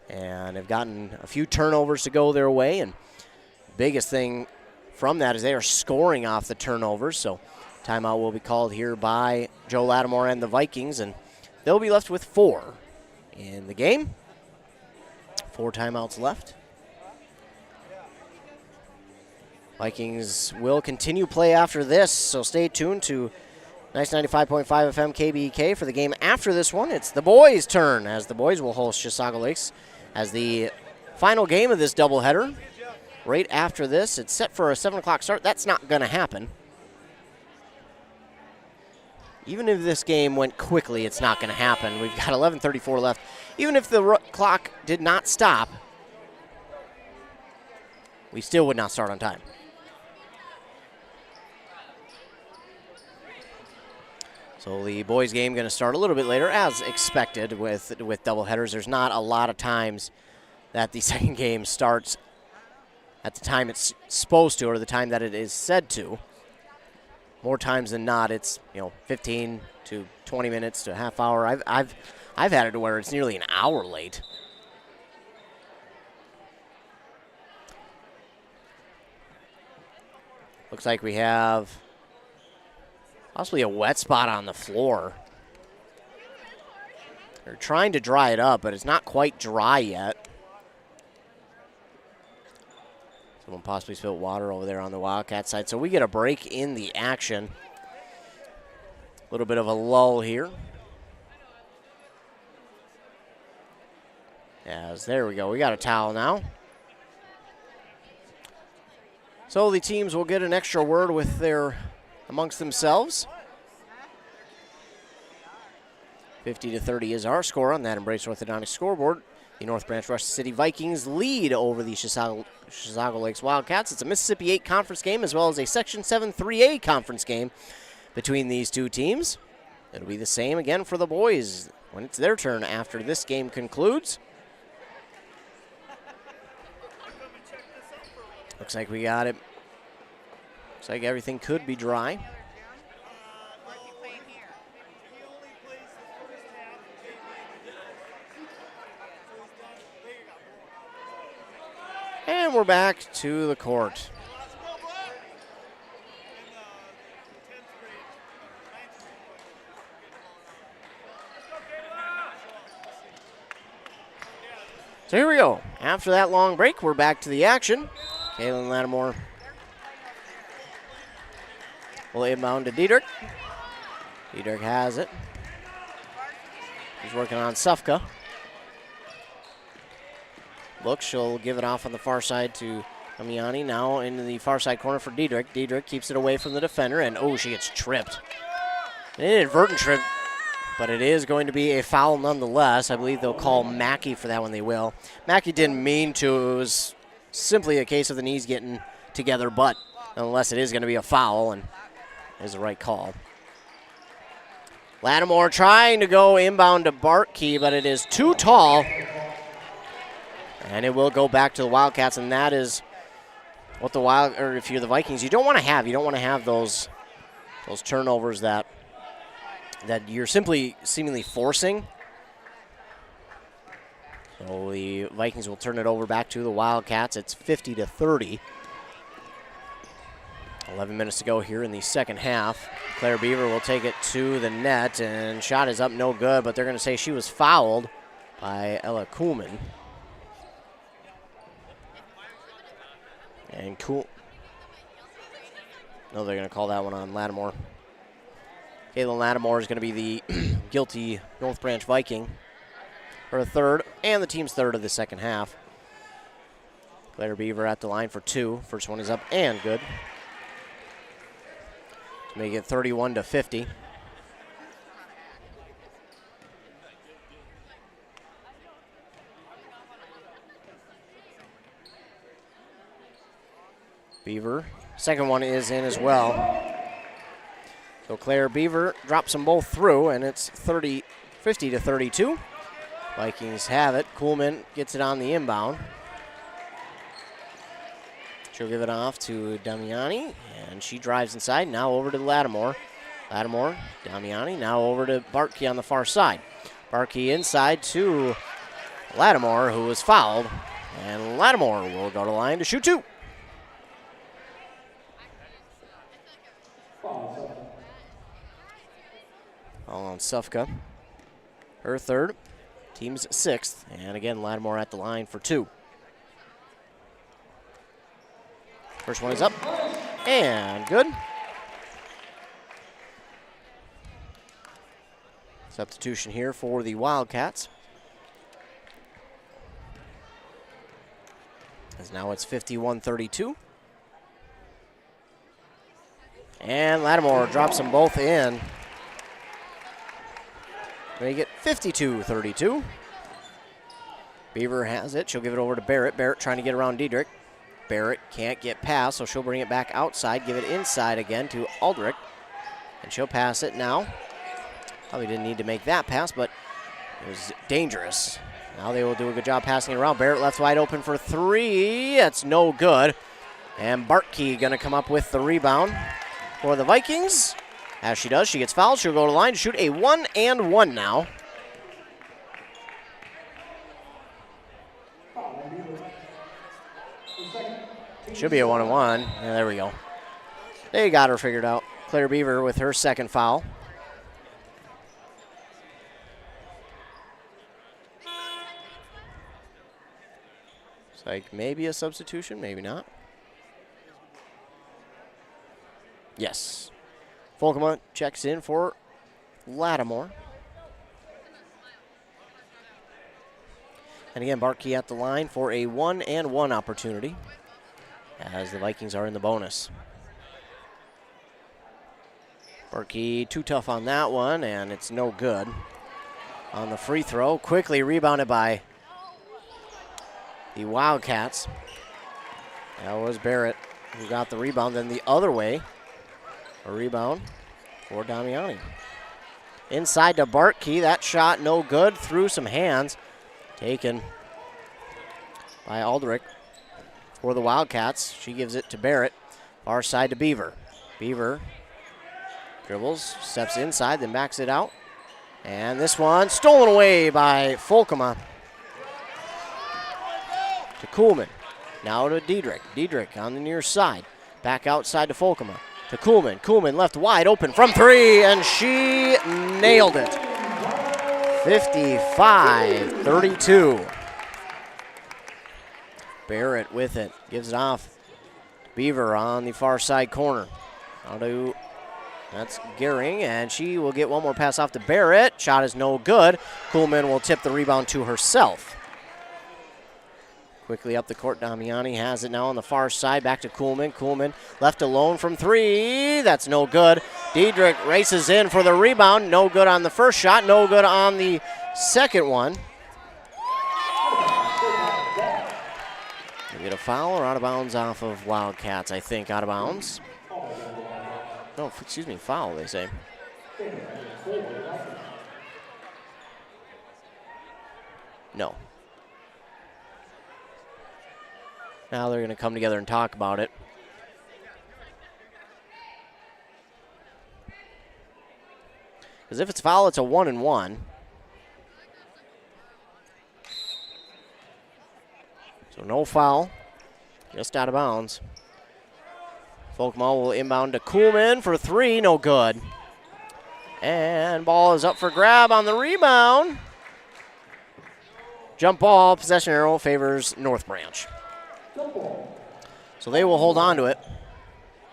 and have gotten a few turnovers to go their way. And the biggest thing from that is they are scoring off the turnovers. So timeout will be called here by Joe Lattimore and the Vikings, and they'll be left with 4 in the game. 4 timeouts left. Vikings will continue play after this, so stay tuned to Nice 95.5 FM KBK for the game after this one. It's the boys' turn, as the boys will host Chisago Lakes as the final game of this doubleheader. Right after this, it's set for a 7 o'clock start. That's not going to happen. Even if this game went quickly, it's not going to happen. We've got 11:34 left. Even if the clock did not stop, we still would not start on time. So the boys' game going to start a little bit later, as expected with doubleheaders. There's not a lot of times that the second game starts at the time it's supposed to, or the time that it is said to. More times than not, it's 15 to 20 minutes to a half hour. I've had it to where it's nearly an hour late. Looks like we have possibly a wet spot on the floor. They're trying to dry it up, but it's not quite dry yet. Someone possibly spilled water over there on the Wildcat side. So we get a break in the action. A little bit of a lull here. As there we go. We got a towel now. So the teams will get an extra word with amongst themselves. 50-30 is our score on that Embrace Orthodontics scoreboard. The North Branch Rush City Vikings lead over the Chisago Lakes Wildcats. It's a Mississippi 8 conference game as well as a Section 7 3A conference game between these two teams. It'll be the same again for the boys when it's their turn after this game concludes. Looks like we got it. Looks like everything could be dry. And we're back to the court. So here we go. After that long break, we're back to the action. Kaylin Lattimore will inbound to Diedrich. Diedrich has it. He's working on Sufka. Looks, she'll give it off on the far side to Damiani. Now into the far side corner for Diedrich. Diedrich keeps it away from the defender, and she gets tripped. An inadvertent trip, but it is going to be a foul nonetheless. I believe they'll call Mackey for that one. They will. Mackey didn't mean to. It was simply a case of the knees getting together, but nonetheless it is going to be a foul, and it is the right call. Lattimore trying to go inbound to Bartkey, but it is too tall. And it will go back to the Wildcats, and that is what if you're the Vikings, you don't want to have. You don't want to have those turnovers that you're simply seemingly forcing. So the Vikings will turn it over back to the Wildcats. It's 50-30. 11 minutes to go here in the second half. Claire Beaver will take it to the net, and shot is up, no good, but they're going to say she was fouled by Ella Kuhlman. And no, they're going to call that one on Lattimore. Kaylin Lattimore is going to be the guilty North Branch Viking. Her third, and the team's third of the second half. Claire Beaver at the line for two. First one is up and good. To make it 31-50. Beaver, second one is in as well. So Claire Beaver drops them both through, and it's 50-32. Vikings have it. Kuhlman gets it on the inbound. She'll give it off to Damiani, and she drives inside. Now over to Lattimore. Lattimore, Damiani, now over to Bartkey on the far side. Bartkey inside to Lattimore, who was fouled, and Lattimore will go to line to shoot two. All on Sufka. Her third. Team's sixth. And again, Lattimore at the line for two. First one is up. And good. Substitution here for the Wildcats. As now it's 51-32. And Lattimore drops them both in. Make it 52-32. Beaver has it. She'll give it over to Barrett. Barrett trying to get around Diedrich. Barrett can't get past, so she'll bring it back outside, give it inside again to Aldrich. And she'll pass it now. Probably didn't need to make that pass, but it was dangerous. Now they will do a good job passing it around. Barrett left wide open for three. That's no good. And Bartkey going to come up with the rebound for the Vikings. As she does, she gets fouled. She'll go to the line to shoot a 1-and-1 now. Should be a 1-and-1. Yeah, there we go. They got her figured out. Claire Beaver with her second foul. It's like maybe a substitution, maybe not. Yes. Volkema checks in for Lattimore. And again, Bartkey at the line for a 1-and-1 opportunity. as the Vikings are in the bonus. Berkey too tough on that one, and it's no good. On the free throw, quickly rebounded by the Wildcats. That was Barrett who got the rebound. Then the other way, a rebound for Damiani. Inside to Bartkey, that shot no good, through some hands. Taken by Aldrich for the Wildcats. She gives it to Barrett. Far side to Beaver. Beaver dribbles, steps inside, then backs it out. And this one stolen away by Folkema. To Kuhlman. Now to Diedrich. Diedrich on the near side. Back outside to Folkema. To Kuhlman. Kuhlman left wide open from three, and she nailed it. 55-32. Barrett with it. Gives it off. Beaver on the far side corner. That's Gehring, and she will get one more pass off to Barrett. Shot is no good. Kuhlman will tip the rebound to herself. Quickly up the court, Damiani has it now on the far side. Back to Kuhlman. Kuhlman left alone from three. That's no good. Diedrich races in for the rebound. No good on the first shot. No good on the second one. They get a foul or out of bounds off of Wildcats, I think. Out of bounds. No, excuse me, foul, they say. No. Now they're going to come together and talk about it. Because if it's foul, it's a 1-and-1. So no foul, just out of bounds. Folkema will inbound to Kuhlman for three, no good. And ball is up for grab on the rebound. Jump ball, possession arrow favors North Branch. So they will hold on to it.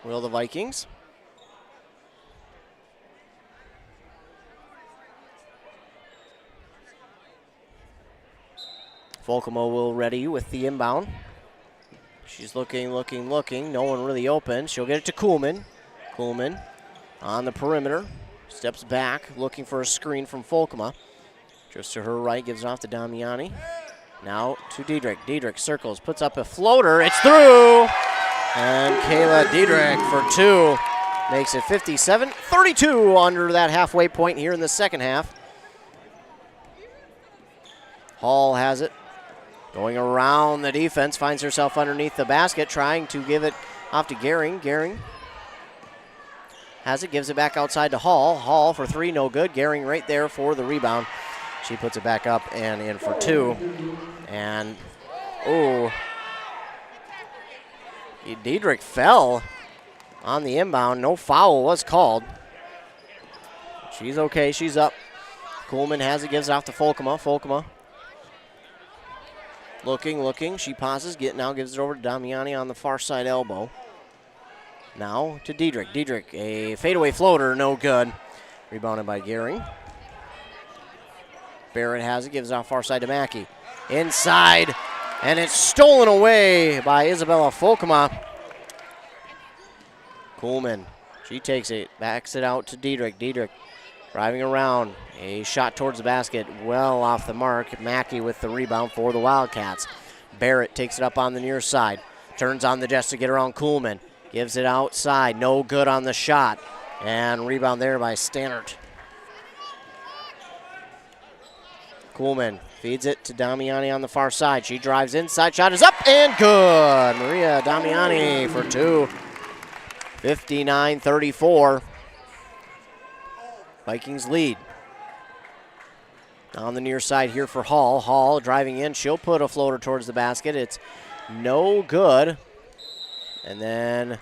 Will the Vikings? Folkema will ready with the inbound. She's looking. No one really open. She'll get it to Kuhlman. Kuhlman on the perimeter. Steps back, looking for a screen from Folkema. Just to her right, gives it off to Damiani. Now to Diedrich. Diedrich circles, puts up a floater. It's through! And Kayla Diedrich for two. Makes it 57-32 under that halfway point here in the second half. Hall has it. Going around the defense, finds herself underneath the basket, trying to give it off to Gehring. Gehring has it, gives it back outside to Hall. Hall for three, no good. Gehring right there for the rebound. She puts it back up and in for two. And, Diedrich fell on the inbound. No foul was called. She's okay, she's up. Kuhlman has it, gives it off to Folkema. Folkema looking. She passes, now gives it over to Damiani on the far side elbow. Now to Diedrich. Diedrich, a fadeaway floater, no good. Rebounded by Gehring. Barrett has it, gives it off far side to Mackey. Inside, and it's stolen away by Isabella Folkema. Kuhlman, she takes it, backs it out to Diedrich. Diedrich driving around, a shot towards the basket, well off the mark. Mackey with the rebound for the Wildcats. Barrett takes it up on the near side, turns on the just to get around Kuhlman. Gives it outside, no good on the shot. And rebound there by Stannert. Kuhlman feeds it to Damiani on the far side. She drives inside, shot is up and good. Maria Damiani for two. 59-34. Vikings lead. On the near side here for Hall. Hall driving in. She'll put a floater towards the basket. It's no good. And then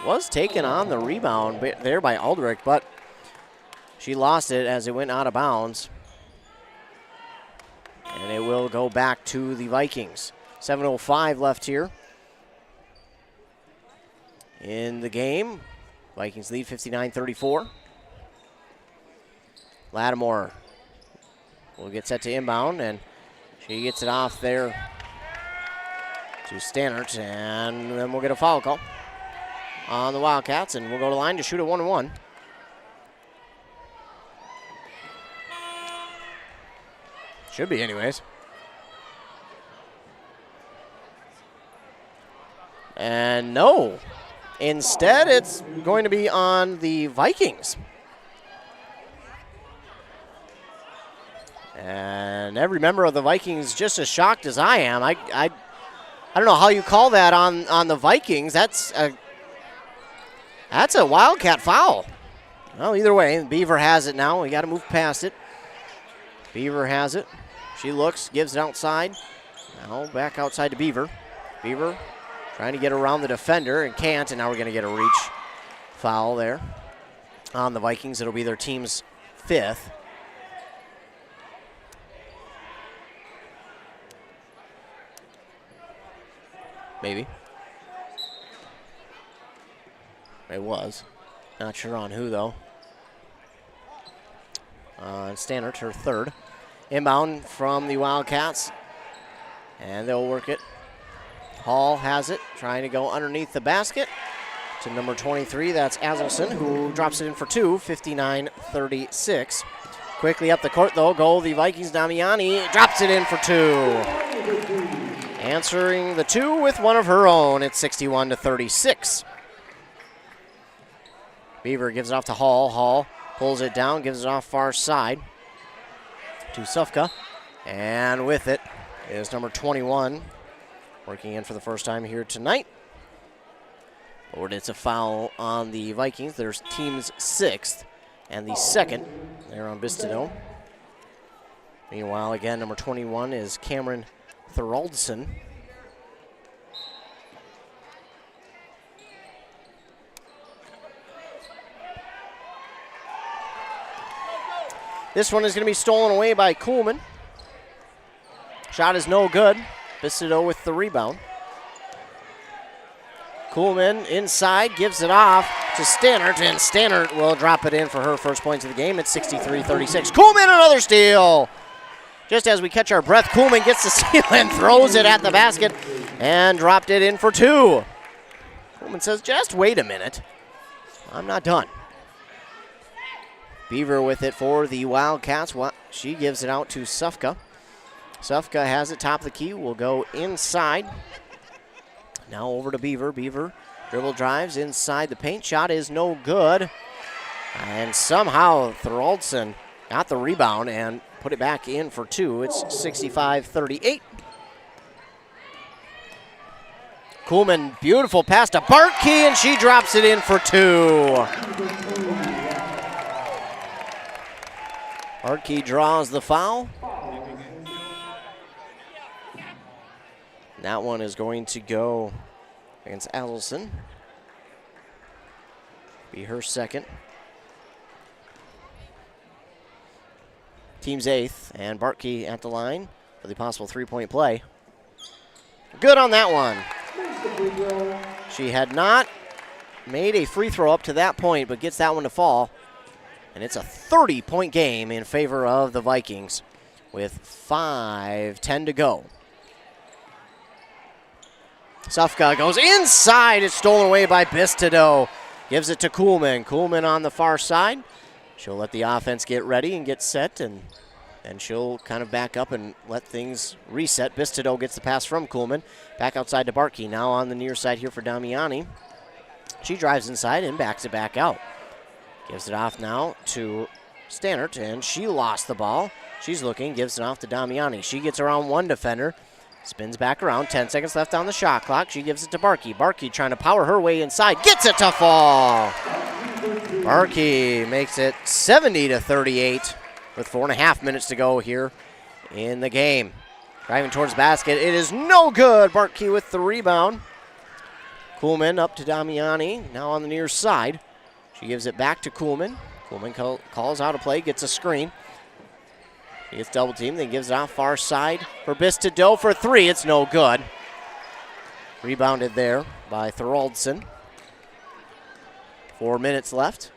was taken on the rebound there by Aldrich, but she lost it as it went out of bounds. And it will go back to the Vikings. 7:05 left here in the game. Vikings lead 59-34. Lattimore will get set to inbound, and she gets it off there to Stannert, and then we'll get a foul call on the Wildcats, and we'll go to line to shoot a 1-1. Should be anyways. And no. Instead, it's going to be on the Vikings. And every member of the Vikings just as shocked as I am. I don't know how you call that on the Vikings. That's a Wildcat foul. Well, either way, Beaver has it now. We got to move past it. Beaver has it. She looks, gives it outside. Now back outside to Beaver. Beaver trying to get around the defender and can't, and now we're going to get a reach foul there on the Vikings. It'll be their team's 5th. Maybe. It was. Not sure on who, though. Stannert, her 3rd. Inbound from the Wildcats. And they'll work it. Hall has it, trying to go underneath the basket to number 23. That's Aselson, who drops it in for 2, 59-36. Quickly up the court, though, go the Vikings. Damiani drops it in for 2. Answering the 2 with one of her own. It's 61-36. Beaver gives it off to Hall. Hall pulls it down, gives it off far side to Sufka. And with it is number 21, working in for the first time here tonight. But it's a foul on the Vikings. Their team's 6th and the 2nd there on Bistineau. Meanwhile, again, number 21 is Cameron Thoraldson. This one is going to be stolen away by Kuhlman. Shot is no good. Bistineau with the rebound. Kuhlman inside, gives it off to Stannert, and Stannert will drop it in for her first points of the game. It's 63-36. Kuhlman, another steal. Just as we catch our breath, Kuhlman gets the steal and throws it at the basket and dropped it in for 2. Kuhlman says, just wait a minute. I'm not done. Beaver with it for the Wildcats. She gives it out to Sufka. Sufka has it top of the key. Will go inside. Now over to Beaver. Beaver dribble drives inside the paint. Shot is no good. And somehow Thoraldson got the rebound and put it back in for 2. It's 65-38. Kuhlman, beautiful pass to Bartkey, and she drops it in for 2. Bartkey draws the foul. That one is going to go against Aselson. Be her 2nd. Team's 8th, and Bartkey at the line for the possible 3-point play. Good on that one. She had not made a free throw up to that point, but gets that one to fall. And it's a 30-point game in favor of the Vikings with 5:10 to go. Sufka goes inside. It's stolen away by Bistineau. Gives it to Kuhlman. Kuhlman on the far side. She'll let the offense get ready and get set, and then she'll kind of back up and let things reset. Bistineau gets the pass from Kuhlman. Back outside to Bartkey. Now on the near side here for Damiani. She drives inside and backs it back out. Gives it off now to Stannert, and she lost the ball. She's looking, gives it off to Damiani. She gets around one defender. Spins back around, 10 seconds left on the shot clock. She gives it to Bartkey. Bartkey trying to power her way inside. Gets it to fall. Bartkey makes it 70-38 with 4.5 minutes to go here in the game. Driving towards the basket. It is no good. Bartkey with the rebound. Kuhlman up to Damiani. Now on the near side. She gives it back to Kuhlman. Kuhlman calls out a play, gets a screen. He gets double teamed, then gives it off far side for Bistineau for 3. It's no good. Rebounded there by Thoraldson. 4 minutes left.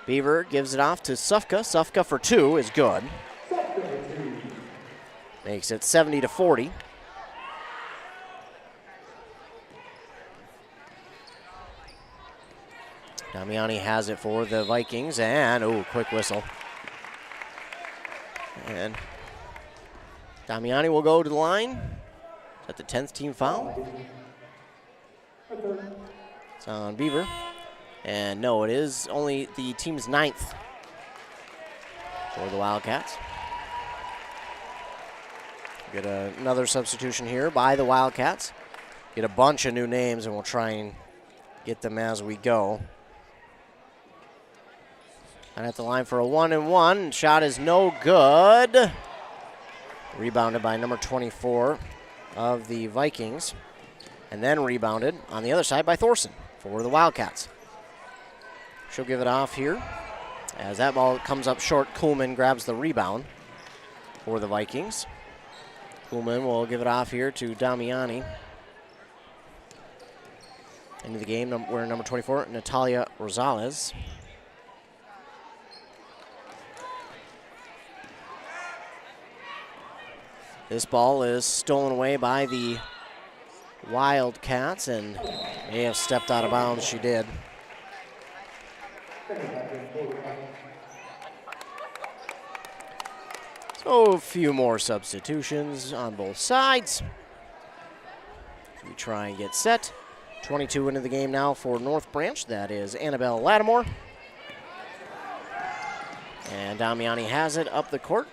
Beaver gives it off to Sufka. Sufka for 2 is good. Makes it 70-40. Damiani has it for the Vikings, and, quick whistle. And Damiani will go to the line. At the 10th team foul. It's on Beaver. And no, it is only the team's 9th for the Wildcats. Get another substitution here by the Wildcats. Get a bunch of new names, and we'll try and get them as we go. And at the line for a 1-and-1. Shot is no good. Rebounded by number 24 of the Vikings. And then rebounded on the other side by Thorson for the Wildcats. She'll give it off here. As that ball comes up short, Kuhlman grabs the rebound for the Vikings. Kuhlman will give it off here to Damiani. Into the game, we're number 24, Natalia Rosales. This ball is stolen away by the Wildcats, and may have stepped out of bounds. She did. So a few more substitutions on both sides. We try and get set. 22 into the game now for North Branch. That is Annabelle Lattimore. And Damiani has it up the court.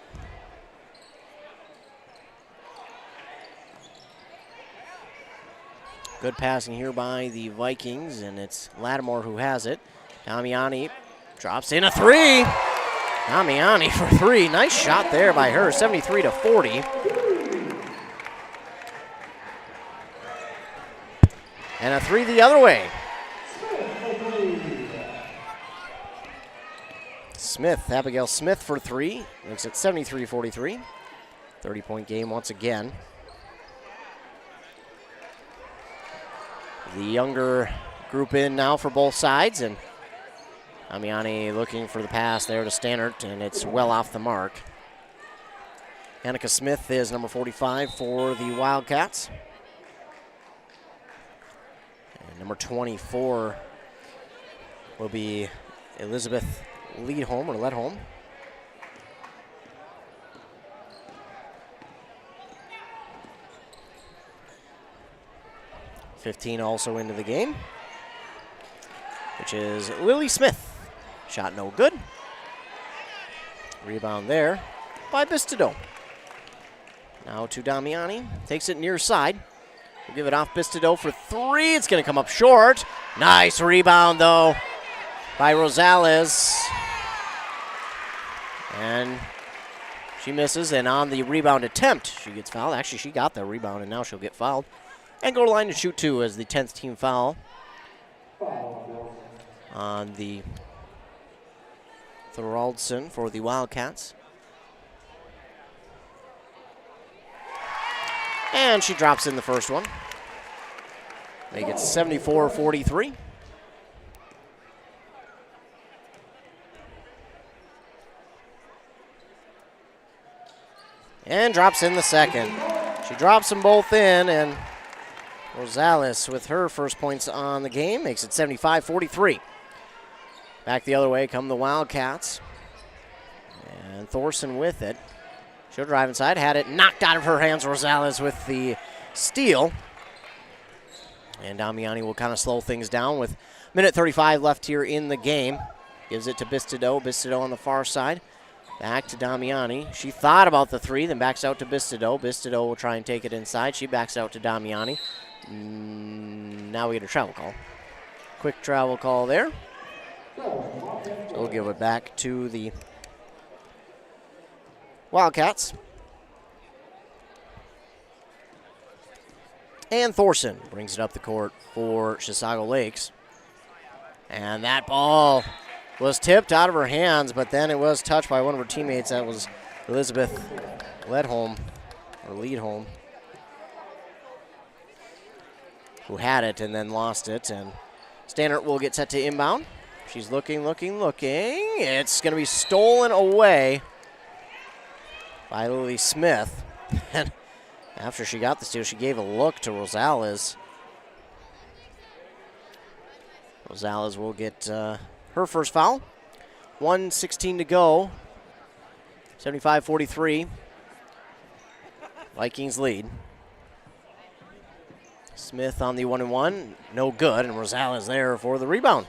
Good passing here by the Vikings, and it's Lattimore who has it. Damiani drops in a three. Damiani for three. Nice shot there by her, 73-40. And a three the other way. Smith, Abigail Smith for three. Makes it 73-43. 30-point game once again. The younger group in now for both sides, and Damiani looking for the pass there to Stannert, and it's well off the mark. Annika Smith is number 45 for the Wildcats. And number 24 will be Elizabeth Ledholm. 15 also into the game, which is Lily Smith. Shot no good. Rebound there by Bistido. Now to Damiani. Takes it near side. We'll give it off Bistido for three. It's going to come up short. Nice rebound, though, by Rosales. And she misses, and on the rebound attempt, she gets fouled. Actually, she got the rebound, and now she'll get fouled. And go to line to shoot two as the 10th team foul on the Thoraldson for the Wildcats. And she drops in the first one. Make it 74-43. And drops in the second. She drops them both in, and Rosales with her first points on the game makes it 75-43. Back the other way come the Wildcats. And Thorson with it. She'll drive inside, had it knocked out of her hands. Rosales with the steal. And Damiani will kind of slow things down with minute 35 left here in the game. Gives it to Bistido. Bistido on the far side. Back to Damiani. She thought about the three, then backs out to Bistido. Bistido will try and take it inside. She backs out to Damiani. Now we get a travel call. Quick travel call there. So we'll give it back to the Wildcats. And Thorson brings it up the court for Chisago Lakes. And that ball was tipped out of her hands, but then it was touched by one of her teammates. That was Elizabeth Ledholm, who had it and then lost it. And Stannert will get set to inbound. She's looking. It's going to be stolen away by Lily Smith. And after she got the steal, she gave a look to Rosales. Rosales will get her first foul. 1:16 to go. 75-43. Vikings lead. Smith on the 1-and-1. No good, and Rosales there for the rebound.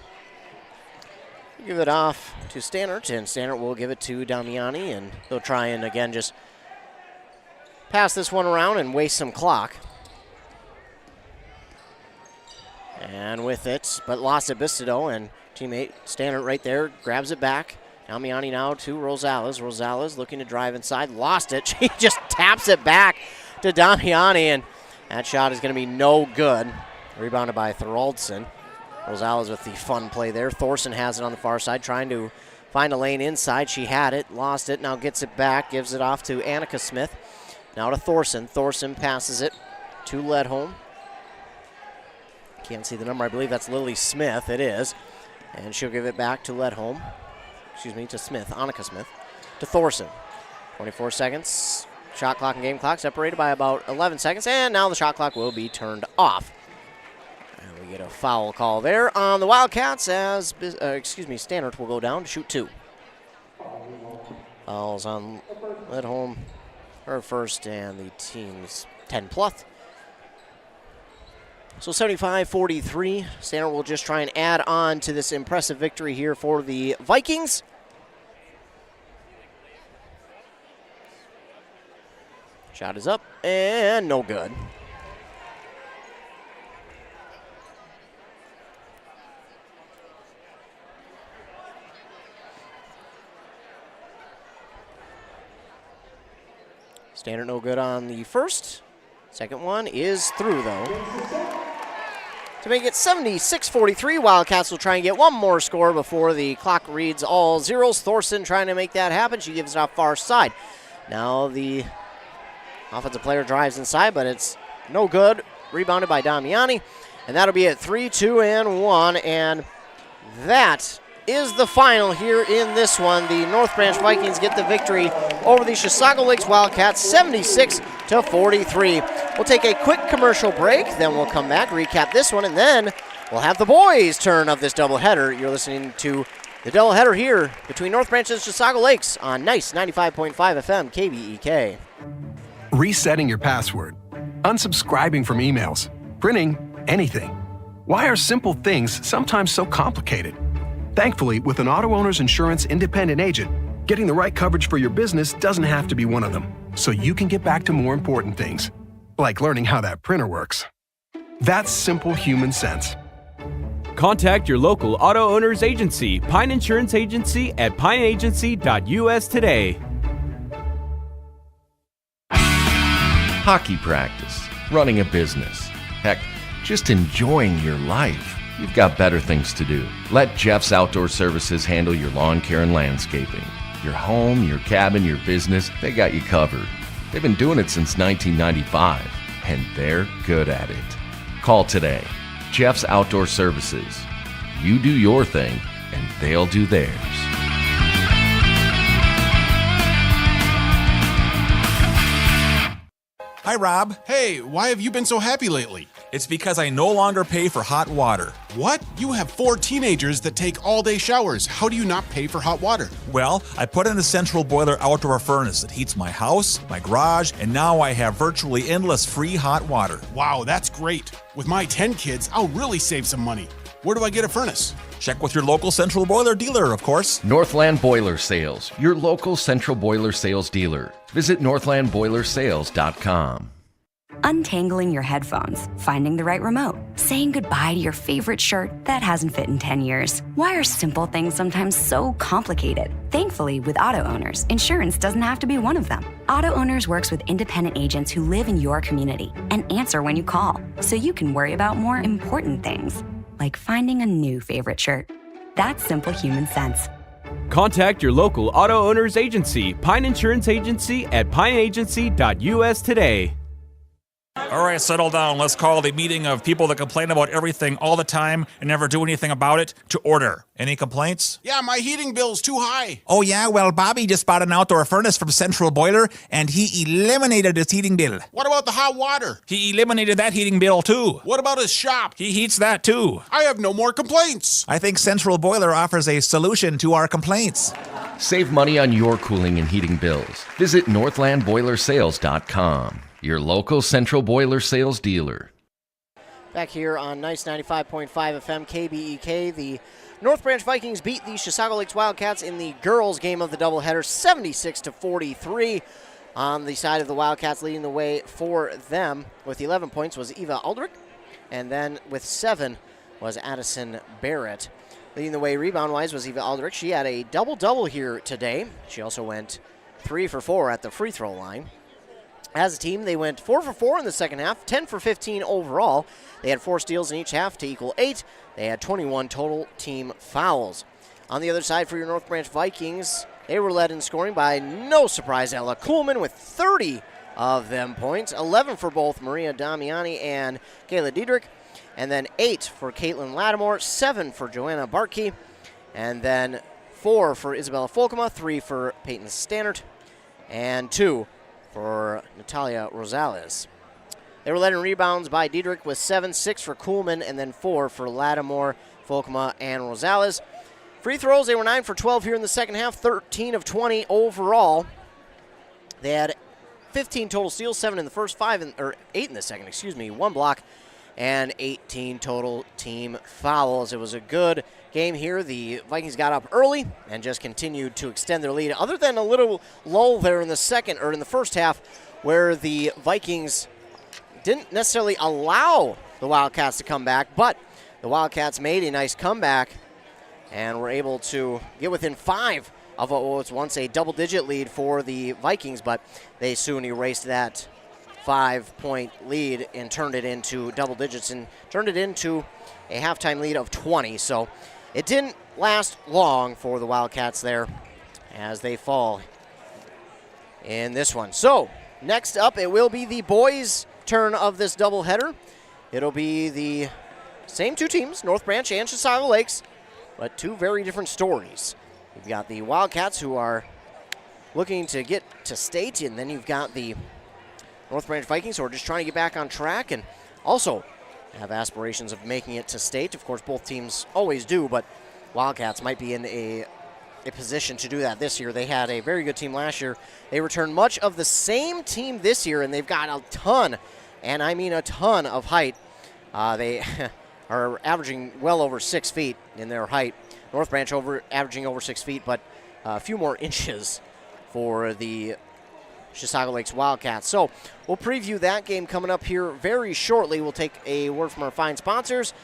Give it off to Stannert, and Stannert will give it to Damiani, and they'll try and, again, just pass this one around and waste some clock. And with it, but lost it, Bistido, and teammate Stannert right there grabs it back. Damiani now to Rosales. Rosales looking to drive inside, lost it. She just taps it back to Damiani, and that shot is going to be no good. Rebounded by Thoraldson. Rosales with the fun play there. Thorson has it on the far side, trying to find a lane inside. She had it, lost it, now gets it back, gives it off to Annika Smith. Now to Thorson. Thorson passes it to Ledholm. Can't see the number. I believe that's Lily Smith. It is. And she'll give it back to Ledholm. Excuse me, to Smith, Annika Smith. To Thorson. 24 seconds. Shot clock and game clock separated by about 11 seconds. And now the shot clock will be turned off. And we get a foul call there on the Wildcats as, Stannert will go down to shoot 2. Fouls on Ledholm. Her first, and the team's 10+. So 75-43. Stannert will just try and add on to this impressive victory here for the Vikings. Shot is up and no good. Stannert no good on the first. Second one is through, though. To make it 76-43, Wildcats will try and get one more score before the clock reads all zeros. Thorson trying to make that happen. She gives it off far side. Now the offensive player drives inside, but it's no good. Rebounded by Damiani. And that'll be at 3-2-1. And that is the final here in this one. The North Branch Vikings get the victory over the Chisago Lakes Wildcats, 76-43. We'll take a quick commercial break, then we'll come back, recap this one, and then we'll have the boys' turn of this doubleheader. You're listening to the doubleheader here between North Branch and Chisago Lakes on Nice 95.5 FM KBEK. Resetting your password, unsubscribing from emails, printing anything. Why are simple things sometimes so complicated? Thankfully, with an auto owner's insurance independent agent, getting the right coverage for your business doesn't have to be one of them, so you can get back to more important things, like learning how that printer works. That's simple human sense. Contact your local auto owner's agency, Pine Insurance Agency, at pineagency.us today. Hockey practice, running a business, heck, just enjoying your life. You've got better things to do. Let Jeff's Outdoor Services handle your lawn care and landscaping. Your home, your cabin, your business, they got you covered. They've been doing it since 1995, and they're good at it. Call today. Jeff's Outdoor Services. You do your thing, and they'll do theirs. Hi, Rob. Hey, why have you been so happy lately? It's because I no longer pay for hot water. What? You have 4 teenagers that take all-day showers. How do you not pay for hot water? Well, I put in a central boiler outdoor furnace that heats my house, my garage, and now I have virtually endless free hot water. Wow, that's great. With my 10 kids, I'll really save some money. Where do I get a furnace? Check with your local central boiler dealer, of course. Northland Boiler Sales, your local central boiler sales dealer. Visit northlandboilersales.com. Untangling your headphones, finding the right remote, saying goodbye to your favorite shirt that hasn't fit in 10 years. Why are simple things sometimes so complicated? Thankfully, with auto owners, insurance doesn't have to be one of them. Auto Owners works with independent agents who live in your community and answer when you call, so you can worry about more important things, like finding a new favorite shirt. That's simple human sense. Contact your local auto owner's agency, Pine Insurance Agency, at pineagency.us today. All right, settle down. Let's call the meeting of people that complain about everything all the time and never do anything about it to order. Any complaints? Yeah, my heating bill's too high. Oh, yeah? Well, Bobby just bought an outdoor furnace from Central Boiler, and he eliminated his heating bill. What about the hot water? He eliminated that heating bill, too. What about his shop? He heats that, too. I have no more complaints. I think Central Boiler offers a solution to our complaints. Save money on your cooling and heating bills. Visit northlandboilersales.com, your local Central Boiler sales dealer. Back here on Nice 95.5 FM KBEK, the North Branch Vikings beat the Chisago Lakes Wildcats in the girls' game of the doubleheader, 76-43. On the side of the Wildcats, leading the way for them with 11 points was Eva Aldrich, and then with 7 was Addison Barrett. Leading the way rebound-wise was Eva Aldrich. She had a double-double here today. She also went 3 for 4 at the free throw line. As a team, they went 4 for 4 in the second half, 10 for 15 overall. They had 4 steals in each half to equal 8. They had 21 total team fouls. On the other side for your North Branch Vikings, they were led in scoring by, no surprise, Ella Kuhlman with 30 of them points, 11 for both Maria Damiani and Kayla Diedrich, and then 8 for Caitlin Lattimore, 7 for Joanna Barkey, and then 4 for Isabella Folkema, 3 for Peyton Stannert, and 2 for Natalia Rosales. They were led in rebounds by Diedrich with 7, 6 for Kuhlman, and then 4 for Lattimore, Folkema, and Rosales. Free throws, they were 9 for 12 here in the second half, 13 of 20 overall. They had 15 total steals, 7 in the first, 8 in the second, 1 block, and 18 total team fouls. It was a good game here. The Vikings got up early and just continued to extend their lead, other than a little lull there in the first half, where the Vikings didn't necessarily allow the Wildcats to come back, but the Wildcats made a nice comeback and were able to get within 5 of what was once a double-digit lead for the Vikings, but they soon erased that 5-point lead and turned it into double digits and turned it into a halftime lead of 20. So it didn't last long for the Wildcats there as they fall in this one. So next up, it will be the boys' turn of this doubleheader. It'll be the same 2 teams, North Branch and Chisago Lakes, but 2 very different stories. You've got the Wildcats, who are looking to get to state, and then you've got the North Branch Vikings, who are just trying to get back on track and also have aspirations of making it to state. Of course, both teams always do, but Wildcats might be in a position to do that this year. They had a very good team last year. They returned much of the same team this year, and they've got a ton, and I mean a ton of height. They are averaging well over 6 feet in their height. North Branch averaging over 6 feet, but a few more inches for the Chisago Lakes Wildcats. So we'll preview that game coming up here very shortly. We'll take a word from our fine sponsors,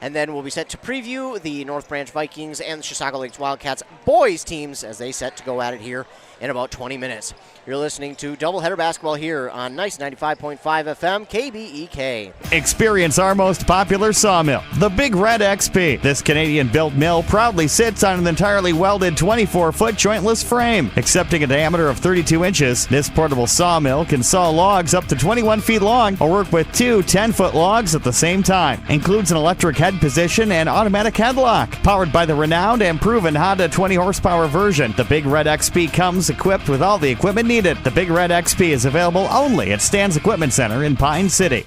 and then we'll be set to preview the North Branch Vikings and the Chisago Lakes Wildcats boys teams as they set to go at it here in about 20 minutes. You're listening to Doubleheader Basketball here on Nice 95.5 FM KBEK. Experience our most popular sawmill, the Big Red XP. This Canadian-built mill proudly sits on an entirely welded 24-foot jointless frame. Accepting a diameter of 32 inches, this portable sawmill can saw logs up to 21 feet long or work with 2 10-foot logs at the same time. Includes an electric head position and automatic headlock. Powered by the renowned and proven Honda 20-horsepower version, the Big Red XP comes equipped with all the equipment needed. The Big Red XP is available only at Stan's Equipment Center in Pine City.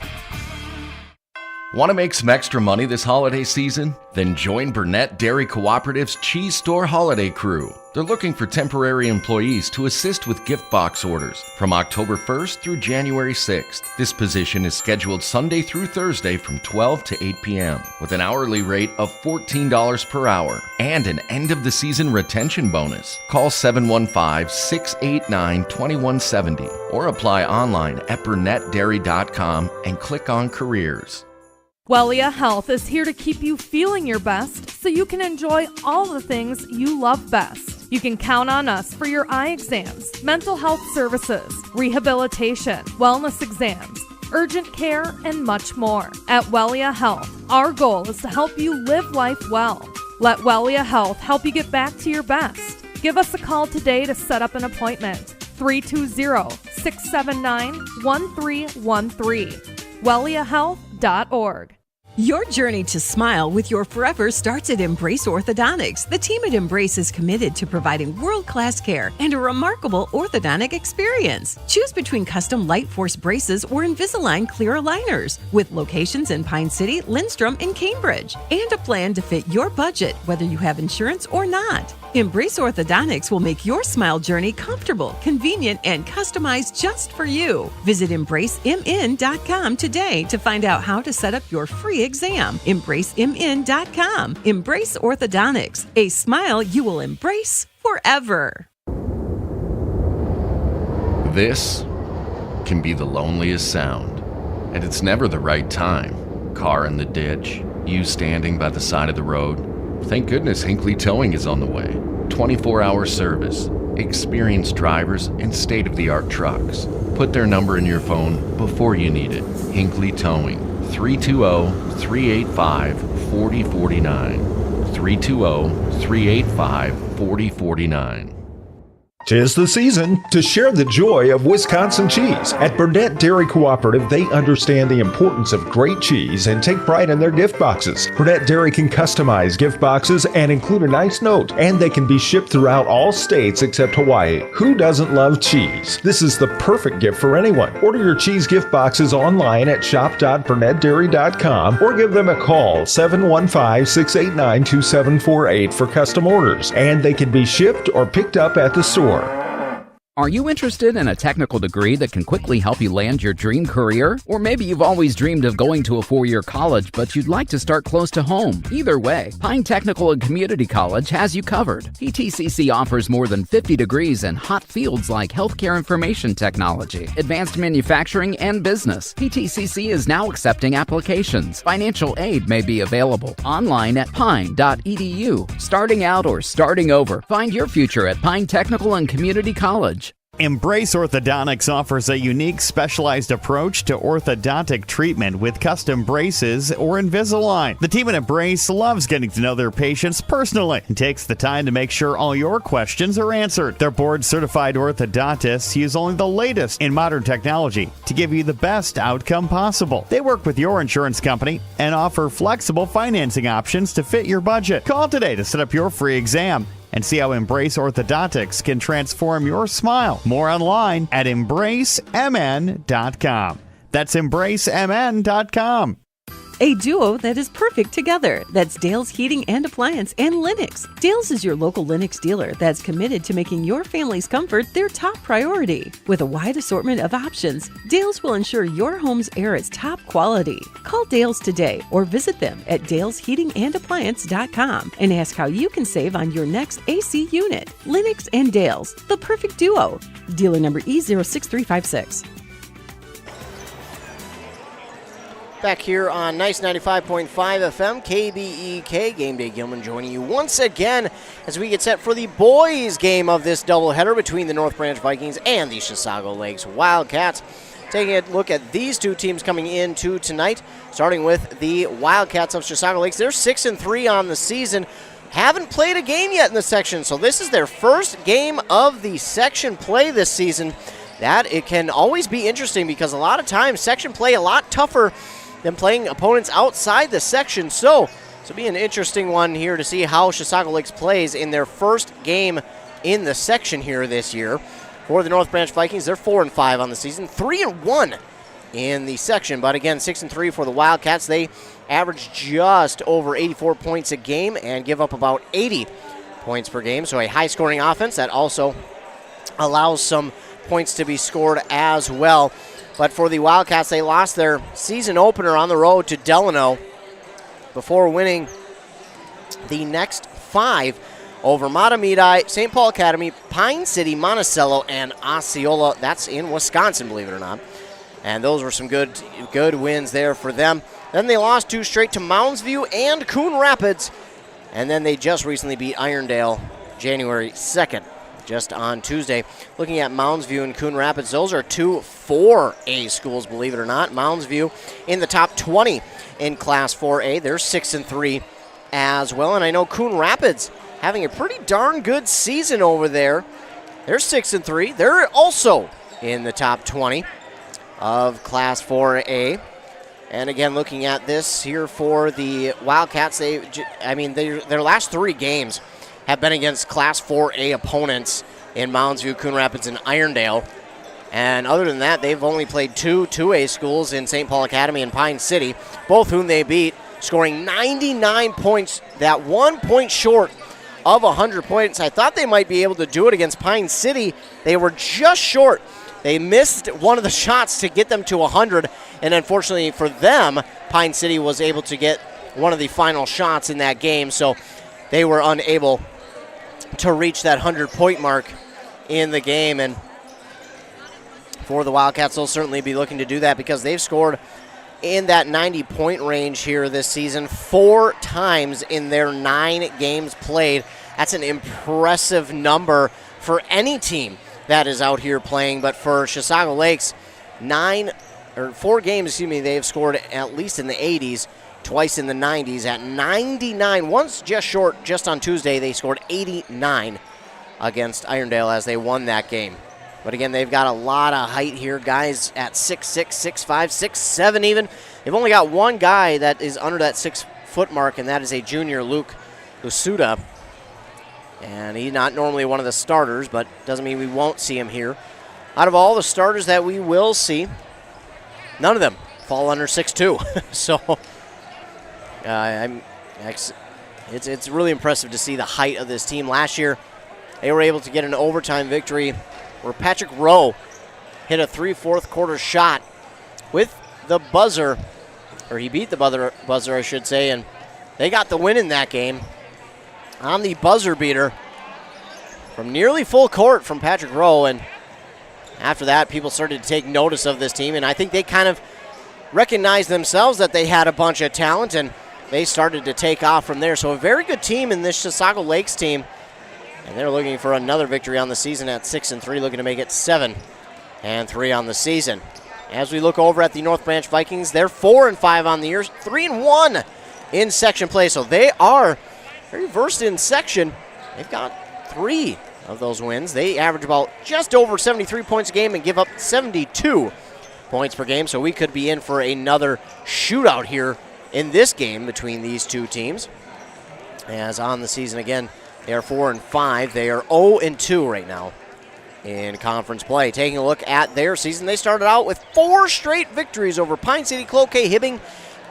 Want to make some extra money this holiday season? Then join Burnett Dairy Cooperative's Cheese Store Holiday Crew. They're looking for temporary employees to assist with gift box orders from October 1st through January 6th. This position is scheduled Sunday through Thursday from 12 to 8 p.m. with an hourly rate of $14 per hour and an end-of-the-season retention bonus. Call 715-689-2170 or apply online at burnettdairy.com and click on Careers. Wellia Health is here to keep you feeling your best so you can enjoy all the things you love best. You can count on us for your eye exams, mental health services, rehabilitation, wellness exams, urgent care, and much more. At Wellia Health, our goal is to help you live life well. Let Wellia Health help you get back to your best. Give us a call today to set up an appointment. 320-679-1313. welliahealth.org. Your journey to smile with your forever starts at Embrace Orthodontics. The team at Embrace is committed to providing world-class care and a remarkable orthodontic experience. Choose between custom Light Force braces or Invisalign clear aligners with locations in Pine City, Lindstrom, and Cambridge, and a plan to fit your budget, whether you have insurance or not. Embrace Orthodontics will make your smile journey comfortable, convenient, and customized just for you. Visit EmbraceMN.com today to find out how to set up your free exam. EmbraceMN.com. Embrace Orthodontics, a smile you will embrace forever. This can be the loneliest sound, and it's never the right time. Car in the ditch, you standing by the side of the road. Thank goodness Hinckley Towing is on the way. 24-hour service, experienced drivers, and state-of-the-art trucks. Put their number in your phone before you need it. Hinckley Towing, 320-385-4049. 320-385-4049. 'Tis the season to share the joy of Wisconsin cheese. At Burnett Dairy Cooperative, they understand the importance of great cheese and take pride in their gift boxes. Burnett Dairy can customize gift boxes and include a nice note, and they can be shipped throughout all states except Hawaii. Who doesn't love cheese? This is the perfect gift for anyone. Order your cheese gift boxes online at shop.burnettdairy.com or give them a call, 715-689-2748 for custom orders, and they can be shipped or picked up at the store. Are you interested in a technical degree that can quickly help you land your dream career? Or maybe you've always dreamed of going to a 4-year college, but you'd like to start close to home. Either way, Pine Technical and Community College has you covered. PTCC offers more than 50 degrees in hot fields like healthcare information technology, advanced manufacturing, and business. PTCC is now accepting applications. Financial aid may be available online at pine.edu. Starting out or starting over, find your future at Pine Technical and Community College. Embrace Orthodontics offers a unique specialized approach to orthodontic treatment with custom braces or Invisalign. The team at Embrace loves getting to know their patients personally and takes the time to make sure all your questions are answered. Their board-certified orthodontists use only the latest in modern technology to give you the best outcome possible. They work with your insurance company and offer flexible financing options to fit your budget. Call today to set up your free exam and see how Embrace Orthodontics can transform your smile. More online at embracemn.com. That's embracemn.com. A duo that is perfect together. That's Dale's Heating and Appliance and Lennox. Dale's is your local Lennox dealer that's committed to making your family's comfort their top priority. With a wide assortment of options, Dale's will ensure your home's air is top quality. Call Dale's today or visit them at dalesheatingandappliance.com and ask how you can save on your next AC unit. Lennox and Dale's, the perfect duo. Dealer number E06356. Back here on Nice 95.5 FM, KBEK. Game Day Gilman joining you once again as we get set for the boys' game of this doubleheader between the North Branch Vikings and the Chisago Lakes Wildcats. Taking a look at these two teams coming into tonight, starting with the Wildcats of Chisago Lakes. They're 6-3 on the season. Haven't played a game yet in the section, so this is their first game of the section play this season. That it can always be interesting because a lot of times section play a lot tougher than playing opponents outside the section. So this will be an interesting one here to see how Chisago Lakes plays in their first game in the section here this year. For the North Branch Vikings, they're 4-5 on the season, 3-1 in the section. But again, 6-3 for the Wildcats. They average just over 84 points a game and give up about 80 points per game. So a high-scoring offense that also allows some points to be scored as well. But for the Wildcats, they lost their season opener on the road to Delano before winning the next 5 over Matamidi, St. Paul Academy, Pine City, Monticello, and Osceola. That's in Wisconsin, believe it or not. And those were some good wins there for them. Then they lost 2 straight to Mounds View and Coon Rapids. And then they just recently beat Irondale January 2nd. Just on Tuesday. Looking at Mounds View and Coon Rapids, those are 2 4A schools, believe it or not. Mounds View in the top 20 in Class 4A. They're 6-3 as well. And I know Coon Rapids having a pretty darn good season over there. They're 6-3. They're also in the top 20 of Class 4A. And again, looking at this here for the Wildcats, their last 3 games have been against Class 4A opponents in Mounds View, Coon Rapids, and Irondale. And other than that, they've only played 2 2A schools in St. Paul Academy and Pine City, both whom they beat, scoring 99 points, that 1 point short of 100 points. I thought they might be able to do it against Pine City. They were just short. They missed one of the shots to get them to 100, and unfortunately for them, Pine City was able to get one of the final shots in that game, so they were unable to reach that 100-point mark in the game. And for the Wildcats, they'll certainly be looking to do that because they've scored in that 90-point range here this season 4 times in their 9 games played. That's an impressive number for any team that is out here playing. But for Chisago Lakes, 4 games, they've scored at least in the 80s, twice in the 90s at 99. Once just short, just on Tuesday, they scored 89 against Irondale as they won that game. But again, they've got a lot of height here. Guys at 6'6", 6'5", 6'7" even. They've only got one guy that is under that 6-foot mark, and that is a junior, Luke Usuda. And he's not normally one of the starters, but doesn't mean we won't see him here. Out of all the starters that we will see, none of them fall under 6'2". So it's really impressive to see the height of this team. Last year, they were able to get an overtime victory where Patrick Rowe hit a 3/4 quarter shot with the buzzer, or he beat the buzzer, I should say, and they got the win in that game on the buzzer beater from nearly full court from Patrick Rowe. And after that, people started to take notice of this team, and I think they kind of recognized themselves that they had a bunch of talent, and they started to take off from there. So a very good team in this Chisago Lakes team. And they're looking for another victory on the season at 6-3, looking to make it 7-3 on the season. As we look over at the North Branch Vikings, they're 4-5 on the year, 3-1 in section play. So they are very versed in section. They've got 3 of those wins. They average about just over 73 points a game and give up 72 points per game. So we could be in for another shootout here in this game between these two teams. As on the season again, they are 4-5. They are 0-2 right now in conference play. Taking a look at their season, they started out with 4 straight victories over Pine City, Cloquet, Hibbing,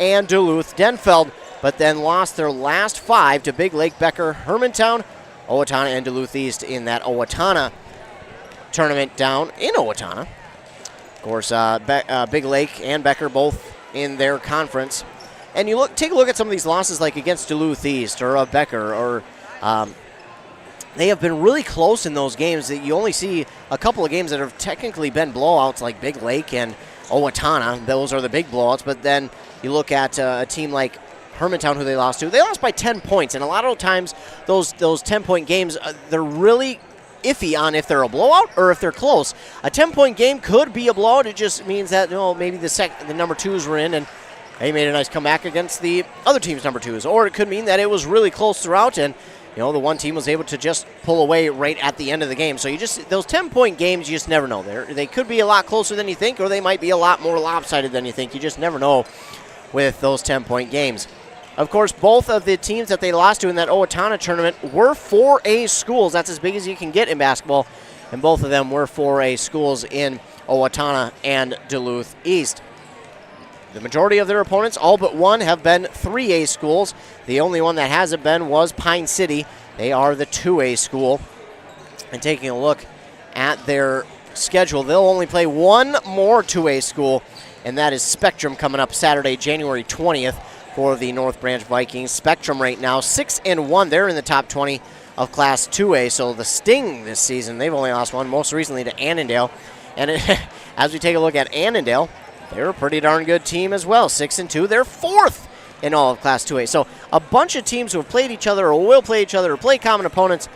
and Duluth Denfeld, but then lost their last 5 to Big Lake, Becker, Hermantown, Owatonna, and Duluth East in that Owatonna tournament down in Owatonna. Of course, Big Lake and Becker both in their conference. And you take a look at some of these losses, like against Duluth East or Becker, or they have been really close in those games. That you only see a couple of games that have technically been blowouts, like Big Lake and Owatonna. Those are the big blowouts. But then you look at a team like Hermantown, who they lost to. They lost by 10 points, and a lot of times those 10-point games, they're really iffy on if they're a blowout or if they're close. A 10-point game could be a blowout. It just means that maybe the number 2s were in and they made a nice comeback against the other team's number 2s. Or it could mean that it was really close throughout and the one team was able to just pull away right at the end of the game. So those 10-point games, you just never know. They could be a lot closer than you think, or they might be a lot more lopsided than you think. You just never know with those 10-point games. Of course, both of the teams that they lost to in that Owatonna tournament were 4A schools. That's as big as you can get in basketball. And both of them were 4A schools in Owatonna and Duluth East. The majority of their opponents, all but one, have been 3A schools. The only one that hasn't been was Pine City. They are the 2A school. And taking a look at their schedule, they'll only play one more 2A school, and that is Spectrum, coming up Saturday, January 20th for the North Branch Vikings. Spectrum right now 6-1. They're in the top 20 of Class 2A. So the Sting this season, they've only lost one, most recently to Annandale. And as we take a look at Annandale, they're a pretty darn good team as well. 6-2. They're 4th in all of Class 2A. So a bunch of teams who have played each other or will play each other or play common opponents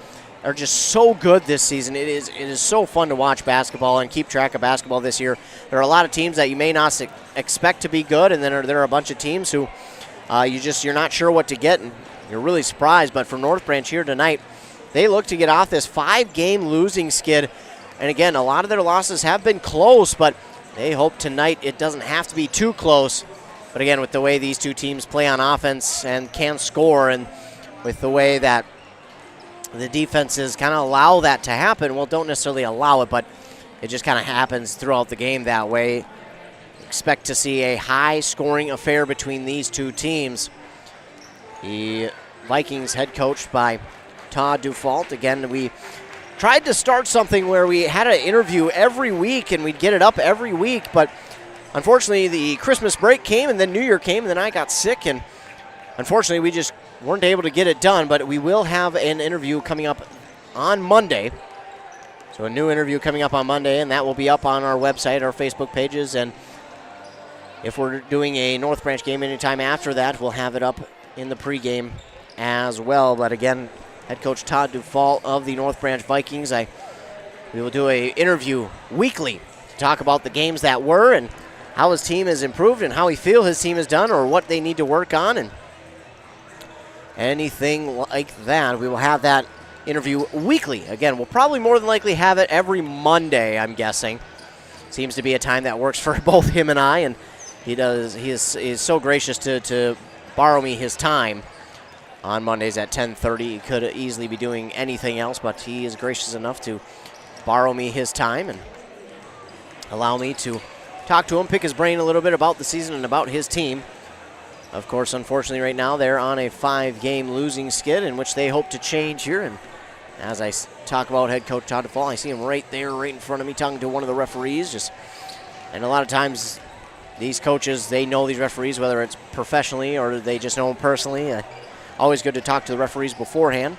are just so good this season. It is so fun to watch basketball and keep track of basketball this year. There are a lot of teams that you may not expect to be good, and then there are a bunch of teams who you're not sure what to get, and you're really surprised. But for North Branch here tonight, they look to get off this 5-game losing skid. And again, a lot of their losses have been close, but they hope tonight it doesn't have to be too close But again, with the way these two teams play on offense and can score, and with the way that the defenses kind of allow that to happen, well, don't necessarily allow it, but it just kind of happens throughout the game that way. Expect to see a high-scoring affair between these two teams. The Vikings head coached by Todd Dufault. Again, we tried to start something where we had an interview every week and we'd get it up every week, but unfortunately the Christmas break came and then New Year came and then I got sick, and unfortunately we just weren't able to get it done. But we will have an interview coming up on Monday. So a new interview coming up on Monday, and that will be up on our website, our Facebook pages, and if we're doing a North Branch game anytime after that, we'll have it up in the pregame as well. But again, head coach Todd Dufault of the North Branch Vikings, we will do an interview weekly to talk about the games that were and how his team has improved and how he feels his team has done or what they need to work on and anything like that. We will have that interview weekly. Again, we'll probably more than likely have it every Monday, I'm guessing. Seems to be a time that works for both him and I, and he is so gracious to borrow me his time on Mondays at 10:30. He could easily be doing anything else, but he is gracious enough to borrow me his time and allow me to talk to him, pick his brain a little bit about the season and about his team. Of course, unfortunately, right now they're on a 5-game losing skid in which they hope to change here. And as I talk about head coach Todd Dufault, I see him right there, right in front of me, talking to one of the referees. And a lot of times, these coaches, they know these referees, whether it's professionally or they just know them personally. Always good to talk to the referees beforehand.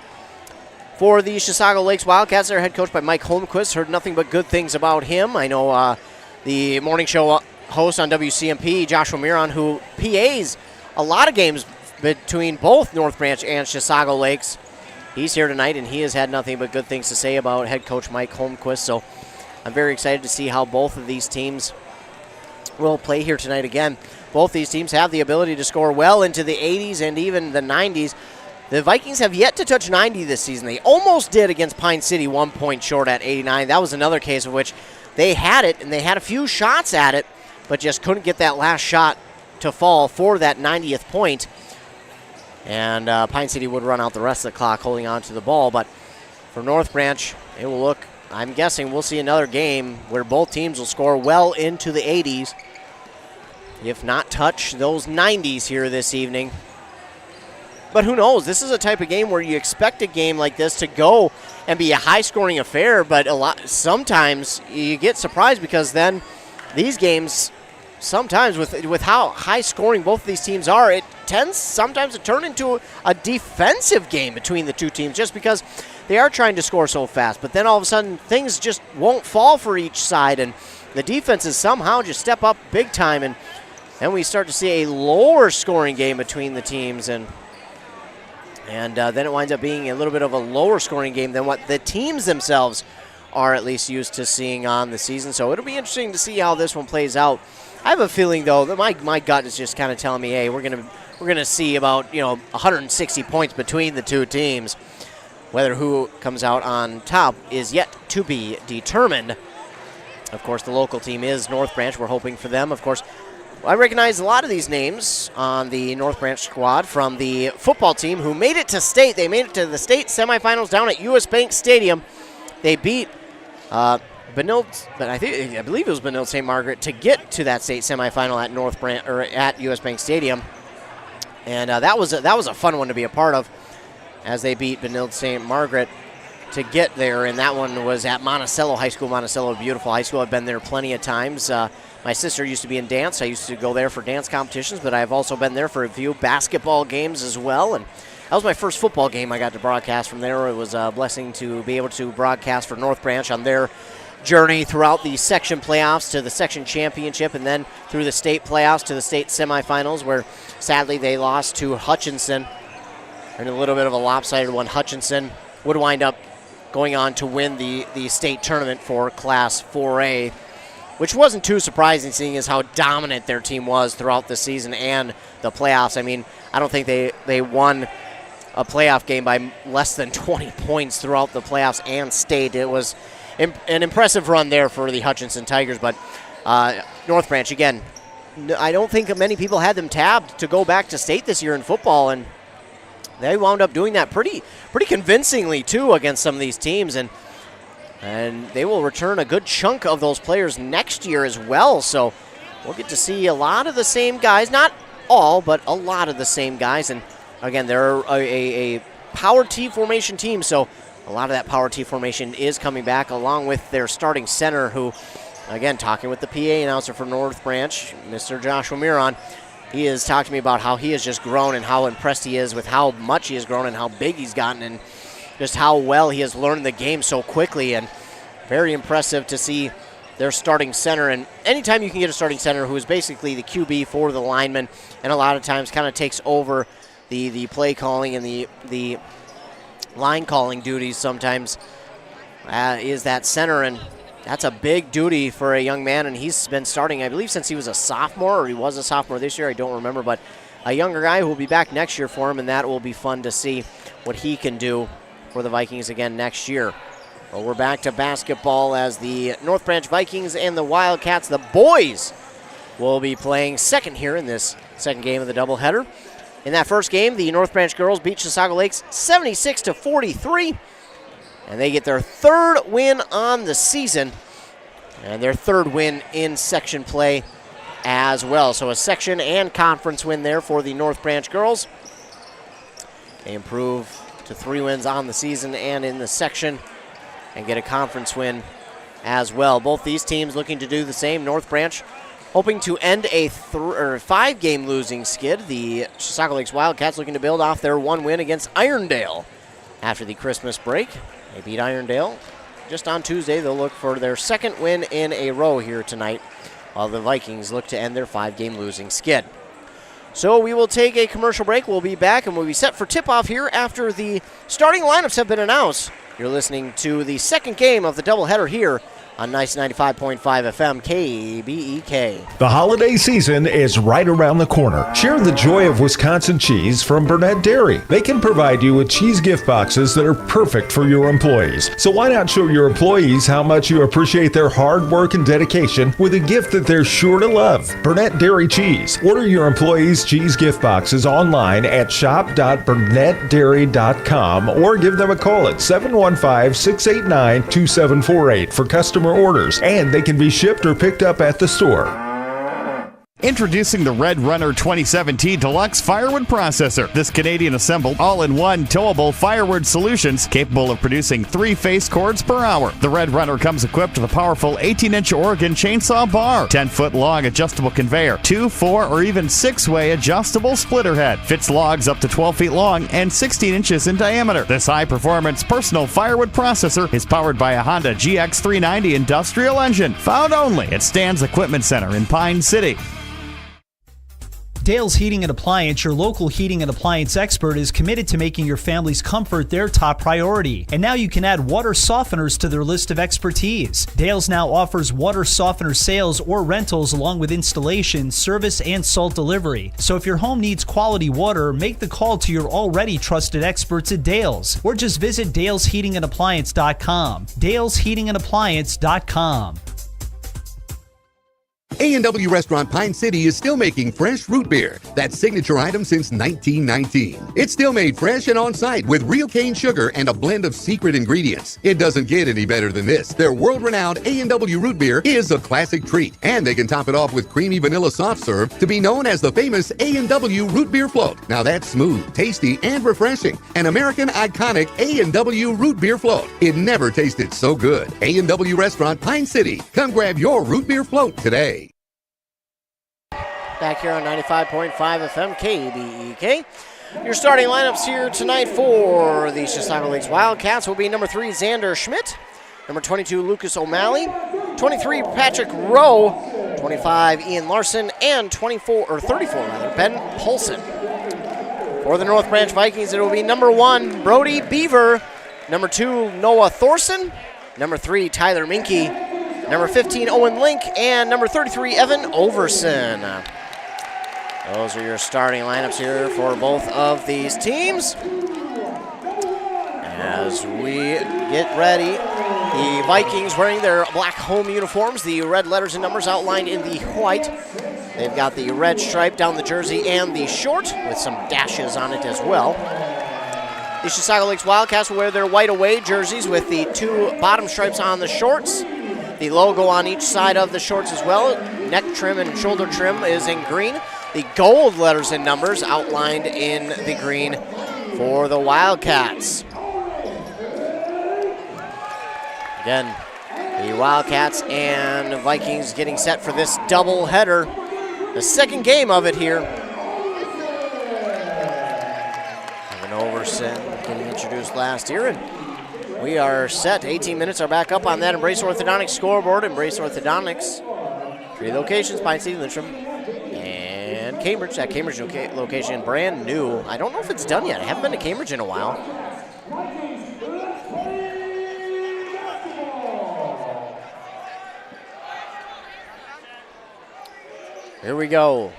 For the Chisago Lakes Wildcats, they're head coached by Mike Holmquist. Heard nothing but good things about him. I know the morning show host on WCMP, Joshua Miron, who PAs a lot of games between both North Branch and Chisago Lakes. He's here tonight, and he has had nothing but good things to say about head coach Mike Holmquist. So I'm very excited to see how both of these teams will play here tonight. Again, both these teams have the ability to score well into the 80s and even the 90s. The Vikings have yet to touch 90 this season. They almost did against Pine City, 1 point short at 89. That was another case of which they had it, and they had a few shots at it, but just couldn't get that last shot to fall for that 90th point. And Pine City would run out the rest of the clock holding on to the ball. But for North Branch, it will look, I'm guessing we'll see another game where both teams will score well into the 80s, if not touch those 90s here this evening. But who knows? This is a type of game where you expect a game like this to go and be a high-scoring affair, but sometimes you get surprised because then these games, sometimes with how high-scoring both of these teams are, it tends sometimes to turn into a defensive game between the two teams just because they are trying to score so fast. But then all of a sudden, things just won't fall for each side, and the defenses somehow just step up big time, and then we start to see a lower-scoring game between the teams, and then it winds up being a little bit of a lower scoring game than what the teams themselves are at least used to seeing on the season. So it'll be interesting to see how this one plays out. I have a feeling, though, that my gut is just kind of telling me, hey, we're gonna see about 160 points between the two teams. Whether who comes out on top is yet to be determined. Of course, the local team is North Branch. We're hoping for them. Of course, I recognize a lot of these names on the North Branch squad from the football team who made it to state. They made it to the state semifinals down at U.S. Bank Stadium. They beat Benilde, but I believe it was Benilde St. Margaret to get to that state semifinal at North Branch or at U.S. Bank Stadium, and that was a fun one to be a part of, as they beat Benilde St. Margaret to get there. And that one was at Monticello High School. Monticello, a beautiful high school. I've been there plenty of times. My sister used to be in dance. I used to go there for dance competitions, but I've also been there for a few basketball games as well. And that was my first football game I got to broadcast from there. It was a blessing to be able to broadcast for North Branch on their journey throughout the section playoffs to the section championship, and then through the state playoffs to the state semifinals, where sadly they lost to Hutchinson in a little bit of a lopsided one. Hutchinson would wind up going on to win the state tournament for Class 4A, which wasn't too surprising, seeing as how dominant their team was throughout the season and the playoffs. I mean, I don't think they won a playoff game by less than 20 points throughout the playoffs and state. It was an impressive run there for the Hutchinson Tigers, but North Branch, again, I don't think many people had them tabbed to go back to state this year in football, and they wound up doing that pretty convincingly too against some of these teams, and they will return a good chunk of those players next year as well. So we'll get to see a lot of the same guys, not all, but a lot of the same guys. And again, they're a power T formation team, so a lot of that power T formation is coming back, along with their starting center, who, again, talking with the PA announcer for North Branch, Mr. Joshua Miron, he has talked to me about how he has just grown and how impressed he is with how much he has grown and how big he's gotten and just how well he has learned the game so quickly. And very impressive to see their starting center. And anytime you can get a starting center who is basically the QB for the lineman and a lot of times kind of takes over the play calling and the line calling duties sometimes, is that center, and that's a big duty for a young man, and he's been starting, I believe, since he was a sophomore, or he was a sophomore this year, I don't remember, but a younger guy who will be back next year for him, and that will be fun to see what he can do for the Vikings again next year. Well, we're back to basketball as the North Branch Vikings and the Wildcats, the boys, will be playing second here in this second game of the doubleheader. In that first game, the North Branch girls beat Chisago Lakes 76-43, and they get their third win on the season and their third win in section play as well. So a section and conference win there for the North Branch girls. They improve to 3 wins on the season and in the section and get a conference win as well. Both these teams looking to do the same. North Branch hoping to end a 5-game losing skid. The Chisago Lakes Wildcats looking to build off their 1 win against Irondale after the Christmas break. They beat Irondale just on Tuesday. They'll look for their second win in a row here tonight, while the Vikings look to end their 5-game losing skid. So we will take a commercial break. We'll be back, and we'll be set for tip-off here after the starting lineups have been announced. You're listening to the second game of the doubleheader here on Nice 95.5 FM KBEK. The holiday season is right around the corner. Share the joy of Wisconsin cheese from Burnett Dairy. They can provide you with cheese gift boxes that are perfect for your employees. So why not show your employees how much you appreciate their hard work and dedication with a gift that they're sure to love? Burnett Dairy Cheese. Order your employees' cheese gift boxes online at shop.burnettdairy.com or give them a call at 715-689-2748 for customer orders, and they can be shipped or picked up at the store. Introducing the Red Runner 2017 Deluxe Firewood Processor. This Canadian-assembled, all-in-one, towable firewood solutions capable of producing 3 face cords per hour. The Red Runner comes equipped with a powerful 18-inch Oregon chainsaw bar, 10-foot-long adjustable conveyor, 2, 4, or even 6-way adjustable splitter head. Fits logs up to 12 feet long and 16 inches in diameter. This high-performance personal firewood processor is powered by a Honda GX390 industrial engine, found only at Stan's Equipment Center in Pine City. Dale's Heating and Appliance, your local heating and appliance expert, is committed to making your family's comfort their top priority. And now you can add water softeners to their list of expertise. Dale's now offers water softener sales or rentals along with installation, service, and salt delivery. So if your home needs quality water, make the call to your already trusted experts at Dale's, or just visit dalesheatingandappliance.com. dalesheatingandappliance.com. A&W Restaurant Pine City is still making fresh root beer, that signature item since 1919. It's still made fresh and on-site with real cane sugar and a blend of secret ingredients. It doesn't get any better than this. Their world-renowned A&W root beer is a classic treat, and they can top it off with creamy vanilla soft serve to be known as the famous A&W root beer float. Now that's smooth, tasty, and refreshing. An American iconic A&W root beer float. It never tasted so good. A&W Restaurant Pine City. Come grab your root beer float today. Back here on 95.5 FM KBEK. Your starting lineups here tonight for the Chisago Lakes Wildcats will be number 3, Xander Schmidt, number 22, Lucas O'Malley, 23, Patrick Rowe, 25, Ian Larson, and 34, Ben Polson. For the North Branch Vikings, it will be number 1, Brody Beaver, number 2, Noah Thorson, number 3, Tyler Minke, number 15, Owen Link, and number 33, Evan Overson. Those are your starting lineups here for both of these teams. As we get ready, the Vikings wearing their black home uniforms, the red letters and numbers outlined in the white. They've got the red stripe down the jersey and the short with some dashes on it as well. The Chisago Lakes Wildcats will wear their white away jerseys with the 2 bottom stripes on the shorts. The logo on each side of the shorts as well. Neck trim and shoulder trim is in green. The gold letters and numbers outlined in the green for the Wildcats. Again, the Wildcats and Vikings getting set for this doubleheader. The second game of it here. Evan Overson getting introduced last year, and we are set. 18 minutes are back up on that Embrace Orthodontics scoreboard. Embrace Orthodontics, 3 locations, Pine City, Lyncham, and Cambridge. That Cambridge location, brand new. I don't know if it's done yet. I haven't been to Cambridge in a while. Here we go.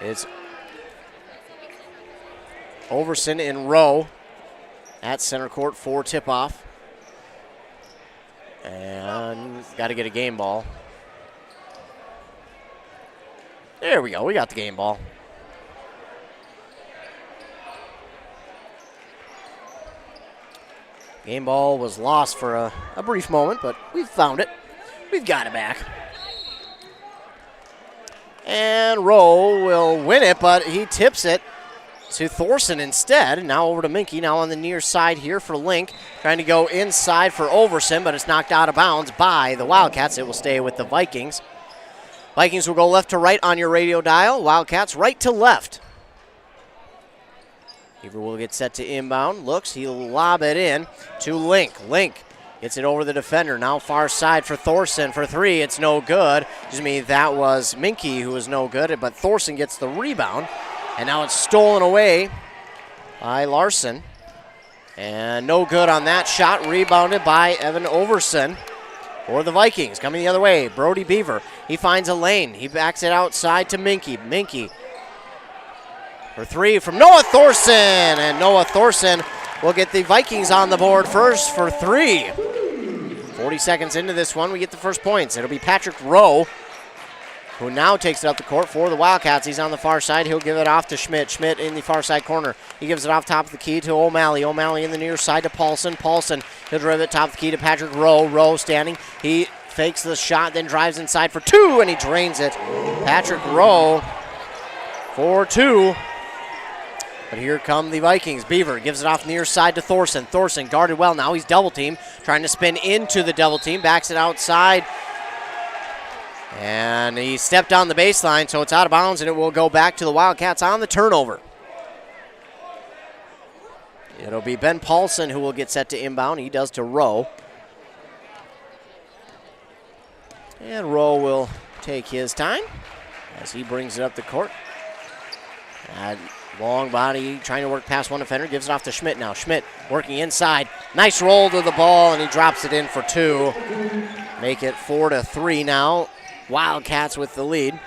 It's Overson in row at center court for tip-off. And got to get a game ball. There we go. We got the game ball. Game ball was lost for a brief moment, but we've found it. We've got it back. And Rowe will win it, but he tips it to Thorson instead. Now over to Minke, now on the near side here for Link. Trying to go inside for Overson, but it's knocked out of bounds by the Wildcats. It will stay with the Vikings. Vikings will go left to right on your radio dial. Wildcats right to left. Beaver will get set to inbound. Looks, he'll lob it in to Link. Link gets it over the defender. Now far side for Thorson for 3. It's no good. Excuse me, that was Minke who was no good, but Thorson gets the rebound. And now it's stolen away by Larson. And no good on that shot. Rebounded by Evan Overson for the Vikings. Coming the other way, Brody Beaver. He finds a lane. He backs it outside to Minke. Minke for 3 from Noah Thorson. And Noah Thorson will get the Vikings on the board first for 3. 40 seconds into this one, we get the first points. It'll be Patrick Rowe, who now takes it up the court for the Wildcats. He's on the far side. He'll give it off to Schmidt. Schmidt in the far side corner. He gives it off top of the key to O'Malley. O'Malley in the near side to Paulson. Paulson, he'll drive it top of the key to Patrick Rowe. Rowe standing. He fakes the shot, then drives inside for 2, and he drains it. Patrick Rowe for 2. But here come the Vikings. Beaver gives it off near side to Thorson. Thorson guarded well. Now he's double teamed. Trying to spin into the double team. Backs it outside. And he stepped on the baseline, so it's out of bounds, and it will go back to the Wildcats on the turnover. It'll be Ben Paulson who will get set to inbound. He does to Rowe. And Rowe will take his time as he brings it up the court. Long body, trying to work past one defender, gives it off to Schmidt now. Schmidt working inside. Nice roll to the ball, and he drops it in for 2. Make it 4-3 now. Wildcats with the lead.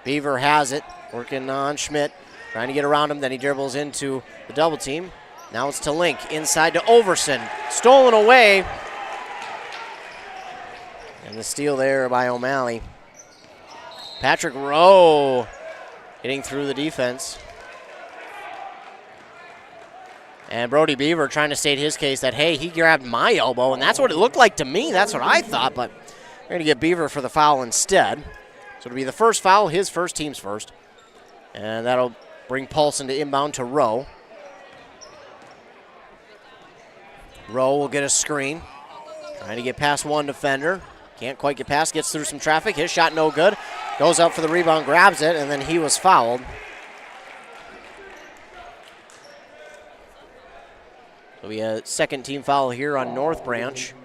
Beaver has it, working on Schmidt, trying to get around him. Then he dribbles into the double team. Now it's to Link, inside to Overson. Stolen away. And the steal there by O'Malley. Patrick Rowe getting through the defense. And Brody Beaver trying to state his case that, hey, he grabbed my elbow, and that's what it looked like to me. That's what I thought, but we're going to get Beaver for the foul instead. So it'll be the first foul, his first, team's first. And that'll bring Paulson to inbound to Rowe. Rowe will get a screen. Trying to get past one defender. Can't quite get past, gets through some traffic. His shot no good. Goes up for the rebound, grabs it, and then he was fouled. It'll be a second team foul here on North Branch.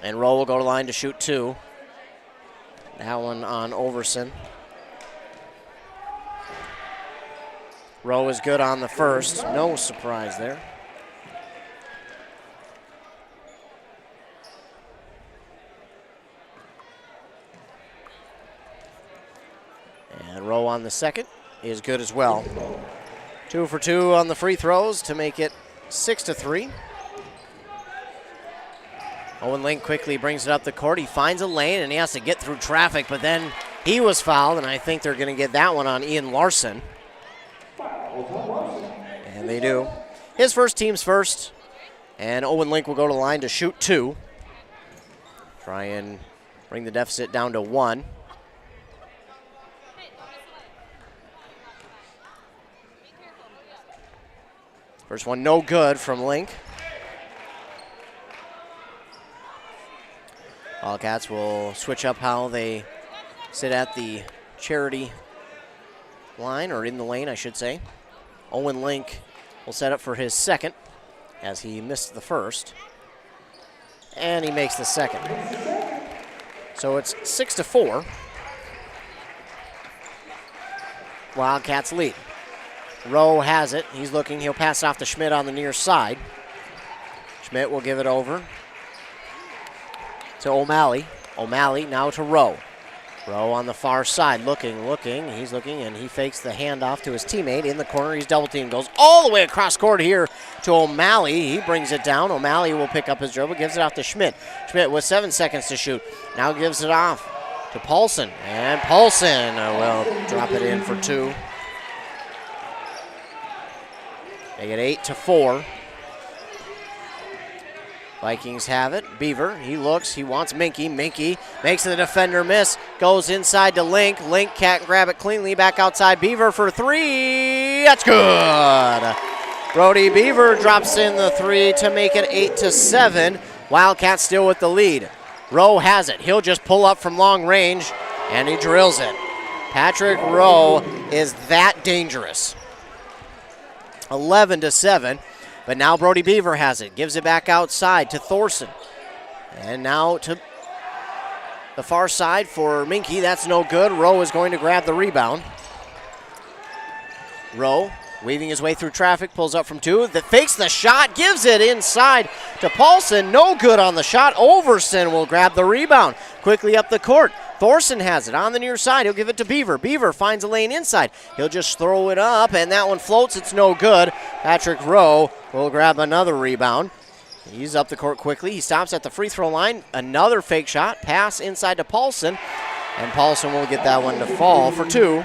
And Rowe will go to line to shoot 2. That one on Overson. Rowe is good on the first. No surprise there. And Rowe on the second is good as well. 2 for 2 on the free throws to make it 6-3. Owen Link quickly brings it up the court. He finds a lane, and he has to get through traffic, but then he was fouled, and I think they're going to get that one on Ian Larson. And they do. His first, team's first. And Owen Link will go to the line to shoot 2. Try and bring the deficit down to 1. First one no good from Link. Wildcats will switch up how they sit at the charity line, or in the lane, I should say. Owen Link will set up for his second, as he missed the first. And he makes the second. So it's 6-4. Wildcats lead. Rowe has it. He's looking. He'll pass it off to Schmidt on the near side. Schmidt will give it over to O'Malley. O'Malley now to Rowe. Rowe on the far side, looking. He's looking, and he fakes the handoff to his teammate in the corner. He's double teamed. Goes all the way across court here to O'Malley. He brings it down. O'Malley will pick up his dribble, gives it off to Schmidt. Schmidt with 7 seconds to shoot. Now gives it off to Paulson. And Paulson will drop it in for 2. They get 8-4. Vikings have it. Beaver, he looks, he wants Minky. Minky makes the defender miss, goes inside to Link. Link can't grab it cleanly, back outside. Beaver for 3, that's good. Brody Beaver drops in the 3 to make it 8-7. Wildcats still with the lead. Rowe has it, he'll just pull up from long range, and he drills it. Patrick Rowe is that dangerous. 11-7. But now Brody Beaver has it. Gives it back outside to Thorson. And now to the far side for Minky. That's no good. Rowe is going to grab the rebound. Rowe weaving his way through traffic. Pulls up from 2. That fakes the shot. Gives it inside to Paulson. No good on the shot. Overson will grab the rebound. Quickly up the court. Thorson has it on the near side. He'll give it to Beaver. Beaver finds a lane inside. He'll just throw it up, and that one floats. It's no good. Patrick Rowe will grab another rebound. He's up the court quickly. He stops at the free throw line. Another fake shot. Pass inside to Paulson, and Paulson will get that one to fall for 2.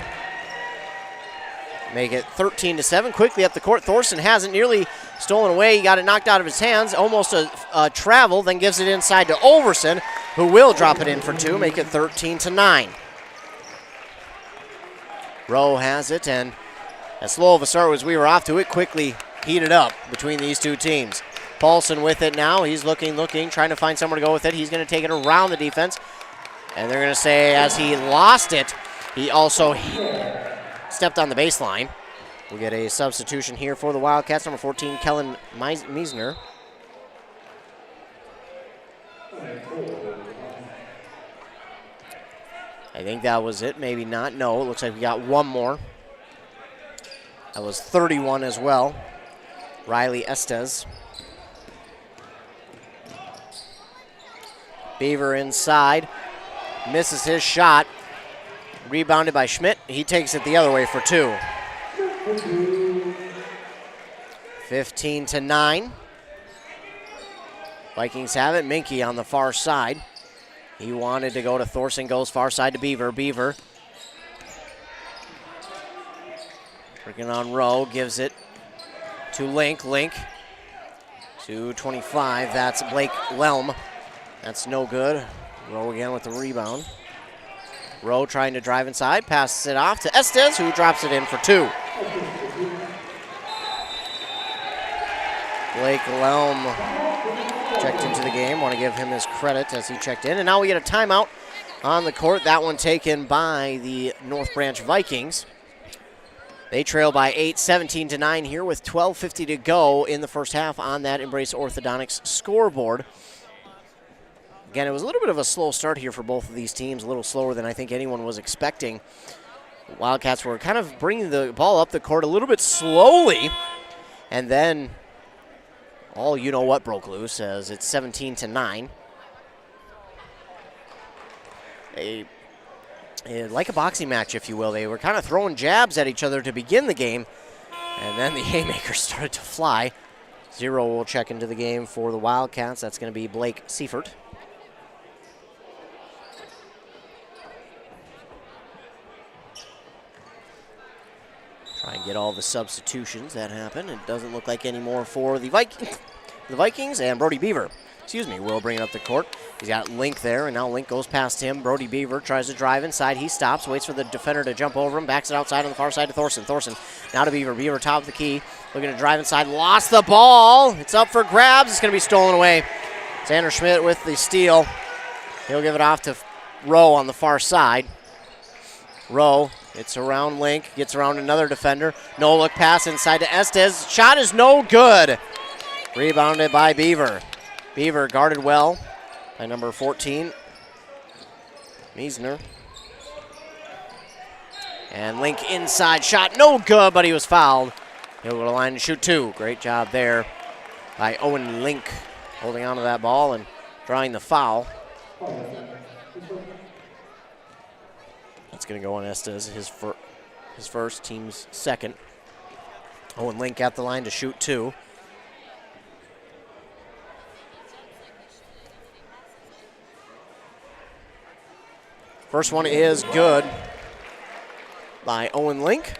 Make it 13-7. Quickly up the court. Thorson has it nearly stolen away. He got it knocked out of his hands. Almost a travel. Then gives it inside to Overson, who will drop it in for 2. Make it 13-9. Rowe has it, and as slow of a start as we were off to, it quickly heated up between these two teams. Paulson with it now. He's looking, trying to find somewhere to go with it. He's going to take it around the defense. And they're going to say as he lost it, he also stepped on the baseline. We'll get a substitution here for the Wildcats. Number 14, Kellen Meisner. I think that was it. Maybe not. No, it looks like we got one more. That was 31 as well. Riley Estes. Beaver inside. Misses his shot. Rebounded by Schmidt. He takes it the other way for 2. 15-9. Vikings have it. Minky on the far side. He wanted to go to Thorson. Goes far side to Beaver. Beaver. Working on Rowe. Gives it to Link. Link to 25. That's Blake Lelm. That's no good. Rowe again with the rebound. Rowe trying to drive inside. Passes it off to Estes, who drops it in for 2. Blake Lelm checked into the game. Want to give him his credit as he checked in. And now we get a timeout on the court. That one taken by the North Branch Vikings. They trail by 8, 17-9 here with 12:50 to go in the first half on that Embrace Orthodontics scoreboard. Again, it was a little bit of a slow start here for both of these teams, a little slower than I think anyone was expecting. Wildcats were kind of bringing the ball up the court a little bit slowly, and then all you know what broke loose as it's 17-9. Like a boxing match, if you will. They were kind of throwing jabs at each other to begin the game, and then the haymakers started to fly. 0 will check into the game for the Wildcats. That's going to be Blake Seifert. Try and get all the substitutions that happen. It doesn't look like any more for the Vikings, and Brody Beaver, will bring it up the court. He's got Link there, and now Link goes past him. Brody Beaver tries to drive inside. He stops, waits for the defender to jump over him, backs it outside on the far side to Thorson. Thorson now to Beaver. Beaver top of the key, looking to drive inside. Lost the ball. It's up for grabs. It's going to be stolen away. Xander Schmidt with the steal. He'll give it off to Rowe on the far side. Rowe, it's around Link, gets around another defender. No look pass inside to Estes. Shot is no good. Rebounded by Beaver. Beaver guarded well by number 14, Meisner. And Link inside shot, no good, but he was fouled. He'll go to the line and shoot 2. Great job there by Owen Link, holding on to that ball and drawing the foul. That's going to go on Estes, his first, team's second. Owen Link at the line to shoot 2. First one is good by Owen Link.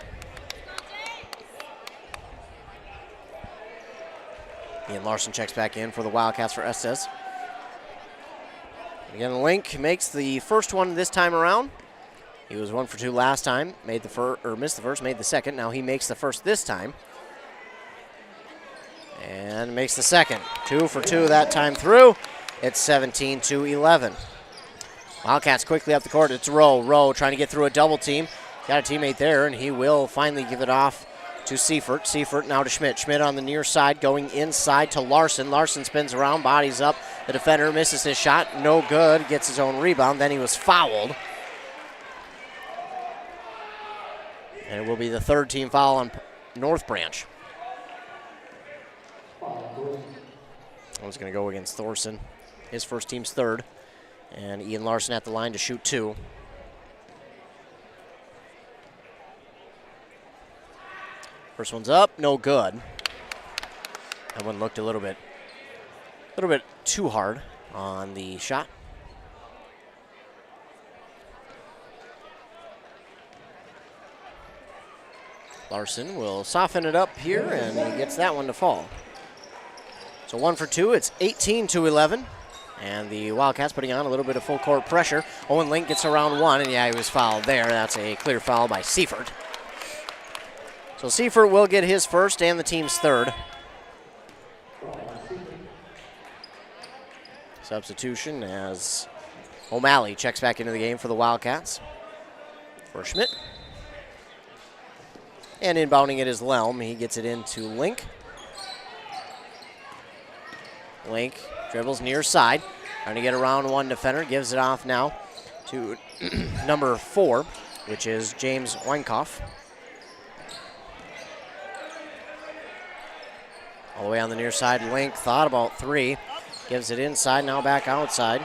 Ian Larson checks back in for the Wildcats for Estes. Again, Link makes the first one this time around. He was 1 for 2 last time, missed the first, made the second. Now he makes the first this time. And makes the second. 2 for 2 that time through. It's 17-11. Wildcats quickly up the court. It's Rowe. Rowe trying to get through a double team. Got a teammate there, and he will finally give it off to Seifert. Seifert now to Schmidt. Schmidt on the near side, going inside to Larson. Larson spins around, bodies up. The defender misses his shot. No good. Gets his own rebound. Then he was fouled. And it will be the third team foul on North Branch. I was going to go against Thorson. His first team's third. And Ian Larson at the line to shoot 2. First one's up, no good. That one looked a little bit too hard on the shot. Larson will soften it up here, and he gets that one to fall. So 1 for 2, it's 18-11. And the Wildcats putting on a little bit of full court pressure. Owen Link gets around 1, and yeah, he was fouled there. That's a clear foul by Seifert. So Seifert will get his first and the team's third. Substitution as O'Malley checks back into the game for the Wildcats. For Schmidt. And inbounding it is Lelm. He gets it into Link. Link dribbles near side. Trying to get around one defender. Gives it off now to number 4, which is James Weinkoff. All the way on the near side. Link thought about 3. Gives it inside, now back outside.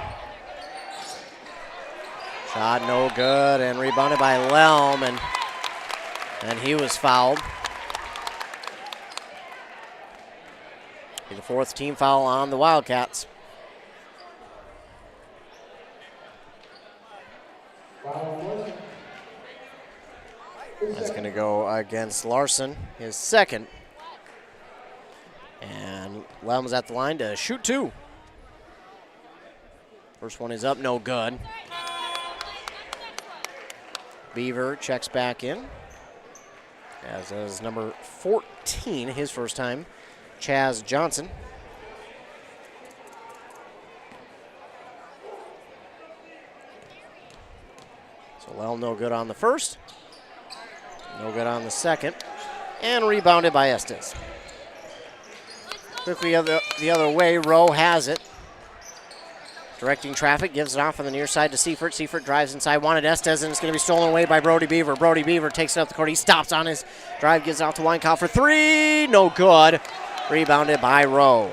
Shot no good, and rebounded by Lelm, and he was fouled. The 4th team foul on the Wildcats. That's going to go against Larson, his second. And Lelm's at the line to shoot 2. First one is up, no good. Beaver checks back in, as is number 14, his first time, Chaz Johnson. So Lelm no good on the first, no good on the second, and rebounded by Estes. Quickly the other way, Rowe has it. Directing traffic, gives it off on the near side to Seifert. Seifert drives inside, wanted Estes, and it's going to be stolen away by Brody Beaver. Brody Beaver takes it up the court. He stops on his drive, gives it out to Weinkoff for 3. No good. Rebounded by Rowe.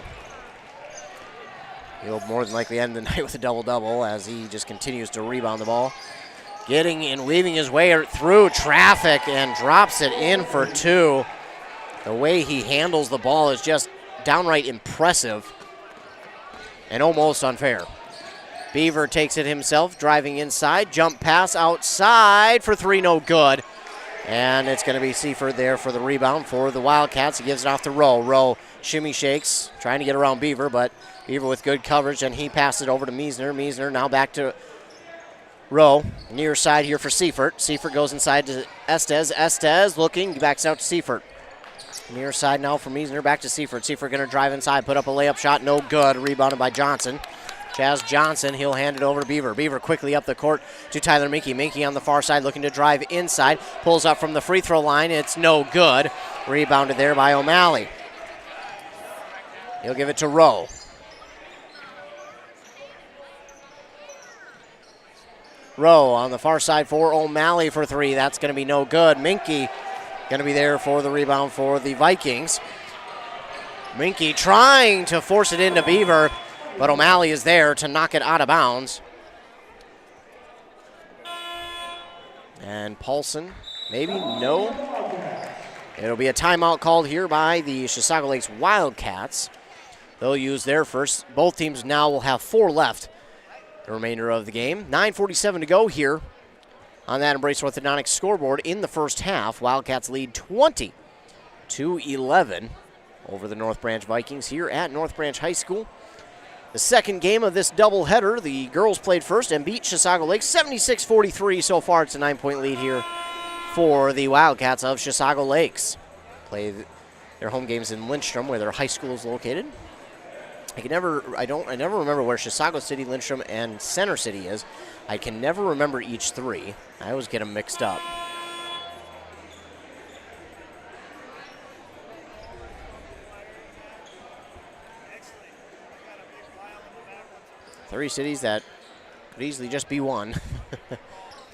He'll more than likely end the night with a double-double as he just continues to rebound the ball. Getting and weaving his way through traffic and drops it in for 2. The way he handles the ball is just downright impressive and almost unfair. Beaver takes it himself, driving inside, jump pass outside for three, no good. And it's going to be Seifert there for the rebound for the Wildcats. He gives it off to Rowe. Rowe shimmy shakes, trying to get around Beaver, but Beaver with good coverage, and he passes it over to Meisner. Meisner now back to Rowe. Near side here for Seifert. Seifert goes inside to Estes. Estes looking, backs out to Seifert. Near side now for Meisner, back to Seifert. Seifert going to drive inside, put up a layup shot, no good. Rebounded by Johnson. Chaz Johnson, he'll hand it over to Beaver. Beaver quickly up the court to Tyler Minke. Minke on the far side looking to drive inside. Pulls up from the free throw line. It's no good. Rebounded there by O'Malley. He'll give it to Rowe. Rowe on the far side for O'Malley for three. That's going to be no good. Minke going to be there for the rebound for the Vikings. Minke trying to force it into Beaver, but O'Malley is there to knock it out of bounds. And Paulson, maybe no. It'll be a timeout called here by the Chisago Lakes Wildcats. They'll use their first. Both teams now will have 4 left the remainder of the game. 9:47 to go here on that Embrace Orthodontics scoreboard in the first half. Wildcats lead 20-11 over the North Branch Vikings here at North Branch High School. The second game of this doubleheader, the girls played first and beat Chisago Lakes 76-43. So far, it's a 9-point lead here for the Wildcats of Chisago Lakes. Play their home games in Lindstrom, where their high school is located. I never remember where Chisago City, Lindstrom, and Center City is. I can never remember each three. I always get them mixed up. Three cities that could easily just be one.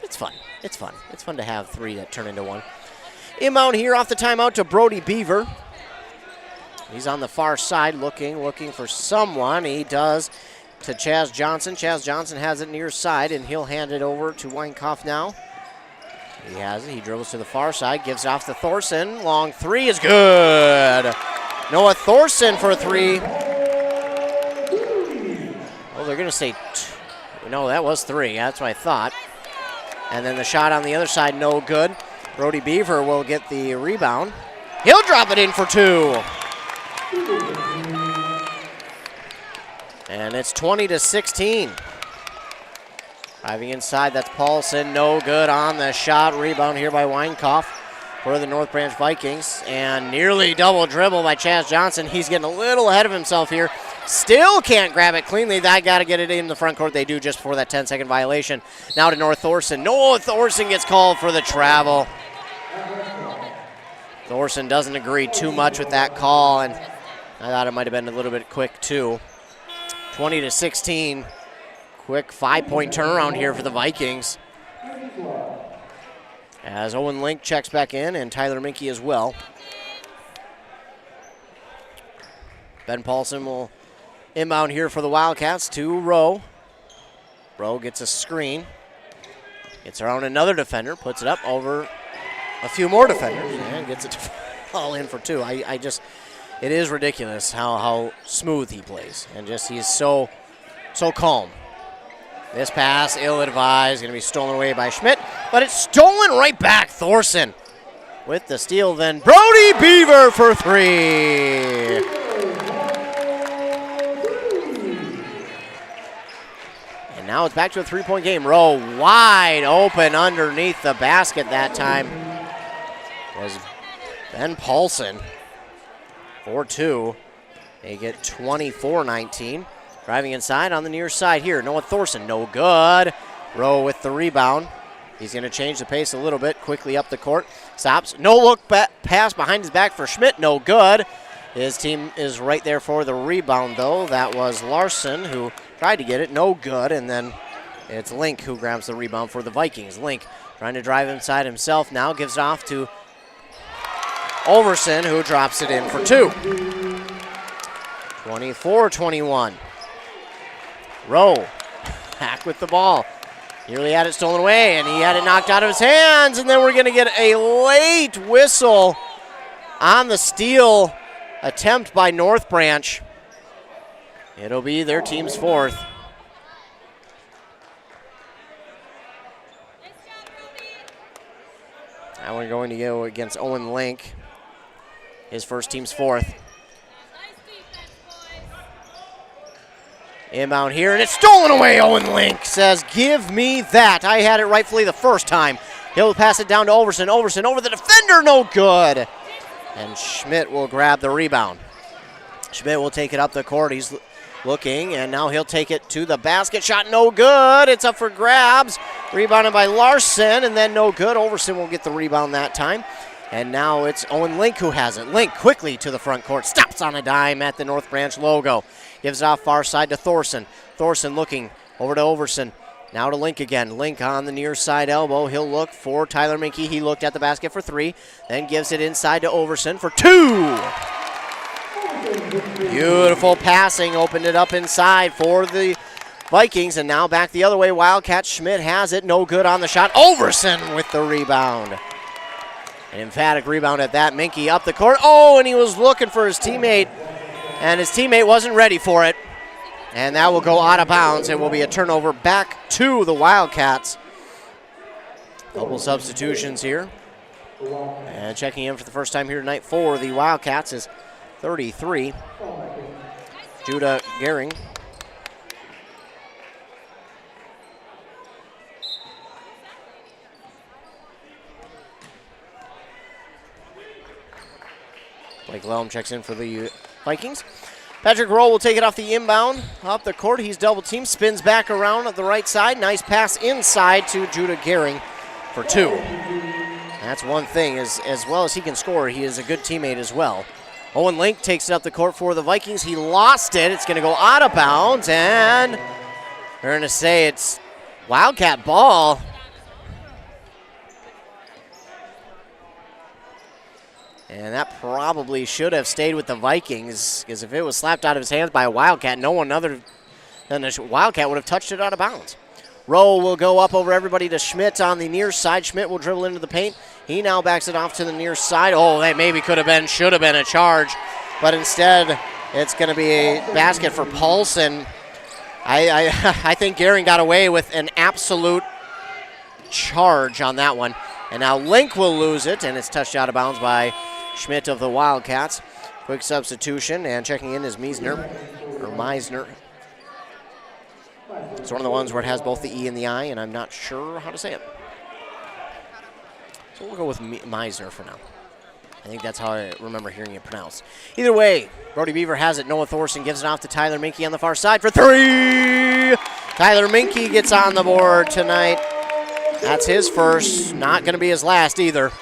It's fun. It's fun. It's fun to have three that turn into one. Inbound here off the timeout to Brody Beaver. He's on the far side looking for someone. He does to Chaz Johnson. Chaz Johnson has it near side, and he'll hand it over to Weinkauf now. He has it. He dribbles to the far side, gives it off to Thorson. Long three is good. Noah Thorson for three. Oh, they're going to say no, that was three. That's what I thought. And then the shot on the other side, no good. Brody Beaver will get the rebound. He'll drop it in for two. And it's 20-16. Driving inside, that's Paulson. No good on the shot. Rebound here by Weinkauf for the North Branch Vikings. And nearly double dribble by Chaz Johnson. He's getting a little ahead of himself here. Still can't grab it cleanly. They got to get it in the front court. They do just before that 10-second violation. Now to Noah Thorson. Noah Thorson gets called for the travel. Thorson doesn't agree too much with that call, and I thought it might have been a little bit quick too. 20-16. Quick 5-point turnaround here for the Vikings. As Owen Link checks back in, and Tyler Minke as well. Ben Paulson will inbound here for the Wildcats to Rowe. Rowe gets a screen. Gets around another defender, puts it up over a few more defenders, and gets it all in for two. It is ridiculous how smooth he plays, and just he's so calm. This pass, ill-advised, going to be stolen away by Schmidt, but it's stolen right back. Thorson with the steal, then Brody Beaver for three. And now it's back to a three-point game. Rowe wide open underneath the basket that time. Was Ben Paulson for two. They get 24-19. Driving inside on the near side here. Noah Thorson, no good. Rowe with the rebound. He's going to change the pace a little bit. Quickly up the court. Stops. No look pass behind his back for Schmidt. No good. His team is right there for the rebound, though. That was Larson who tried to get it. No good. And then it's Link who grabs the rebound for the Vikings. Link trying to drive inside himself now. Gives it off to Overson, who drops it in for two. 24-21. Rowe back with the ball. Nearly had it stolen away, and he had it knocked out of his hands. And then we're going to get a late whistle on the steal attempt by North Branch. It'll be their team's fourth. Now we're going to go against Owen Link. His first team's fourth. Inbound here, and it's stolen away. Owen Link says, give me that. I had it rightfully the first time. He'll pass it down to Overson. Overson over the defender, no good. And Schmidt will grab the rebound. Schmidt will take it up the court. He's looking, and now he'll take it to the basket. Shot no good. It's up for grabs. Rebounded by Larson, and then no good. Overson will get the rebound that time. And now it's Owen Link who has it. Link quickly to the front court. Stops on a dime at the North Branch logo. Gives it off far side to Thorson. Thorson looking over to Overson. Now to Link again. Link on the near side elbow. He'll look for Tyler Minke. He looked at the basket for three. Then gives it inside to Overson for two. Beautiful passing. Opened it up inside for the Vikings. And now back the other way. Wildcats. Schmidt has it. No good on the shot. Overson with the rebound. An emphatic rebound at that. Minke up the court. Oh, and he was looking for his teammate. And his teammate wasn't ready for it. And that will go out of bounds. It will be a turnover back to the Wildcats. Couple substitutions here. And checking in for the first time here tonight for the Wildcats is 33. Judah Gehring. Blake Lelm checks in for the Vikings. Patrick Rowe will take it off the inbound. Up the court, he's double teamed, spins back around at the right side. Nice pass inside to Judah Gehring for two. That's one thing, as well as he can score, he is a good teammate as well. Owen Link takes it up the court for the Vikings. He lost it. It's going to go out of bounds, and they're going to say it's Wildcat ball. And that probably should have stayed with the Vikings, because if it was slapped out of his hands by a Wildcat, no one other than a Wildcat would have touched it out of bounds. Rowe will go up over everybody to Schmidt on the near side. Schmidt will dribble into the paint. He now backs it off to the near side. Oh, that maybe could have been, should have been a charge. But instead, it's going to be a basket for Paulson. I think Gehring got away with an absolute charge on that one. And now Link will lose it, and it's touched out of bounds by Schmidt of the Wildcats. Quick substitution, and checking in is Meisner. It's one of the ones where it has both the E and the I, and I'm not sure how to say it. So we'll go with Meisner for now. I think that's how I remember hearing it pronounced. Either way, Brody Beaver has it. Noah Thorson gives it off to Tyler Minke on the far side for three. Tyler Minke gets on the board tonight. That's his first, not going to be his last either.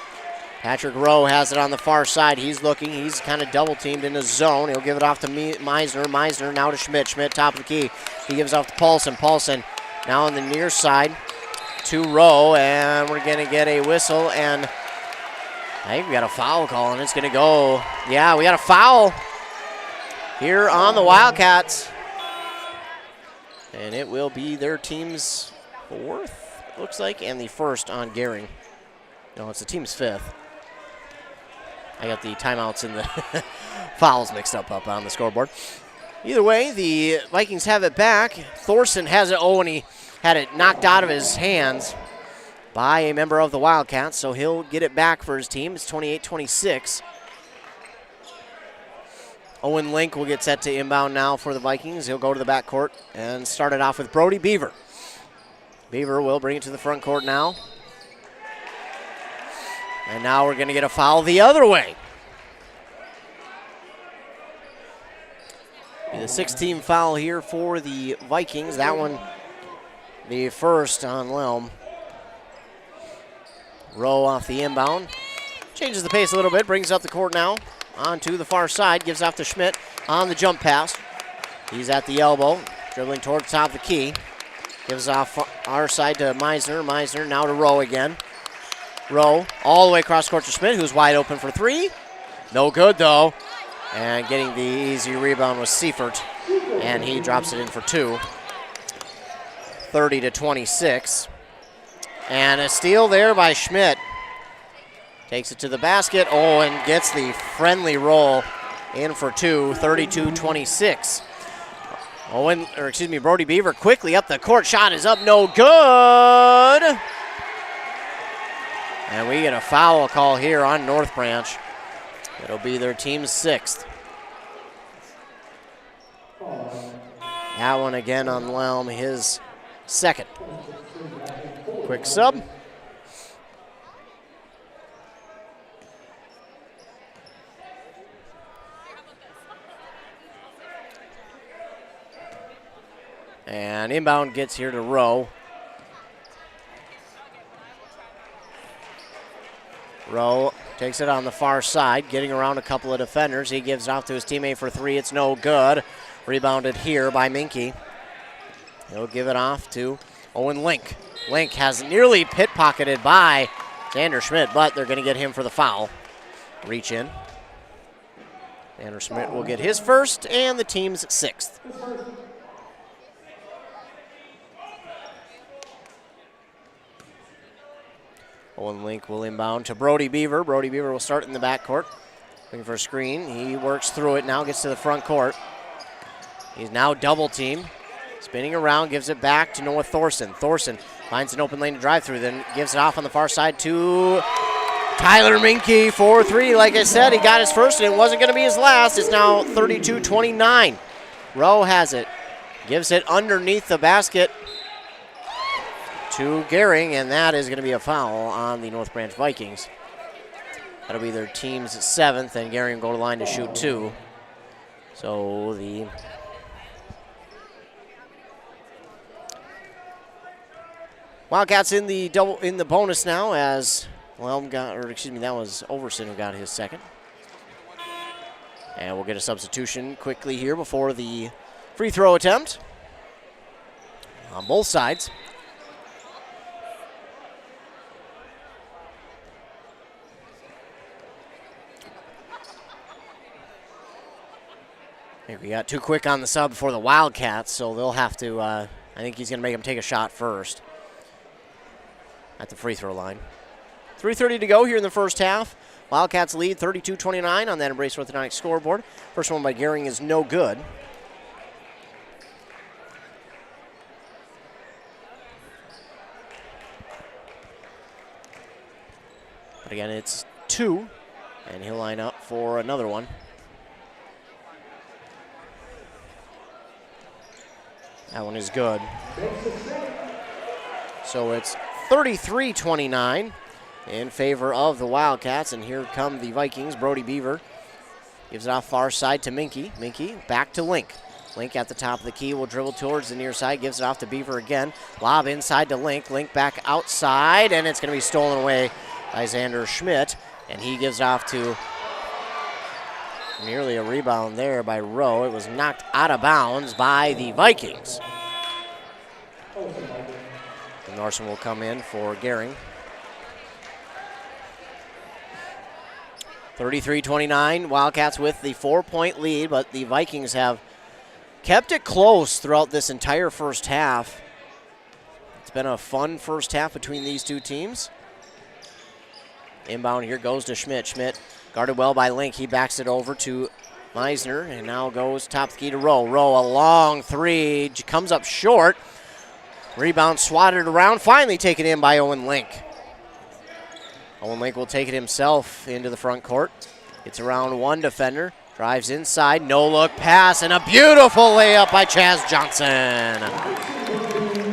Patrick Rowe has it on the far side. He's looking. He's kind of double-teamed in his zone. He'll give it off to Meisner. Meisner now to Schmidt. Schmidt top of the key. He gives off to Paulson. Paulson now on the near side to Rowe, and we're going to get a whistle, and I think we got a foul call, and it's going to go. Yeah, we got a foul here on the Wildcats, and it will be their team's fourth, it looks like, and the first on Gehring. No, it's the team's fifth. I got the timeouts and the fouls mixed up on the scoreboard. Either way, the Vikings have it back. Thorson has it. Oh, and he had it knocked out of his hands by a member of the Wildcats, so he'll get it back for his team. It's 28-26. Owen Link will get set to inbound now for the Vikings. He'll go to the backcourt and start it off with Brody Beaver. Beaver will bring it to the front court now. And now we're going to get a foul the other way. Be the 16th foul here for the Vikings. That one, the first on Lelm. Rowe off the inbound. Changes the pace a little bit, brings up the court now. Onto the far side, gives off to Schmidt on the jump pass. He's at the elbow, dribbling towards the top of the key. Gives off our side to Meisner. Meisner now to Rowe again. Rowe all the way across court to Schmidt, who's wide open for three. No good, though. And getting the easy rebound was Seifert, and he drops it in for two. 30-26. And a steal there by Schmidt. Takes it to the basket. Oh, and gets the friendly roll in for two, 32-26. Brody Beaver quickly up the court. Shot is up, no good. And we get a foul call here on North Branch. It'll be their team's 6th. That one again on Lelm, his 2nd. Quick sub. And inbound gets here to Rowe. Rowe takes it on the far side, getting around a couple of defenders. He gives it off to his teammate for 3. It's no good. Rebounded here by Minke. He'll give it off to Owen Link. Link has nearly pit-pocketed by Xander Schmidt, but they're going to get him for the foul. Reach in. Xander Schmidt will get his first and the team's 6th. Owen Link will inbound to Brody Beaver. Brody Beaver will start in the backcourt. Looking for a screen. He works through it now, gets to the front court. He's now double teamed. Spinning around, gives it back to Noah Thorson. Thorson finds an open lane to drive through, then gives it off on the far side to Tyler Minke for 3. Like I said, he got his first, and it wasn't going to be his last. It's now 32-29. Rowe has it. Gives it underneath the basket to Gehring, and that is going to be a foul on the North Branch Vikings. That'll be their team's 7th, and Gehring will go to the line to shoot 2. So the Wildcats in the bonus now, as that was Overson who got his 2nd. And we'll get a substitution quickly here before the free throw attempt on both sides. We got too quick on the sub for the Wildcats, so they'll have to, I think he's going to make them take a shot first at the free throw line. 3:30 to go here in the first half. Wildcats lead 32-29 on that Embrace Orthodontics scoreboard. First one by Gehring is no good. But again, it's 2, and he'll line up for another one. That one is good. So it's 33-29 in favor of the Wildcats, and here come the Vikings. Brody Beaver gives it off far side to Minke. Minke back to Link. Link at the top of the key will dribble towards the near side, gives it off to Beaver again. Lob inside to Link. Link back outside, and it's going to be stolen away by Xander Schmidt, and he gives off to nearly a rebound there by Rowe. It was knocked out of bounds by the Vikings. And Larson will come in for Gehring. 33-29, Wildcats with the 4-point lead, but the Vikings have kept it close throughout this entire first half. It's been a fun first half between these two teams. Inbound here goes to Schmidt. Schmidt guarded well by Link. He backs it over to Meisner, and now goes top of the key to Rowe. Rowe, a long 3, comes up short. Rebound swatted around, finally taken in by Owen Link. Owen Link will take it himself into the front court. It's around one defender, drives inside, no-look pass, and a beautiful layup by Chaz Johnson.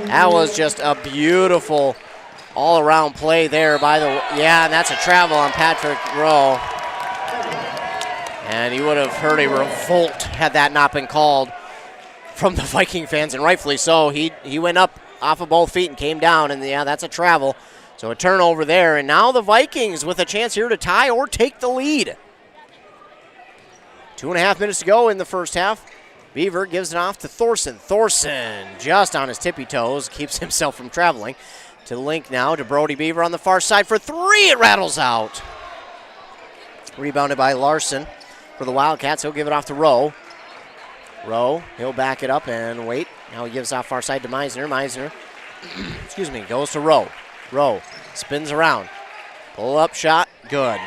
That was just a beautiful all-around play there by and that's a travel on Patrick Rowe. And you would have heard a revolt had that not been called from the Viking fans, and rightfully so. He went up off of both feet and came down, and that's a travel. So a turnover there, and now the Vikings with a chance here to tie or take the lead. 2.5 minutes to go in the first half. Beaver gives it off to Thorson. Thorson just on his tippy toes, keeps himself from traveling. To Link now, to Brody Beaver on the far side for 3. It rattles out. Rebounded by Larson for the Wildcats. He'll give it off to Rowe. Rowe, he'll back it up and wait. Now he gives off far side to Meisner. Meisner, goes to Rowe. Rowe spins around. Pull up shot, good.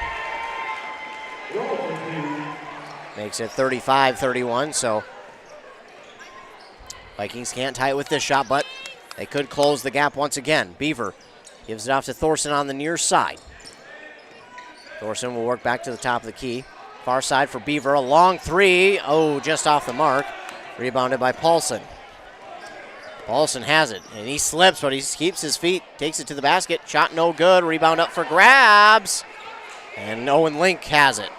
Makes it 35-31, so Vikings can't tie it with this shot, but they could close the gap once again. Beaver gives it off to Thorson on the near side. Thorson will work back to the top of the key. Far side for Beaver, a long three. Oh, just off the mark. Rebounded by Paulson. Paulson has it, and he slips, but he keeps his feet, takes it to the basket. Shot no good, rebound up for grabs. And Owen Link has it.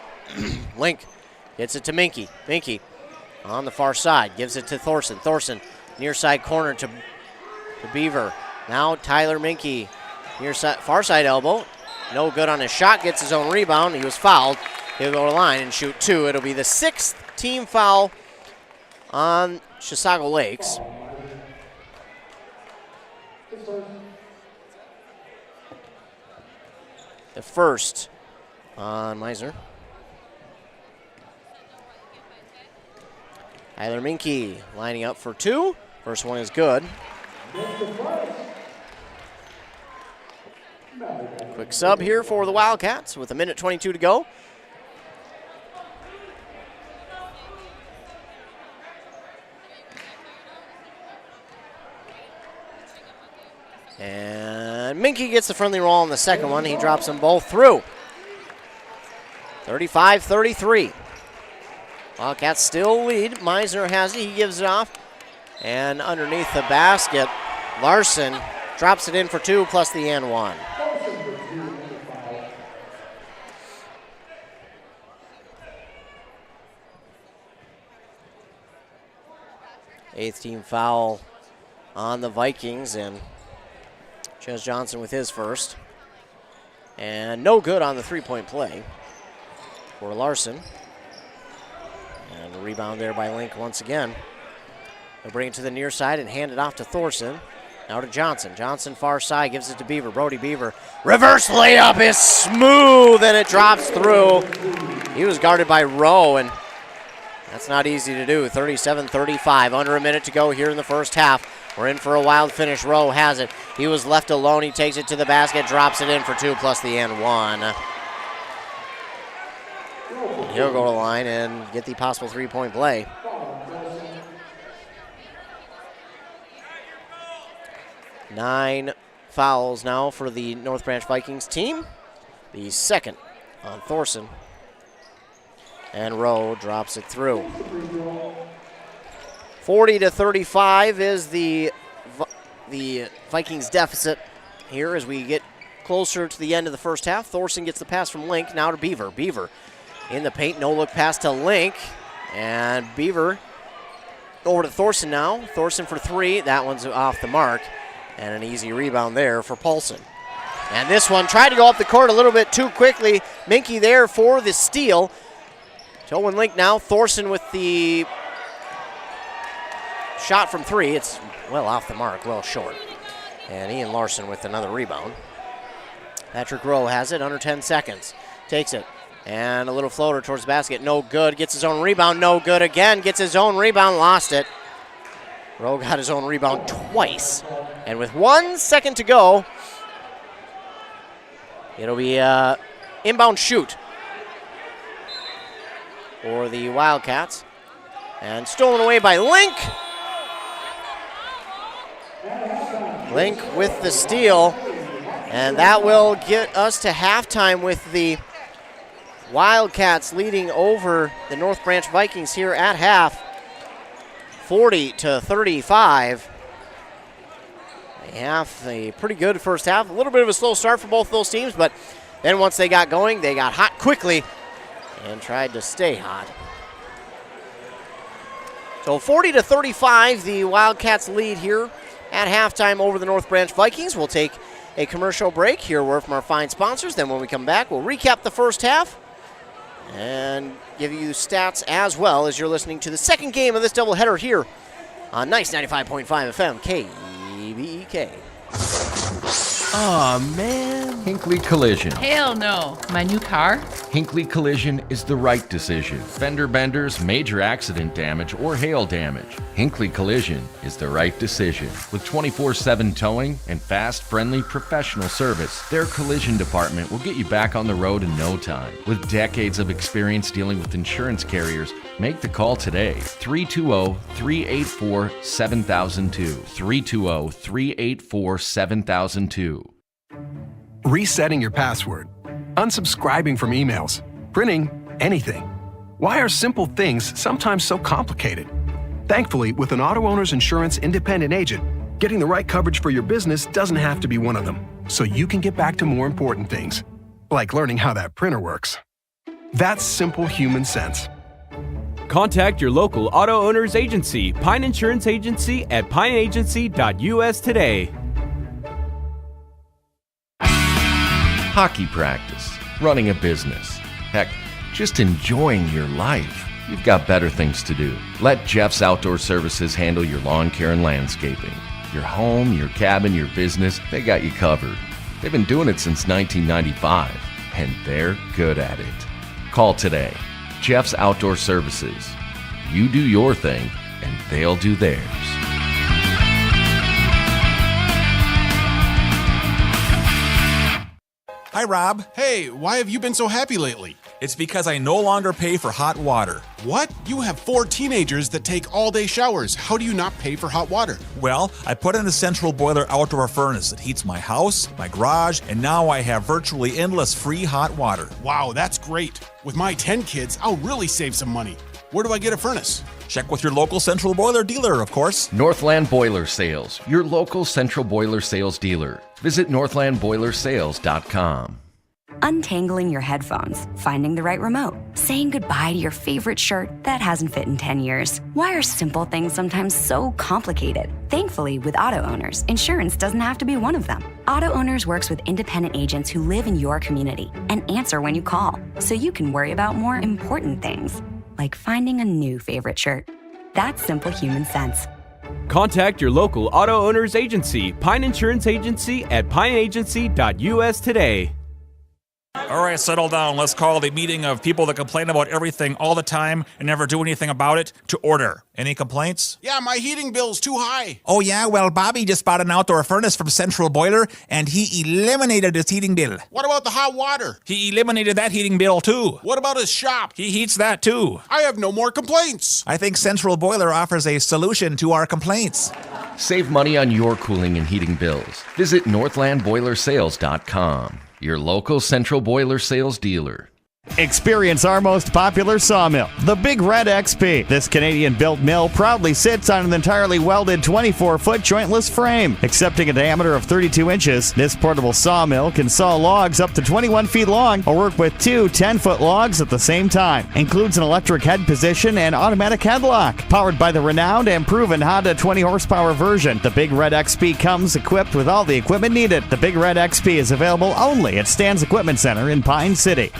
Link gets it to Minky. Minky on the far side, gives it to Thorson. Thorson, near side corner to Beaver. Now Tyler Minky, near side, far side elbow. No good on his shot, gets his own rebound. He was fouled. He'll go to the line and shoot two. It'll be the 6th team foul on Chisago Lakes. The first on Meisner. Tyler Minky lining up for two. First one is good. Quick sub here for the Wildcats with 1:22 to go. And Minky gets the friendly roll on the second one. He drops them both through. 35-33. Wildcats still lead. Meisner has it. He gives it off. And underneath the basket, Larson drops it in for two plus the and one. Eighth team foul on the Vikings, and Ches Johnson with his first. And no good on the three-point play for Larson. And a rebound there by Link once again. They'll bring it to the near side and hand it off to Thorson. Now to Johnson. Johnson far side, gives it to Beaver. Brody Beaver. Reverse layup is smooth, and it drops through. He was guarded by Rowe, and that's not easy to do. 37-35, under a minute to go here in the first half. We're in for a wild finish. Rowe has it. He was left alone. He takes it to the basket, drops it in for two plus the and one. And he'll go to the line and get the possible three-point play. Nine fouls now for the North Branch Vikings team. The second on Thorson. And Rowe drops it through. 40-35 is the Vikings deficit here as we get closer to the end of the first half. Thorson gets the pass from Link, now to Beaver. Beaver in the paint, no look pass to Link. And Beaver over to Thorson now. Thorson for three, that one's off the mark. And an easy rebound there for Paulson. And this one tried to go up the court a little bit too quickly. Minky there for the steal. To Owen Link now. Thorson with the shot from three. It's well off the mark, well short. And Ian Larson with another rebound. Patrick Rowe has it under 10 seconds. Takes it. And a little floater towards the basket. No good. Gets his own rebound. No good again. Gets his own rebound. Lost it. Rowe got his own rebound twice. And with 1 second to go, it'll be inbound shoot for the Wildcats. And stolen away by Link. Link with the steal. And that will get us to halftime with the Wildcats leading over the North Branch Vikings here at half. 40-35. They have a pretty good first half. A little bit of a slow start for both those teams, but then once they got going, they got hot quickly and tried to stay hot. So 40-35, the Wildcats lead here at halftime over the North Branch Vikings. We'll take a commercial break, hear a word from our fine sponsors. Then when we come back, we'll recap the first half and give you stats as well as you're listening to the second game of this doubleheader here on Nice 95.5 FM, KBEK. Aw, man. Hinckley Collision. Hell no. My new car? Hinckley Collision is the right decision. Fender benders, major accident damage, or hail damage. Hinckley Collision is the right decision. With 24/7 towing and fast, friendly, professional service, their collision department will get you back on the road in no time. With decades of experience dealing with insurance carriers, make the call today. 320-384-7002. 320-384-7002. Resetting your password, unsubscribing from emails, printing anything. Why are simple things sometimes so complicated? Thankfully, with an auto owner's insurance independent agent, getting the right coverage for your business doesn't have to be one of them, so you can get back to more important things, like learning how that printer works. That's simple human sense. Contact your local auto owner's agency, Pine Insurance Agency at pineagency.us today. Hockey practice, running a business, heck, just enjoying your life. You've got better things to do. Let Jeff's Outdoor Services handle your lawn care and landscaping. Your home, your cabin, your business, they got you covered. They've been doing it since 1995, and they're good at it. Call today. Jeff's Outdoor Services. You do your thing, and they'll do theirs. Hi, Rob. Hey, why have you been so happy lately? It's because I no longer pay for hot water. What? You have 4 teenagers that take all-day showers. How do you not pay for hot water? Well, I put in a central boiler outdoor furnace that heats my house, my garage, and now I have virtually endless free hot water. Wow, that's great. With my 10 kids, I'll really save some money. Where do I get a furnace? Check with your local central boiler dealer, of course. Northland Boiler Sales, your local central boiler sales dealer. Visit northlandboilersales.com. Untangling your headphones, finding the right remote, saying goodbye to your favorite shirt that hasn't fit in 10 years. Why are simple things sometimes so complicated? Thankfully, with auto owners, insurance doesn't have to be one of them. Auto Owners works with independent agents who live in your community and answer when you call, so you can worry about more important things, like finding a new favorite shirt. That's simple human sense. Contact your local auto owner's agency, Pine Insurance Agency at pineagency.us today. All right, settle down. Let's call the meeting of people that complain about everything all the time and never do anything about it to order. Any complaints? Yeah, my heating bill's too high. Oh yeah, well, Bobby just bought an outdoor furnace from Central Boiler, and he eliminated his heating bill. What about the hot water? He eliminated that heating bill too. What about his shop? He heats that too. I have no more complaints. I think Central Boiler offers a solution to our complaints. Save money on your cooling and heating bills. Visit northlandboilersales.com, your local central boiler sales dealer. Experience our most popular sawmill, the Big Red XP. This Canadian-built mill proudly sits on an entirely welded 24-foot jointless frame. Accepting a diameter of 32 inches, this portable sawmill can saw logs up to 21 feet long or work with 2 10-foot logs at the same time. Includes an electric head position and automatic headlock. Powered by the renowned and proven Honda 20-horsepower version, the Big Red XP comes equipped with all the equipment needed. The Big Red XP is available only at Stan's Equipment Center in Pine City.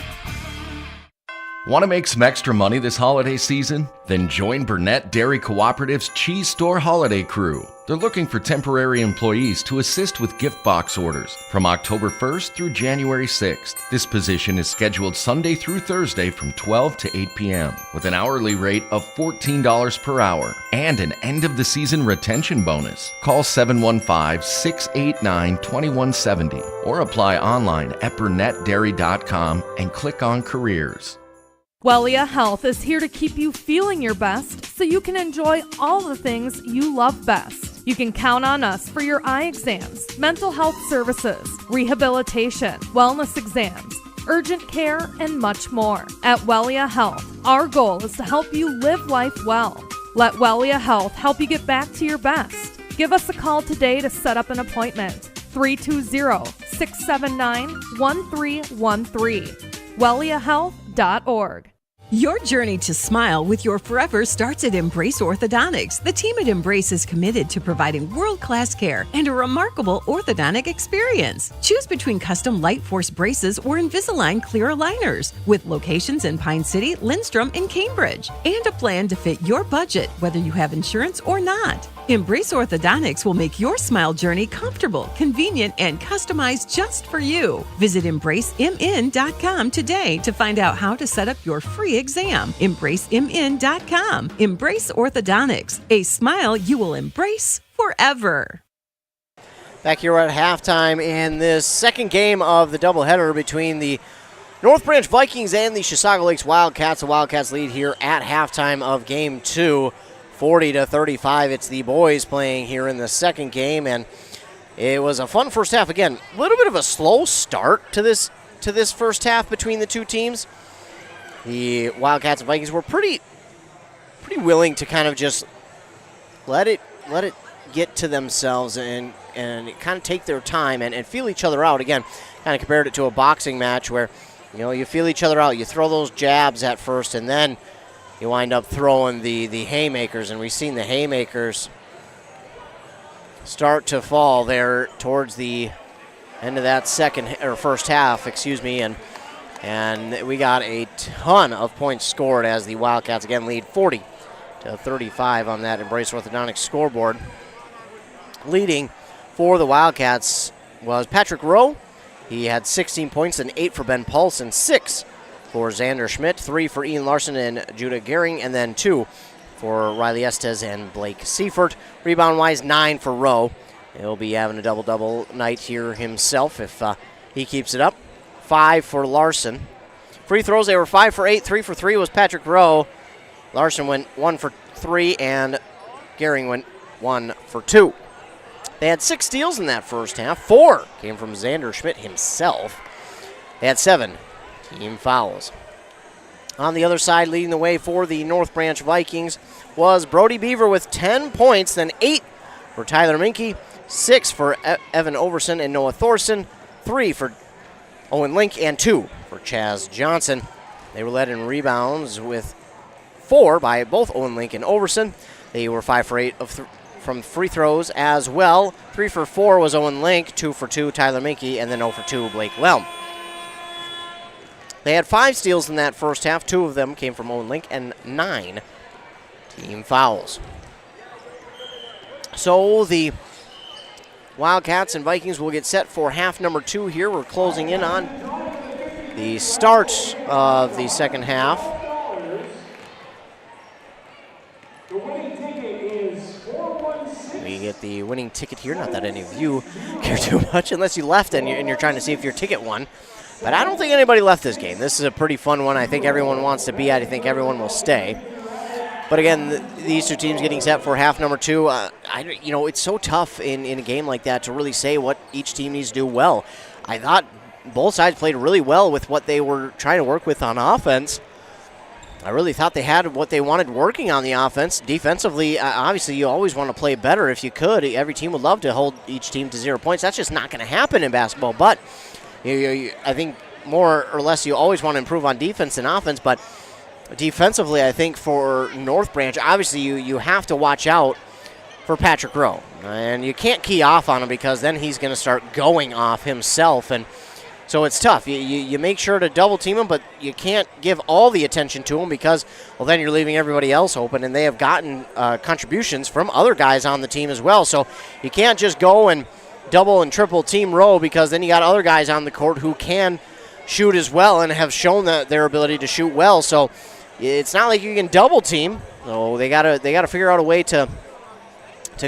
Want to make some extra money this holiday season? Then join Burnett Dairy Cooperative's Cheese Store Holiday Crew. They're looking for temporary employees to assist with gift box orders from October 1st through January 6th. This position is scheduled Sunday through Thursday from 12 to 8 p.m. with an hourly rate of $14 per hour and an end-of-the-season retention bonus. Call 715-689-2170 or apply online at burnettdairy.com and click on Careers. Wellia Health is here to keep you feeling your best so you can enjoy all the things you love best. You can count on us for your eye exams, mental health services, rehabilitation, wellness exams, urgent care, and much more. At Wellia Health, our goal is to help you live life well. Let Wellia Health help you get back to your best. Give us a call today to set up an appointment. 320-679-1313. WelliaHealth.org. Your journey to smile with your forever starts at Embrace Orthodontics. The team at Embrace is committed to providing world-class care and a remarkable orthodontic experience. Choose between custom Light Force braces or Invisalign clear aligners with locations in Pine City, Lindstrom, and Cambridge, and a plan to fit your budget, whether you have insurance or not. Embrace Orthodontics will make your smile journey comfortable, convenient, and customized just for you. Visit EmbraceMN.com today to find out how to set up your free exam. EmbraceMN.com. Embrace Orthodontics, a smile you will embrace forever. Back here at halftime in this second game of the doubleheader between the North Branch Vikings and the Chisago Lakes Wildcats. The Wildcats lead here at halftime of game 2. 40-35. It's the boys playing here in the second game, and it was a fun first half. Again, a little bit of a slow start to this first half between the two teams. The Wildcats and Vikings were pretty willing to kind of just let it get to themselves and kind of take their time and feel each other out. Again, kind of compared it to a boxing match where you feel each other out. You throw those jabs at first, and then you wind up throwing the haymakers, and we've seen the haymakers start to fall there towards the end of that first half, and we got a ton of points scored as the Wildcats again lead 40-35 on that Embrace Orthodontics scoreboard. Leading for the Wildcats was Patrick Rowe. He had 16 points and 8 for Ben Paulson, 6 for Xander Schmidt, 3 for Ian Larson and Judah Gehring, and then 2 for Riley Estes and Blake Seifert. Rebound-wise, 9 for Rowe. He'll be having a double-double night here himself if he keeps it up. 5 for Larson. Free throws, they were 5 for 8. 3 for 3 was Patrick Rowe. Larson went 1 for 3, and Gehring went 1 for 2. They had 6 steals in that first half. 4 came from Xander Schmidt himself. They had 7 team fouls. On the other side, leading the way for the North Branch Vikings was Brody Beaver with 10 points, then 8 for Tyler Minke, 6 for Evan Overson and Noah Thorson, 3 for Owen Link, and 2 for Chaz Johnson. They were led in rebounds with 4 by both Owen Link and Overson. They were 5 for 8 from free throws as well. 3 for 4 was Owen Link, 2 for 2 Tyler Minke, and then 0 for 2 Blake Lelm. They had 5 steals in that first half. 2 of them came from Owen Link and 9 team fouls. So the Wildcats and Vikings will get set for half number 2 here. We're closing in on the start of the second half. We get the winning ticket here. Not that any of you care too much unless you left and you're trying to see if your ticket won. But I don't think anybody left this game. This is a pretty fun one. I think everyone wants to be at. I think everyone will stay. But again, these two teams getting set for half number 2. It's so tough in a game like that to really say what each team needs to do well. I thought both sides played really well with what they were trying to work with on offense. I really thought they had what they wanted working on the offense. Defensively, obviously, you always want to play better if you could. Every team would love to hold each team to 0 points. That's just not going to happen in basketball. But I think more or less you always want to improve on defense and offense, but defensively, I think for North Branch, obviously you have to watch out for Patrick Rowe. And you can't key off on him because then he's going to start going off himself. And so it's tough. You make sure to double team him, but you can't give all the attention to him because, well, then you're leaving everybody else open, and they have gotten contributions from other guys on the team as well. So you can't just go and double and triple team Rowe because then you got other guys on the court who can shoot as well and have shown their ability to shoot well. So it's not like you can double team. So they gotta figure out a way to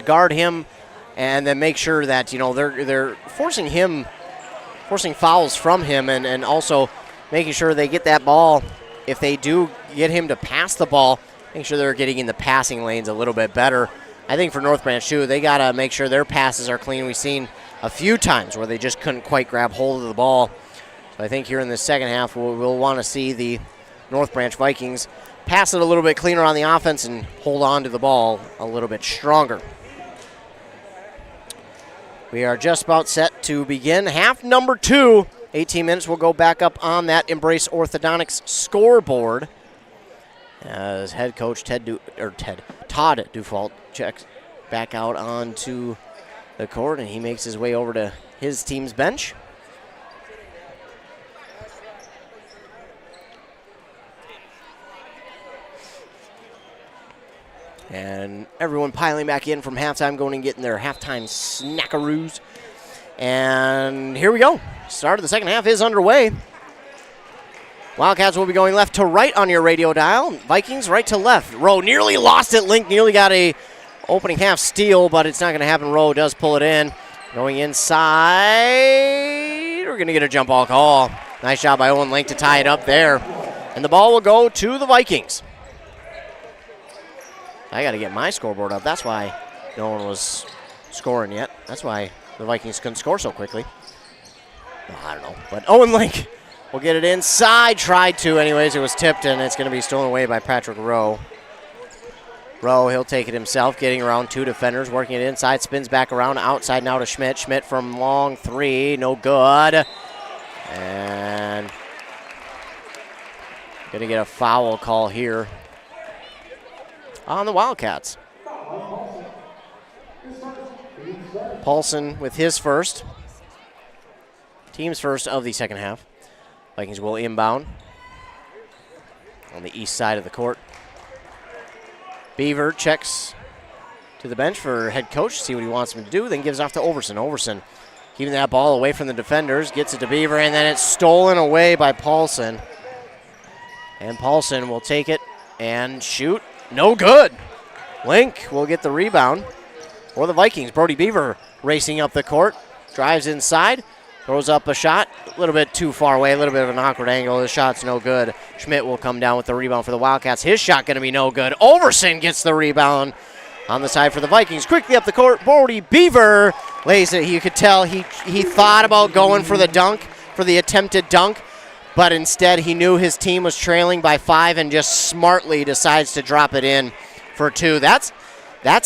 guard him and then make sure that they're forcing fouls from him and also making sure they get that ball. If they do get him to pass the ball, make sure they're getting in the passing lanes a little bit better. I think for North Branch, too, they got to make sure their passes are clean. We've seen a few times where they just couldn't quite grab hold of the ball. So I think here in the second half, we'll want to see the North Branch Vikings pass it a little bit cleaner on the offense and hold on to the ball a little bit stronger. We are just about set to begin half number 2. 18 minutes. We'll go back up on that Embrace Orthodontics scoreboard. As head coach Todd Dufault checks back out onto the court, and he makes his way over to his team's bench. And everyone piling back in from halftime, going and getting their halftime snackaroos. And here we go. Start of the second half is underway. Wildcats will be going left to right on your radio dial. Vikings right to left. Rowe nearly lost it. Link nearly got a opening half steal, but it's not going to happen. Rowe does pull it in. Going inside. We're going to get a jump ball call. Nice job by Owen Link to tie it up there. And the ball will go to the Vikings. I got to get my scoreboard up. That's why no one was scoring yet. That's why the Vikings couldn't score so quickly. Well, I don't know. But Owen Link will get it inside. Tried to anyways. It was tipped, and it's going to be stolen away by Patrick Rowe. Rowe, he'll take it himself, getting around two defenders, working it inside, spins back around, outside now to Schmidt. Schmidt from long three, no good. And going to get a foul call here on the Wildcats. Paulson with his first. Team's first of the second half. Vikings will inbound on the east side of the court. Beaver checks to the bench for head coach, see what he wants him to do, then gives off to Overson. Overson keeping that ball away from the defenders, gets it to Beaver, and then it's stolen away by Paulson. And Paulson will take it and shoot. No good. Link will get the rebound for the Vikings. Brody Beaver racing up the court, drives inside, throws up a shot, a little bit too far away, a little bit of an awkward angle. The shot's no good. Schmidt will come down with the rebound for the Wildcats. His shot going to be no good. Overson gets the rebound on the side for the Vikings. Quickly up the court, Brody Beaver lays it. You could tell he thought about going for the dunk, for the attempted dunk, but instead he knew his team was trailing by 5 and just smartly decides to drop it in for 2. That's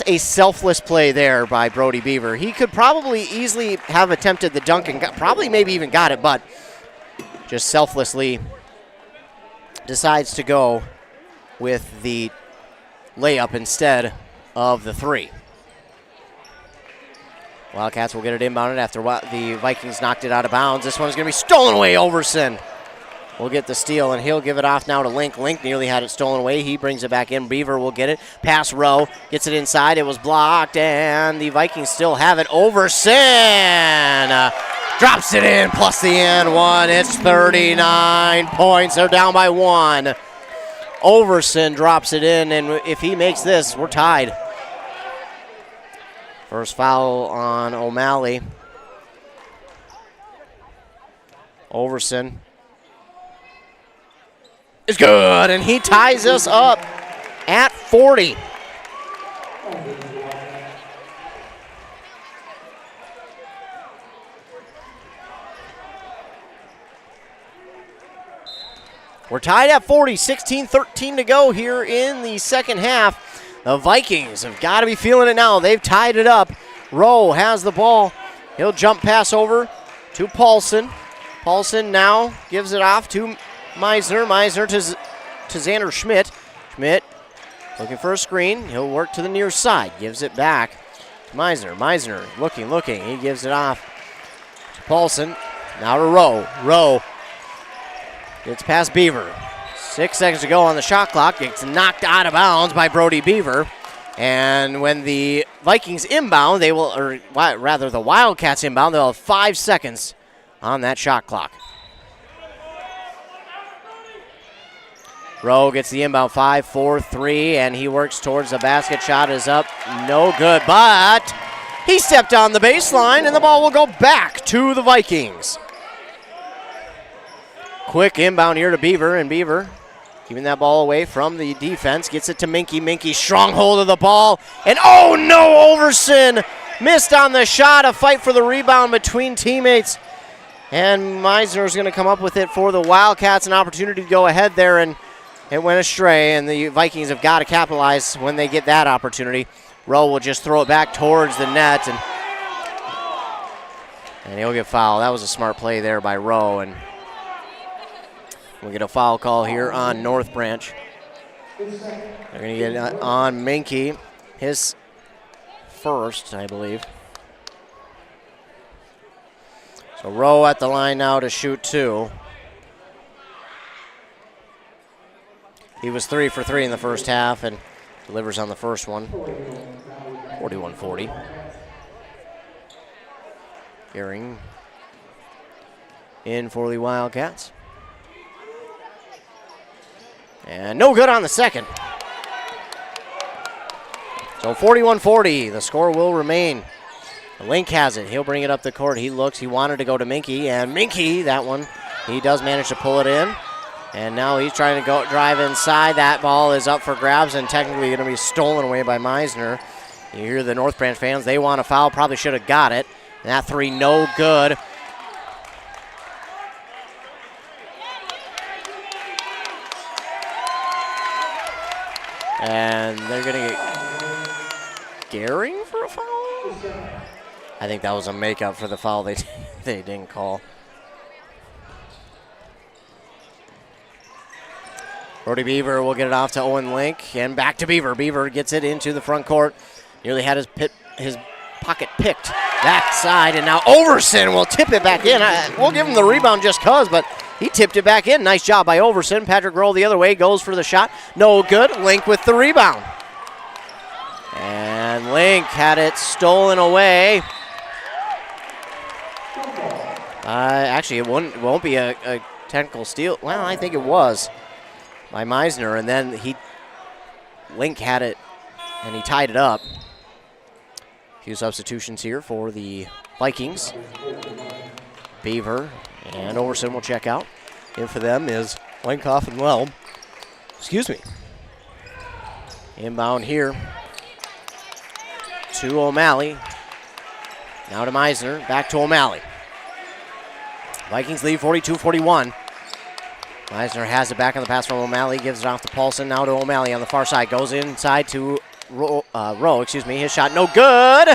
a selfless play there by Brody Beaver. He could probably easily have attempted the dunk and probably maybe even got it, but just selflessly decides to go with the layup instead of the 3. Wildcats will get it inbounded after the Vikings knocked it out of bounds. This one's going to be stolen away. Overson will get the steal, and he'll give it off now to Link. Link nearly had it stolen away. He brings it back in. Beaver will get it. Pass Rowe. Gets it inside. It was blocked, and the Vikings still have it. Overson drops it in, plus the and one. It's 39 points. They're down by 1. Overson drops it in, and if he makes this, we're tied. First foul on O'Malley. Overson is good, and he ties us up at 40. We're tied at 40, 16-13 to go here in the second half. The Vikings have got to be feeling it now. They've tied it up. Rowe has the ball. He'll jump pass over to Paulson. Paulson now gives it off to Meisner. Meisner to Xander Schmidt. Schmidt looking for a screen. He'll work to the near side. Gives it back to Meisner. Meisner looking. He gives it off to Paulson. Now to Rowe. Rowe gets past Beaver. 6 seconds to go on the shot clock. Gets knocked out of bounds by Brody Beaver. And when the Vikings inbound, they will, or rather the Wildcats inbound, they'll have 5 seconds on that shot clock. Rowe gets the inbound 5, 4, 3, and he works towards the basket. Shot is up, no good, but he stepped on the baseline, and the ball will go back to the Vikings. Quick inbound here to Beaver, and Beaver keeping that ball away from the defense. Gets it to Minky. Minky, strong hold of the ball. And oh no, Overson missed on the shot. A fight for the rebound between teammates. And Meisner is going to come up with it for the Wildcats. An opportunity to go ahead there, and it went astray. And the Vikings have got to capitalize when they get that opportunity. Rowe will just throw it back towards the net. And he'll get fouled. That was a smart play there by Rowe. And we'll get a foul call here on North Branch. They're going to get on Minky, his first, I believe. So Rowe at the line now to shoot 2. He was 3 for 3 in the first half and delivers on the first one. 41-40. Gearing in for the Wildcats. And no good on the second. So 41-40, the score will remain. Link has it. He'll bring it up the court. He looks. He wanted to go to Minky, and Minky, that one, he does manage to pull it in. And now he's trying to go drive inside. That ball is up for grabs and technically going to be stolen away by Meisner. You hear the North Branch fans. They want a foul. Probably should have got it. And that 3, no good. And they're going to get Gehring for a foul? I think that was a makeup for the foul they didn't call. Brody Beaver will get it off to Owen Link, and back to Beaver. Beaver gets it into the front court. Nearly had his pocket picked that side, and now Overson will tip it back in. We'll give him the rebound just cause, but he tipped it back in. Nice job by Overson. Patrick Roll the other way, goes for the shot. No good. Link with the rebound. And Link had it stolen away. Actually, it won't be a technical steal. Well, I think it was by Meisner, and then Link had it, and he tied it up. A few substitutions here for the Vikings. Beaver and Overson will check out. In for them is Lenkoff and Welb. Excuse me. Inbound here to O'Malley. Now to Meisner, back to O'Malley. Vikings lead 42-41. Meisner has it back on the pass from O'Malley, gives it off to Paulson, now to O'Malley on the far side. Goes inside to Rowe, his shot no good.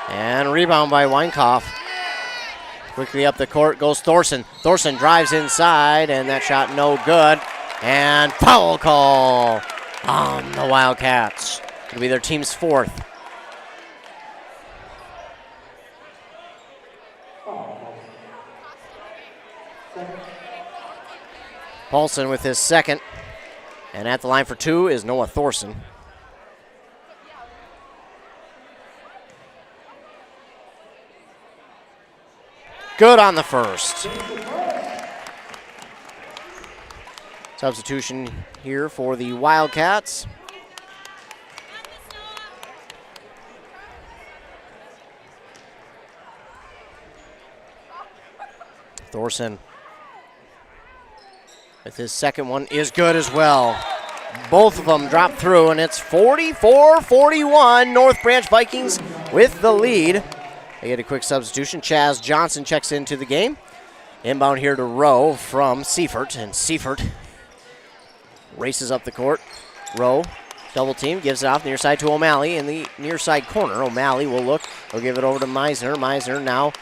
And rebound by Weinkauf. Quickly up the court goes Thorson. Thorson drives inside, and that shot no good. And foul call on the Wildcats. It'll be their team's 4th. Paulson with his second. And at the line for 2 is Noah Thorson. Good on the first. Substitution here for the Wildcats. Thorson with his second one is good as well. Both of them drop through, and it's 44-41. North Branch Vikings with the lead. They get a quick substitution. Chaz Johnson checks into the game. Inbound here to Rowe from Seifert, and Seifert races up the court. Rowe, double team, gives it off near side to O'Malley in the near side corner. O'Malley will look. He'll give it over to Meisner. Meisner now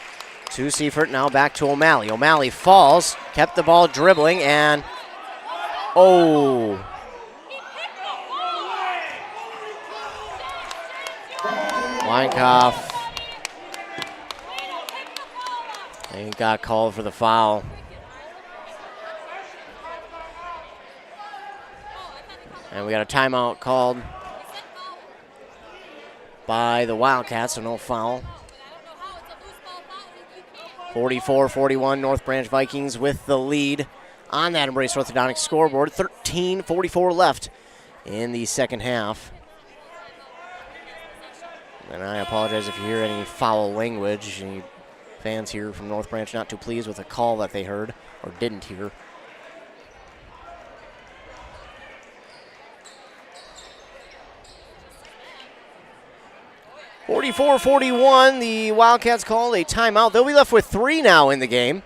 to Seifert, now back to O'Malley. O'Malley falls, kept the ball dribbling, and Weinkauf. He got called for the foul. And we got a timeout called by the Wildcats, so no foul. 44-41, North Branch Vikings with the lead on that Embrace Orthodontics scoreboard. 13:44 left in the second half. And I apologize if you hear any foul language. Any fans here from North Branch not too pleased with a call that they heard or didn't hear. (44-41), the Wildcats called a timeout. They'll be left with 3 now in the game.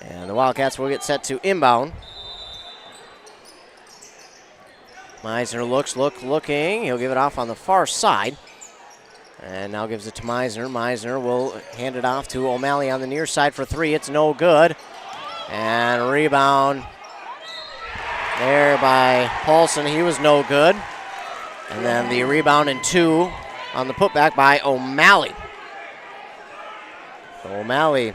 And the Wildcats will get set to inbound. Meisner looking. He'll give it off on the far side. And now gives it to Meisner. Meisner will hand it off to O'Malley on the near side for 3. It's no good. And rebound there by Paulson. He was no good. And then the rebound and 2 on the putback by O'Malley. O'Malley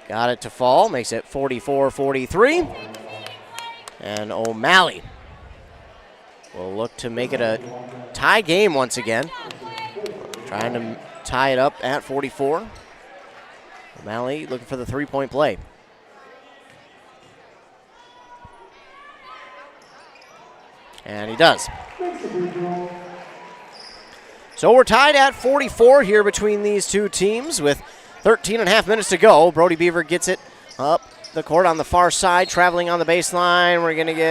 got it to fall, makes it 44-43. And O'Malley will look to make it a tie game once again. Trying to tie it up at 44. O'Malley looking for the three-point play. And he does. So we're tied at 44 here between these two teams with 13 and a half minutes to go. Brody Beaver gets it up the court on the far side, traveling on the baseline. We're going to get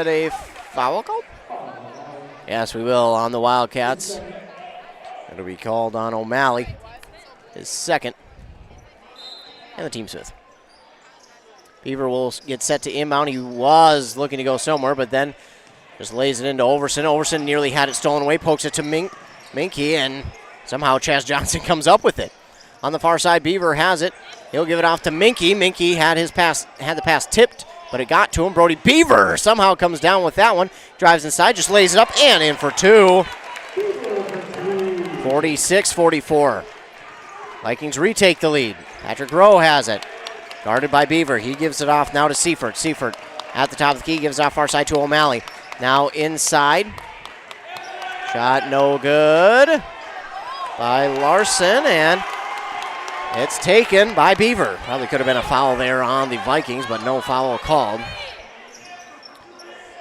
a foul call? Yes, we will on the Wildcats. It'll be called on O'Malley, his second, and the team's fifth. Beaver will get set to inbound. He was looking to go somewhere, but then just lays it into Overson. Overson nearly had it stolen away, pokes it to Minky, and somehow Chaz Johnson comes up with it. On the far side, Beaver has it. He'll give it off to Minky. Minky had the pass tipped, but it got to him. Brody Beaver somehow comes down with that one. Drives inside, just lays it up, and in for 2. 46-44. Vikings retake the lead. Patrick Rowe has it. Guarded by Beaver. He gives it off now to Seifert. Seifert at the top of the key, gives it off far side to O'Malley. Now inside. Shot no good by Larson, and it's taken by Beaver. Probably could have been a foul there on the Vikings, but no foul called.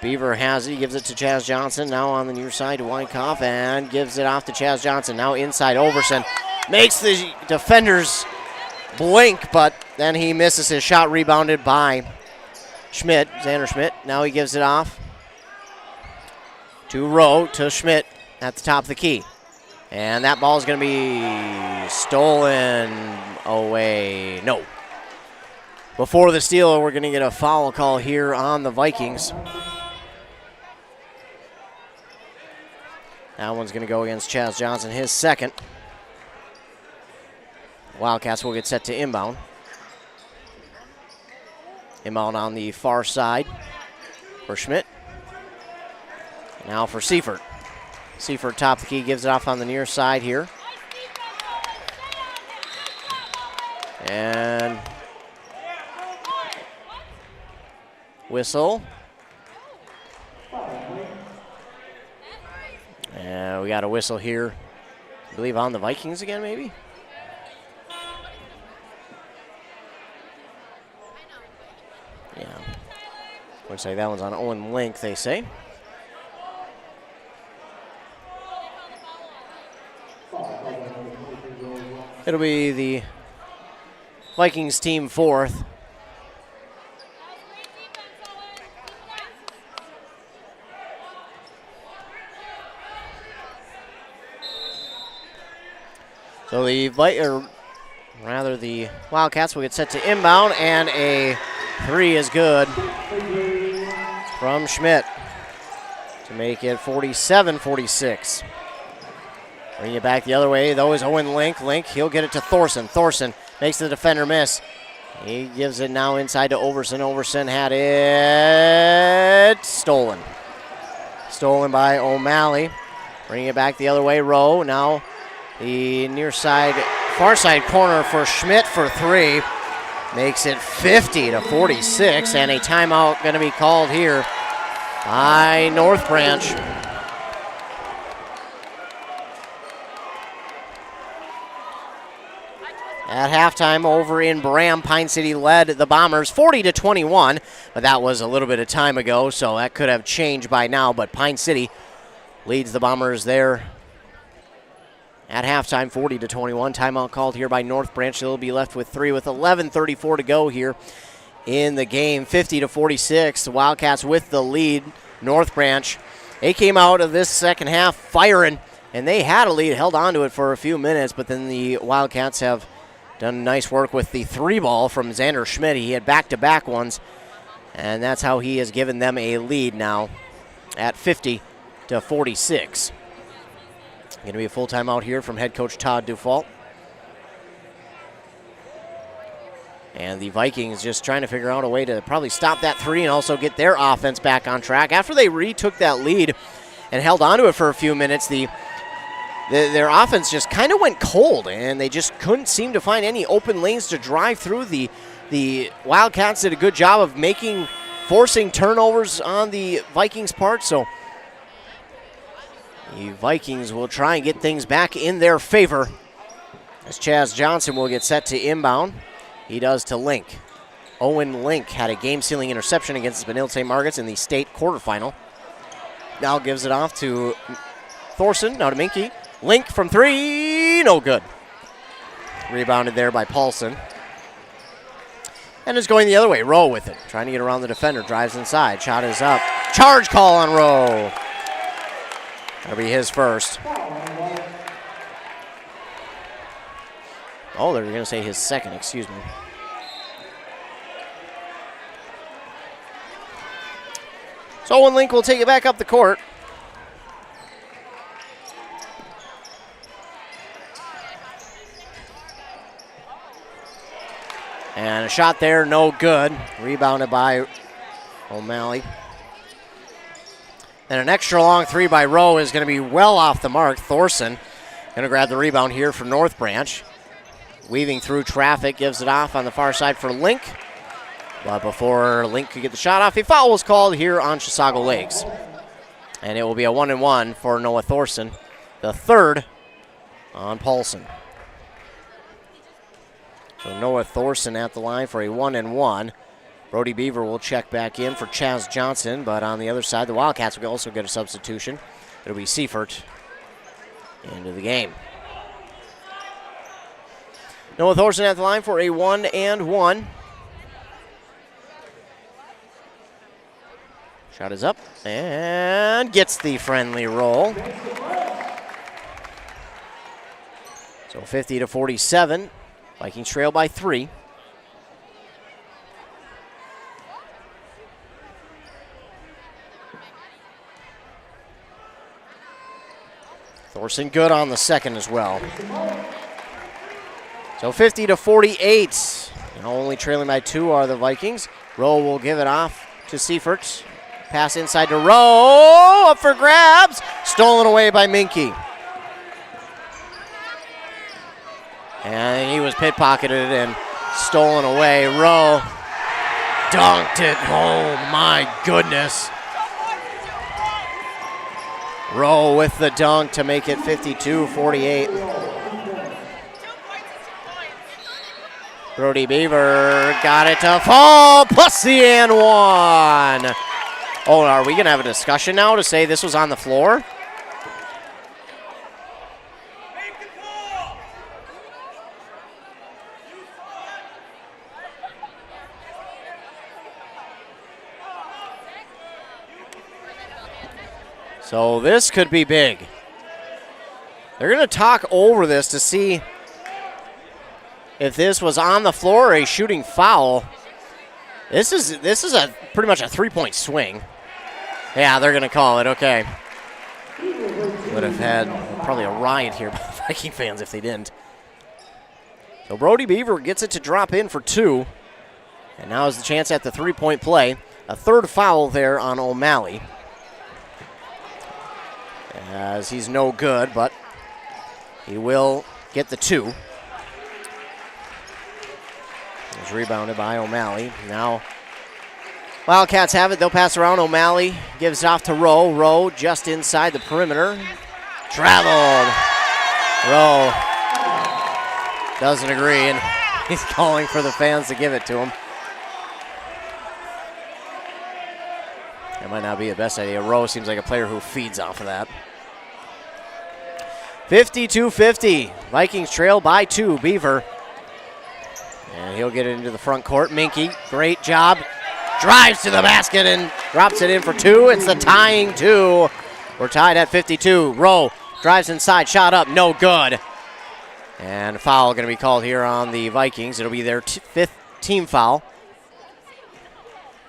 Beaver has it. He gives it to Chaz Johnson. Now on the near side to Wyckoff, and gives it off to Chaz Johnson. Now inside Overson. Makes the defenders blink, but then he misses his shot, rebounded by Schmidt, Xander Schmidt. Now he gives it off to Rowe, to Schmidt at the top of the key. And that ball is going to be stolen away. No. Before the steal, we're going to get a foul call here on the Vikings. That one's going to go against Chaz Johnson, his second. Wildcats will get set to inbound. Inbound on the far side for Schmidt. Now for Seifert. Seifert top of the key, gives it off on the near side here. And whistle. And we got a whistle here, I believe on the Vikings again, maybe? Yeah. Looks like that one's on Owen Link, they say. It'll be the Vikings team fourth. So the Wildcats will get set to inbound, and a 3 is good from Schmidt to make it 47-46. Bring it back the other way, though, is Owen Link. Link, he'll get it to Thorson. Thorson makes the defender miss. He gives it now inside to Overson. Overson had it stolen. Stolen by O'Malley. Bring it back the other way, Rowe. Now the near side, far side corner for Schmidt for 3. Makes it 50-46, and a timeout going to be called here by North Branch. At halftime over in Bram, Pine City led the Bombers 40-21, but that was a little bit of time ago, so that could have changed by now, but Pine City leads the Bombers there at halftime, 40-21. Timeout called here by North Branch. They'll be left with 3 with 11:34 to go here in the game. 50-46. The Wildcats with the lead. North Branch, they came out of this second half firing, and they had a lead, held on to it for a few minutes, but then the Wildcats have done nice work with the 3-ball from Xander Schmidt. He had back-to-back ones, and that's how he has given them a lead now at 50-46. Going to be a full timeout here from head coach Todd Dufault. And the Vikings just trying to figure out a way to probably stop that three and also get their offense back on track. After they retook that lead and held onto it for a few minutes, their offense just kind of went cold, and they just couldn't seem to find any open lanes to drive through. The Wildcats did a good job of forcing turnovers on the Vikings' part, so the Vikings will try and get things back in their favor as Chaz Johnson will get set to inbound. He does to Link. Owen Link had a game-sealing interception against Benilde St. Margaret's in the state quarterfinal. Now gives it off to Thorson, now to Minky. Link from three, no good. Rebounded there by Paulson. And it's going the other way, Rowe with it. Trying to get around the defender, drives inside, shot is up. Charge call on Rowe. That'll be his first. Oh, they're going to say his second, excuse me. So Owen Link will take it back up the court. And a shot there, no good. Rebounded by O'Malley. And an extra long three by Rowe is going to be well off the mark. Thorson going to grab the rebound here for North Branch. Weaving through traffic, gives it off on the far side for Link. But before Link could get the shot off, a foul was called here on Chisago Lakes. And it will be a 1-and-1 for Noah Thorson. The third on Paulson. So Noah Thorson at the line for a 1-and-1. Brody Beaver will check back in for Chaz Johnson, but on the other side, the Wildcats will also get a substitution. It'll be Seifert into the game. Noah Thorson at the line for a 1-and-1. Shot is up and gets the friendly roll. So 50-47. Vikings trail by 3. Thorson good on the second as well. So 50-48. Now only trailing by 2 are the Vikings. Rowe will give it off to Seifert. Pass inside to Rowe. Up for grabs. Stolen away by Minky. And he was pit-pocketed and stolen away. Rowe dunked it. Oh, my goodness. Rowe with the dunk to make it 52-48. Brody Beaver got it to fall, plus the and one. Oh, are we going to have a discussion now to say this was on the floor? So this could be big. They're going to talk over this to see if this was on the floor or a shooting foul. This is a pretty much a 3-point swing. Yeah, they're going to call it. Okay. Would have had probably a riot here by Viking fans if they didn't. So Brody Beaver gets it to drop in for 2. And now is the chance at the 3-point play. A third foul there on O'Malley. As he's no good, but he will get the 2. It's rebounded by O'Malley. Now Wildcats have it. They'll pass around. O'Malley gives it off to Rowe. Rowe just inside the perimeter. Traveled. Rowe doesn't agree, and he's calling for the fans to give it to him. That might not be the best idea. Rowe seems like a player who feeds off of that. 52-50. Vikings trail by 2. Beaver. And he'll get it into the front court. Minky, great job. Drives to the basket and drops it in for 2. It's the tying 2. We're tied at 52. Rowe drives inside. Shot up. No good. And a foul going to be called here on the Vikings. It'll be their 5th team foul.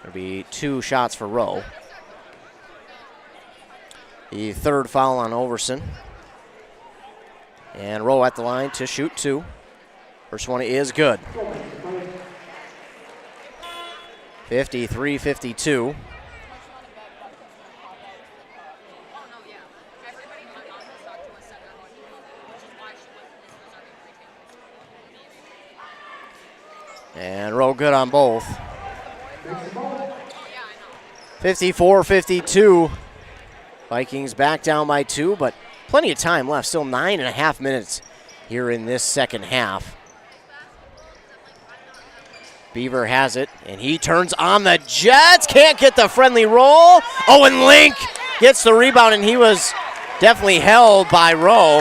It'll be 2 shots for Rowe. The 3rd foul on Overson. And Rowe at the line to shoot 2. First one is good. 53-52. And Rowe good on both. 54-52. Vikings back down by 2, but plenty of time left. Still 9.5 minutes here in this second half. Beaver has it, and he turns on the Jets. Can't get the friendly roll. Owen Link gets the rebound, and he was definitely held by Rowe.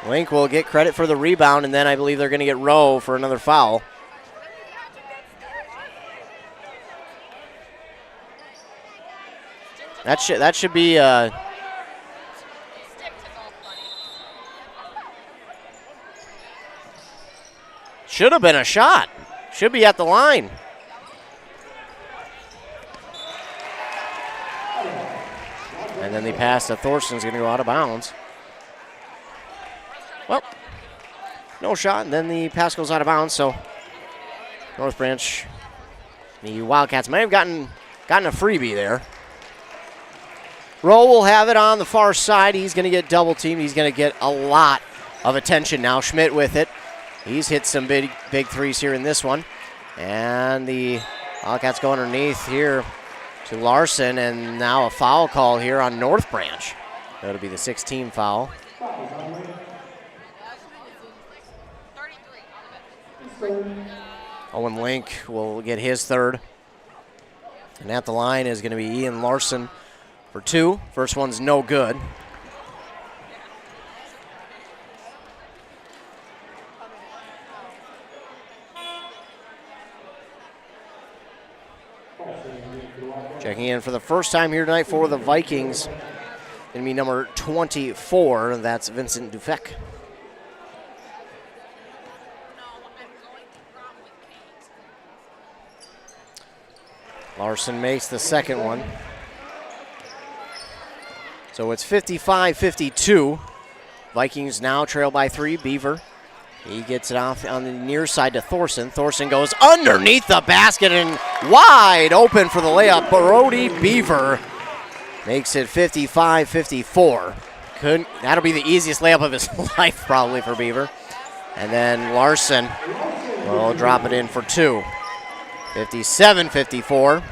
Link will get credit for the rebound, and then I believe they're going to get Rowe for another foul. That should be should have been a shot. Should be at the line. And then the pass to Thorsten's going to go out of bounds. Well, no shot, and then the pass goes out of bounds, so North Branch, the Wildcats might have gotten a freebie there. Rowe will have it on the far side. He's going to get double teamed. He's going to get a lot of attention now. Schmidt with it. He's hit some big threes here in this one. And the Wildcats go underneath here to Larson, and now a foul call here on North Branch. That'll be the 16th foul. Owen Link will get his third. And at the line is going to be Ian Larson for 2. First one's no good. Checking in for the first time here tonight for the Vikings. Going to be number 24. That's Vincent Dufek. Larson makes the second one. So it's 55-52. Vikings now trail by 3. Beaver, he gets it off on the near side to Thorson. Thorson goes underneath the basket and wide open for the layup. Brody Beaver makes it 55-54. That'll be the easiest layup of his life probably for Beaver. And then Larson will drop it in for 2. 57-54.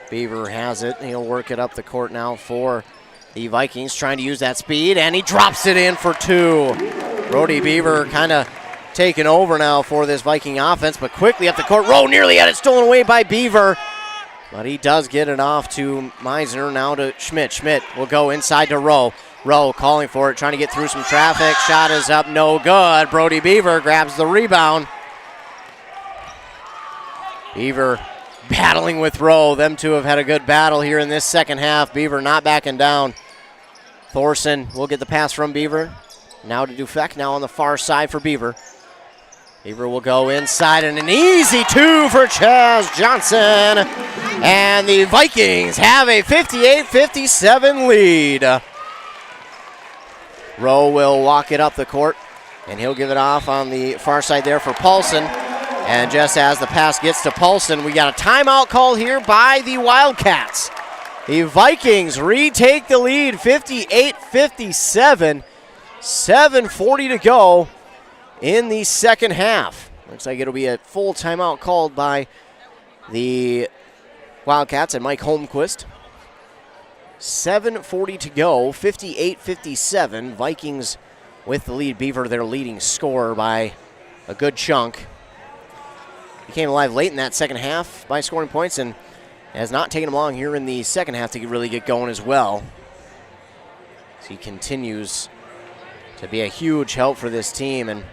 Beaver has it. He'll work it up the court now for the Vikings, trying to use that speed, and he drops it in for 2. Brody Beaver kind of taking over now for this Viking offense, but quickly up the court. Rowe nearly had it stolen away by Beaver, but he does get it off to Meisner, now to Schmidt. Schmidt will go inside to Rowe. Rowe calling for it, trying to get through some traffic. Shot is up, no good. Brody Beaver grabs the rebound. Beaver battling with Rowe. Them two have had a good battle here in this second half. Beaver not backing down. Thorson will get the pass from Beaver. Now to Dufek, now on the far side for Beaver. Beaver will go inside, and an easy 2 for Chaz Johnson. And the Vikings have a 58-57 lead. Rowe will walk it up the court, and he'll give it off on the far side there for Paulson. And just as the pass gets to Paulson, we got a timeout call here by the Wildcats. The Vikings retake the lead, 58-57. 7:40 to go in the second half. Looks like it'll be a full timeout called by the Wildcats and Mike Holmquist. 7:40 to go, 58-57. Vikings with the lead. Beaver, their leading scorer by a good chunk. He came alive late in that second half by scoring points and has not taken him long here in the second half to really get going as well. So he continues to be a huge help for this team and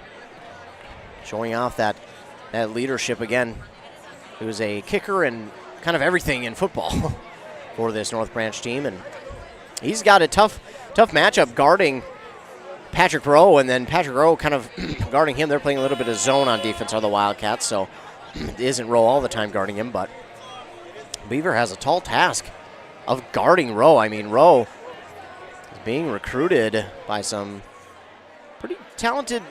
showing off that leadership again. He was a kicker and kind of everything in football for this North Branch team, and he's got a tough matchup guarding Patrick Rowe, and then Patrick Rowe kind of guarding him. They're playing a little bit of zone on defense, are the Wildcats, so it isn't Rowe all the time guarding him, but Beaver has a tall task of guarding Rowe. I mean, Rowe is being recruited by some pretty talented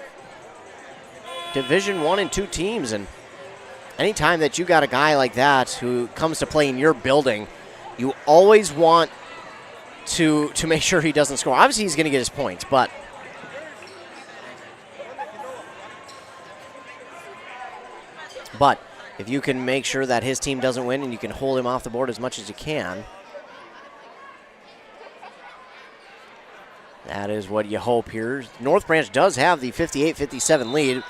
Division I and II teams, and anytime that you got a guy like that who comes to play in your building, you always want to make sure he doesn't score. Obviously, he's going to get his points, but if you can make sure that his team doesn't win and you can hold him off the board as much as you can, that is what you hope here. North Branch does have the 58-57 lead.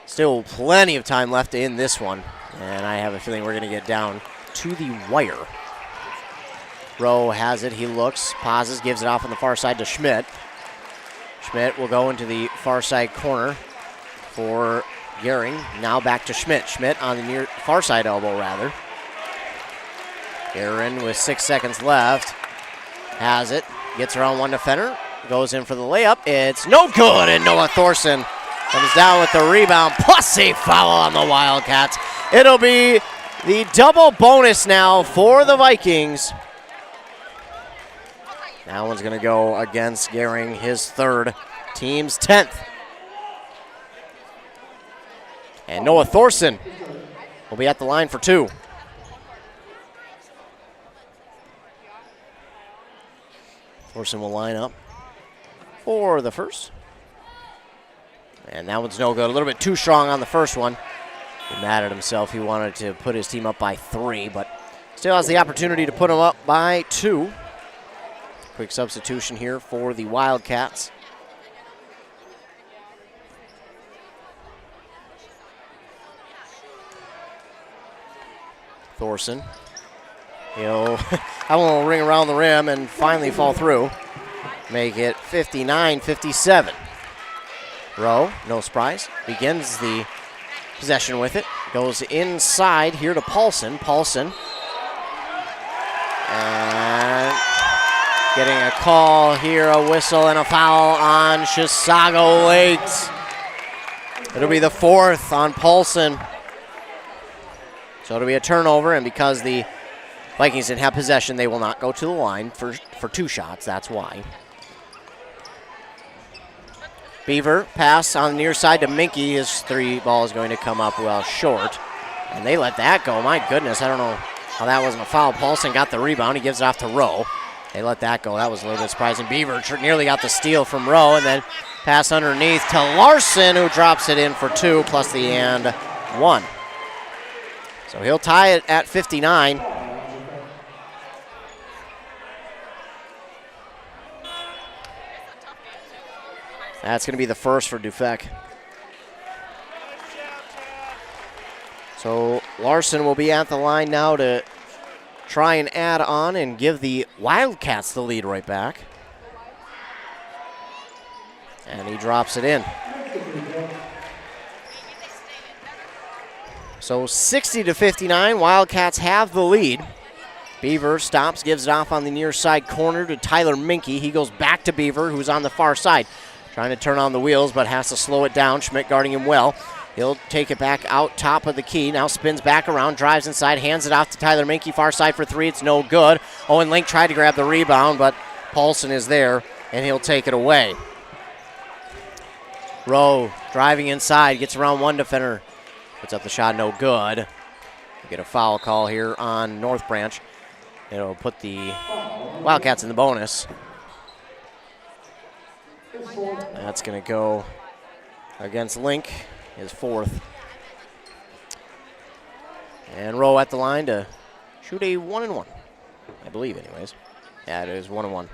Still plenty of time left in this one, and I have a feeling we're going to get down to the wire. Rowe has it. He looks, pauses, gives it off on the far side to Schmidt. Schmidt will go into the far side corner for Gehring. Now back to Schmidt. Schmidt on the near far side elbow, rather. Gehring with 6 seconds left. Has it. Gets around one defender. Goes in for the layup. It's no good, and Noah Thorson comes down with the rebound, plus a foul on the Wildcats. It'll be the double bonus now for the Vikings. That one's going to go against Gehring, his third, team's 10th. And Noah Thorson will be at the line for 2. Thorson will line up for the first. And that one's no good. A little bit too strong on the first one. He's mad at himself. He wanted to put his team up by 3, but still has the opportunity to put him up by 2. Quick substitution here for the Wildcats. Thorson. He'll have a little ring around the rim and finally fall through. Make it 59-57. Rowe, no surprise, begins the possession with it. Goes inside here to Paulson. Paulson. And getting a call here, a whistle and a foul on Chisago late. It'll be the 4th on Paulson. So it'll be a turnover, and because the Vikings didn't have possession, they will not go to the line for 2 shots. That's why. Beaver pass on the near side to Minky. His 3 ball is going to come up well short. And they let that go. My goodness, I don't know how that wasn't a foul. Paulson got the rebound. He gives it off to Rowe. They let that go. That was a little bit surprising. Beaver nearly got the steal from Rowe, and then pass underneath to Larson, who drops it in for 2 plus the and 1. So he'll tie it at 59. That's going to be the first for Dufek. So Larson will be at the line now to try and add on and give the Wildcats the lead right back. And he drops it in. So 60-59, Wildcats have the lead. Beaver stops, gives it off on the near side corner to Tyler Minky. He goes back to Beaver, who's on the far side. Trying to turn on the wheels, but has to slow it down. Schmidt guarding him well. He'll take it back out top of the key. Now spins back around, drives inside, hands it off to Tyler Minky. Far side for 3. It's no good. Owen Link tried to grab the rebound, but Paulson is there, and he'll take it away. Rowe driving inside, gets around one defender. Puts up the shot, no good. We get a foul call here on North Branch. It'll put the Wildcats in the bonus. That's going to go against Link, his 4th. And Rowe at the line to shoot a 1-and-1, I believe, anyways. Yeah, it is 1-and-1.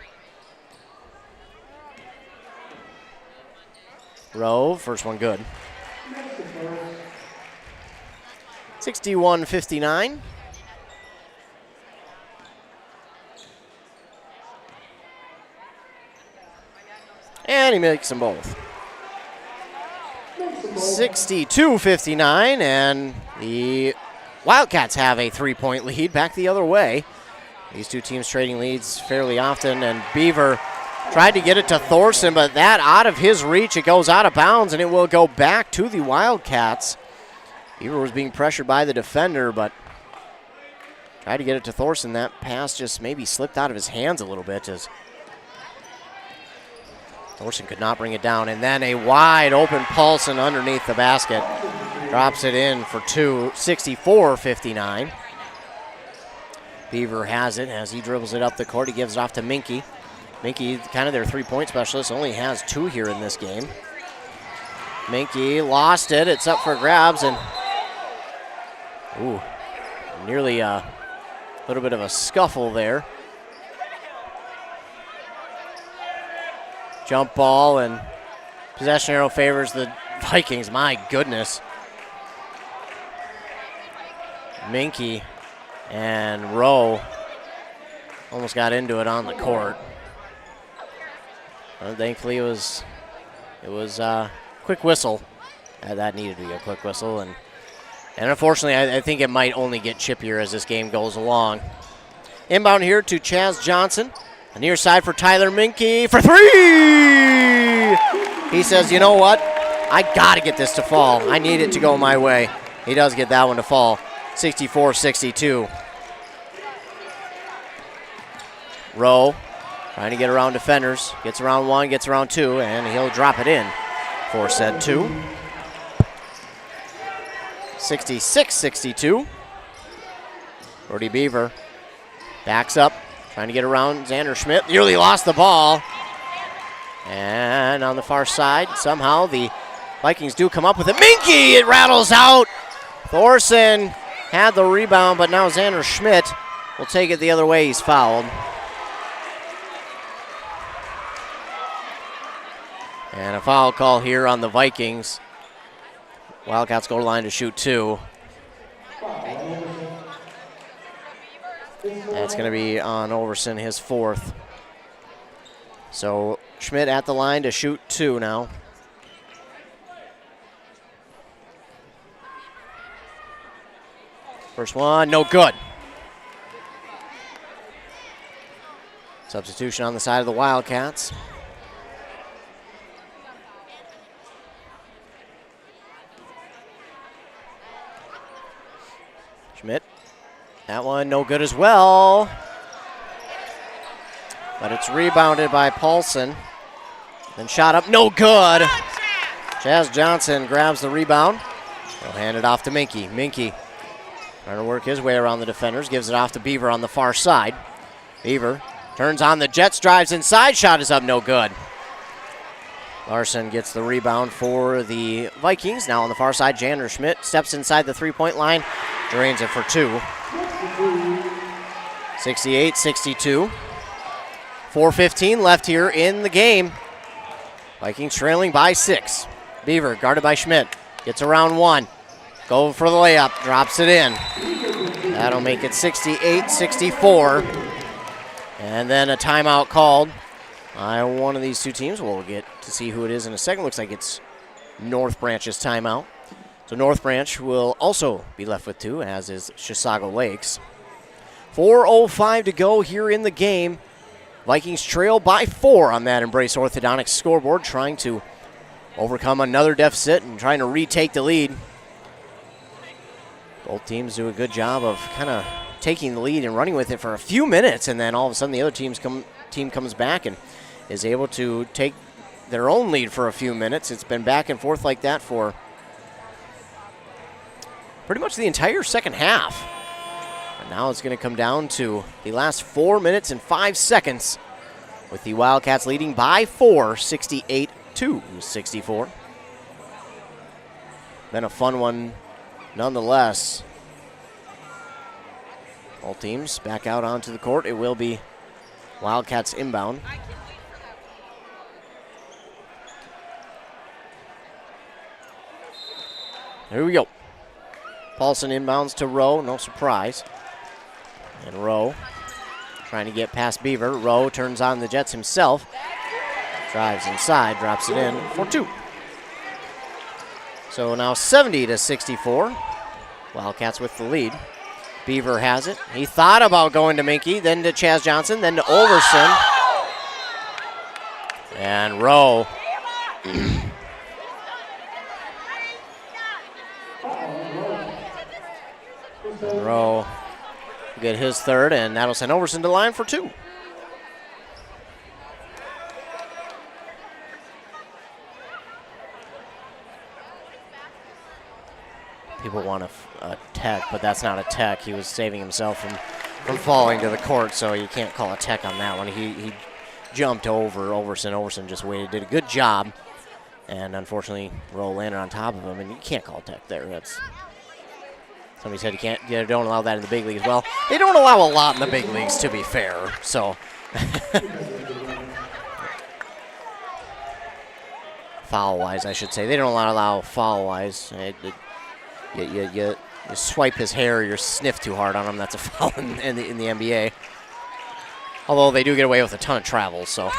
Rowe, first one good. 61-59. And he makes them both. 62-59, and the Wildcats have a 3-point lead back the other way. These two teams trading leads fairly often, and Beaver tried to get it to Thorson, but that out of his reach. It goes out of bounds, and it will go back to the Wildcats. Beaver was being pressured by the defender, but tried to get it to Thorson. That pass just maybe slipped out of his hands a little bit as Thorson could not bring it down, and then a wide open Paulson underneath the basket. Drops it in for two, 64-59. Beaver has it as he dribbles it up the court. He gives it off to Minky. Minky, kind of their three-point specialist, only has 2 here in this game. Minky lost it. It's up for grabs, and nearly a little bit of a scuffle there. Jump ball, and possession arrow favors the Vikings. My goodness. Minky and Rowe almost got into it on the court. Thankfully, it was quick whistle. That needed to be a quick whistle, and unfortunately, I think it might only get chippier as this game goes along. Inbound here to Chaz Johnson. A near side for Tyler Minky for 3! He says, you know what? I got to get this to fall. I need it to go my way. He does get that one to fall. 64-62. Rowe trying to get around defenders. Gets around 1, gets around 2, and he'll drop it in for said 2. 66-62. Brody Beaver backs up, trying to get around Xander Schmidt. Nearly lost the ball. And on the far side, somehow the Vikings do come up with it. Minky, it rattles out. Thorson had the rebound, but now Xander Schmidt will take it the other way. He's fouled. And a foul call here on the Vikings. Wildcats go to line to shoot 2. That's going to be on Overson, his 4th. So Schmidt at the line to shoot 2 now. First one, no good. Substitution on the side of the Wildcats. Schmidt, that one no good as well. But it's rebounded by Paulson. Then shot up, no good. Chaz Johnson grabs the rebound. He'll hand it off to Minky. Minky trying to work his way around the defenders. Gives it off to Beaver on the far side. Beaver turns on the Jets, drives inside. Shot is up, no good. Larson gets the rebound for the Vikings. Now on the far side, Xander Schmidt steps inside the three-point line. Drains it for 2. 68-62. 4:15 left here in the game. Vikings trailing by 6. Beaver guarded by Schmidt. Gets around 1. Go for the layup. Drops it in. That'll make it 68-64. And then a timeout called by one of these two teams. We'll get to see who it is in a second. Looks like it's North Branch's timeout. So North Branch will also be left with 2, as is Chisago Lakes. 4:05 to go here in the game. Vikings trail by 4 on that Embrace Orthodontics scoreboard, trying to overcome another deficit and trying to retake the lead. Both teams do a good job of kind of taking the lead and running with it for a few minutes, and then all of a sudden the other team comes back and is able to take their own lead for a few minutes. It's been back and forth like that for pretty much the entire second half. And now it's going to come down to the last 4 minutes and 5 seconds, with the Wildcats leading by 4, 68-64. Been a fun one nonetheless. All teams back out onto the court. It will be Wildcats inbound. Here we go. Paulson inbounds to Rowe, no surprise. And Rowe trying to get past Beaver. Rowe turns on the Jets himself. Drives inside, drops it in for 2. So now 70-64. Wildcats with the lead. Beaver has it. He thought about going to Minky, then to Chaz Johnson, then to Overson. And Rowe. Rowe get his 3rd, and that'll send Overson to the line for 2. People want a tech, but that's not a tech. He was saving himself from falling to the court, so you can't call a tech on that one. He jumped over Overson. Overson just waited, did a good job, and unfortunately, Rowe landed on top of him, and you can't call a tech there. That's somebody said you don't allow that in the big leagues. Well, they don't allow a lot in the big leagues, to be fair. So, foul-wise, I should say, they don't allow foul-wise. You swipe his hair, or you sniff too hard on him. That's a foul in the NBA. Although they do get away with a ton of travel, so.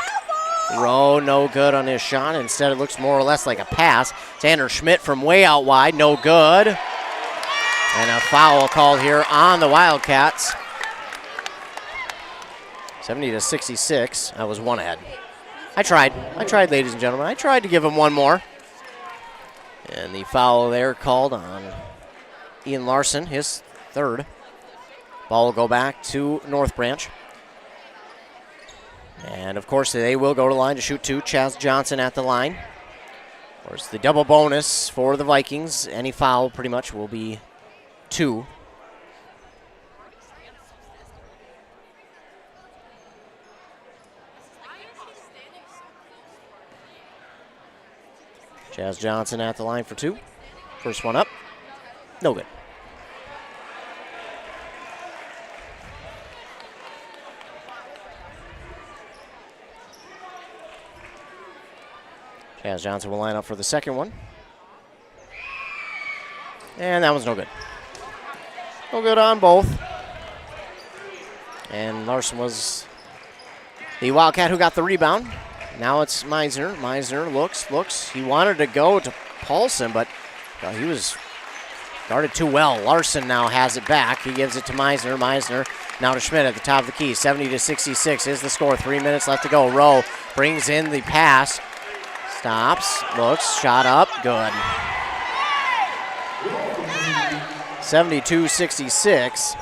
Rowe, no good on his shot. Instead, it looks more or less like a pass. Xander Schmidt from way out wide, no good. And a foul called here on the Wildcats. 70-66. I was one ahead. I tried, ladies and gentlemen. I tried to give him one more. And the foul there called on Ian Larson, his third. Ball will go back to North Branch. And, of course, they will go to the line to shoot two. Chaz Johnson at the line. Of course, the double bonus for the Vikings. Any foul pretty much will be 2. Chaz Johnson at the line for 2. First one up. No good. Chaz Johnson will line up for the second one. And that one's no good. No good on both. And Larson was the Wildcat who got the rebound. Now it's Meisner. Meisner looks. He wanted to go to Paulson, but he was guarded too well. Larson now has it back. He gives it to Meisner. Meisner now to Schmidt at the top of the key. 70-66 is the score. 3 minutes left to go. Rowe brings in the pass. Stops, looks, shot up, good. 72-66.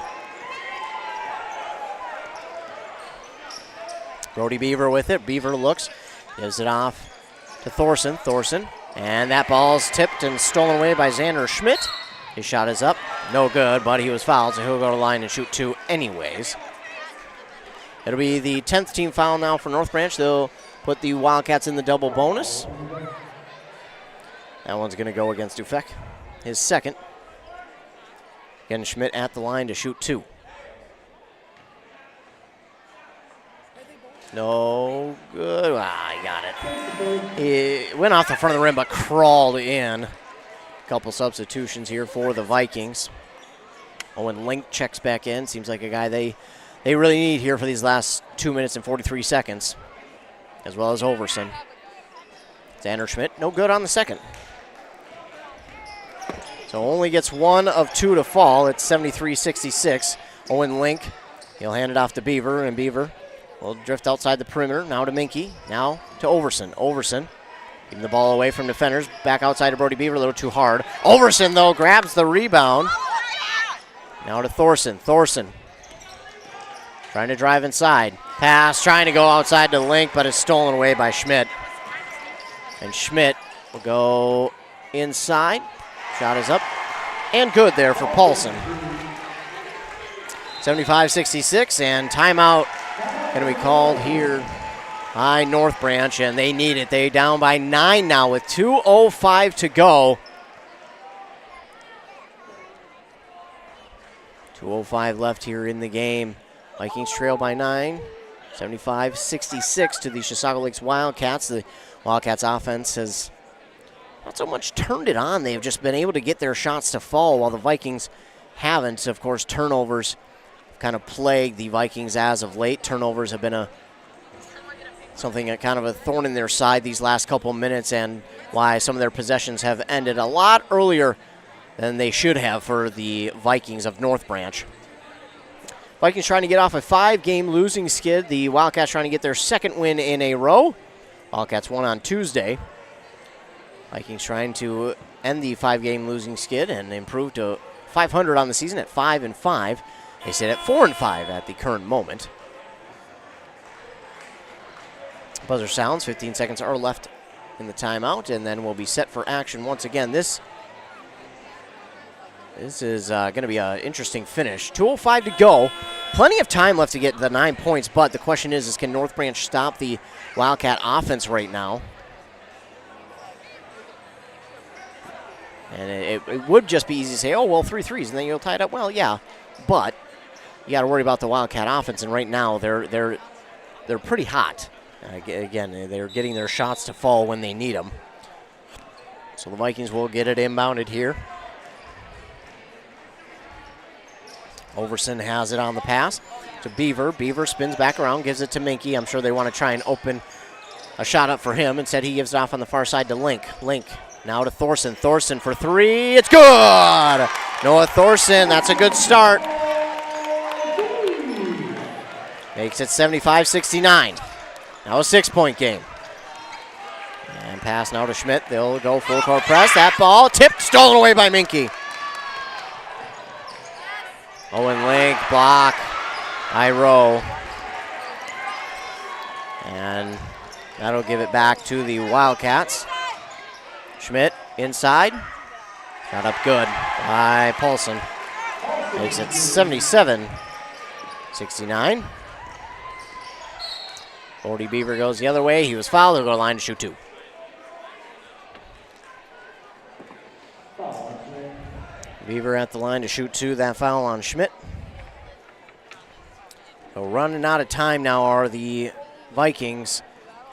Brody Beaver with it. Beaver looks, gives it off to Thorson. Thorson, and that ball's tipped and stolen away by Xander Schmidt. His shot is up, no good, but he was fouled, so he'll go to the line and shoot 2 anyways. It'll be the 10th team foul now for North Branch. They'll put the Wildcats in the double bonus. That one's going to go against Dufek. His second. Again, Schmidt at the line to shoot 2. No good. He got it. He went off the front of the rim, but crawled in. Couple substitutions here for the Vikings. Owen Link checks back in. Seems like a guy they really need here for these last 2 minutes and 43 seconds. As well as Overson. Xander Schmidt, no good on the second. So only gets 1 of 2 to fall. It's 73-66. Owen Link, he'll hand it off to Beaver, and Beaver will drift outside the perimeter. Now to Minke, now to Overson. Overson, giving the ball away from defenders. Back outside to Brody Beaver, a little too hard. Overson, though, grabs the rebound. Now to Thorson. Thorson trying to drive inside. Pass, trying to go outside to Link, but it's stolen away by Schmidt. And Schmidt will go inside. Shot is up. And good there for Paulson. 75-66, and timeout going to be called here by North Branch, and they need it. They're down by 9 now with 2:05 to go. 2:05 left here in the game. Vikings trail by 9, 75-66 to the Chisago Lakes Wildcats. The Wildcats offense has not so much turned it on. They've just been able to get their shots to fall while the Vikings haven't. Of course, turnovers kind of plagued the Vikings as of late. Turnovers have been something kind of a thorn in their side these last couple minutes, and why some of their possessions have ended a lot earlier than they should have for the Vikings of North Branch. Vikings trying to get off a 5-game losing skid. The Wildcats trying to get their second win in a row. Wildcats won on Tuesday. Vikings trying to end the 5-game losing skid and improve to 500 on the season at 5-5. They sit at 4-5 at the current moment. Buzzer sounds. 15 seconds are left in the timeout, and then we'll be set for action once again. This This is going to be an interesting finish. 2:05 to go. Plenty of time left to get the 9 points, but the question is can North Branch stop the Wildcat offense right now? And it would just be easy to say, oh, well, 3 threes, and then you'll tie it up. Well, yeah, but you got to worry about the Wildcat offense, and right now they're pretty hot. Again, they're getting their shots to fall when they need them. So the Vikings will get it inbounded here. Overson has it on the pass to Beaver. Beaver spins back around, gives it to Minky. I'm sure they want to try and open a shot up for him. Instead, he gives it off on the far side to Link. Link now to Thorson. Thorson for 3. It's good! Noah Thorson, that's a good start. Makes it 75-69. Now a 6-point game. And pass now to Schmidt. They'll go full court press. That ball tipped, stolen away by Minky. Owen Link, block by Rowe. And that'll give it back to the Wildcats. Schmidt inside. Shot up good by Paulson. Makes it 77-69. Brody Beaver goes the other way. He was fouled. He'll go to the line to shoot 2. Beaver at the line to shoot 2. That foul on Schmidt. So running out of time now are the Vikings.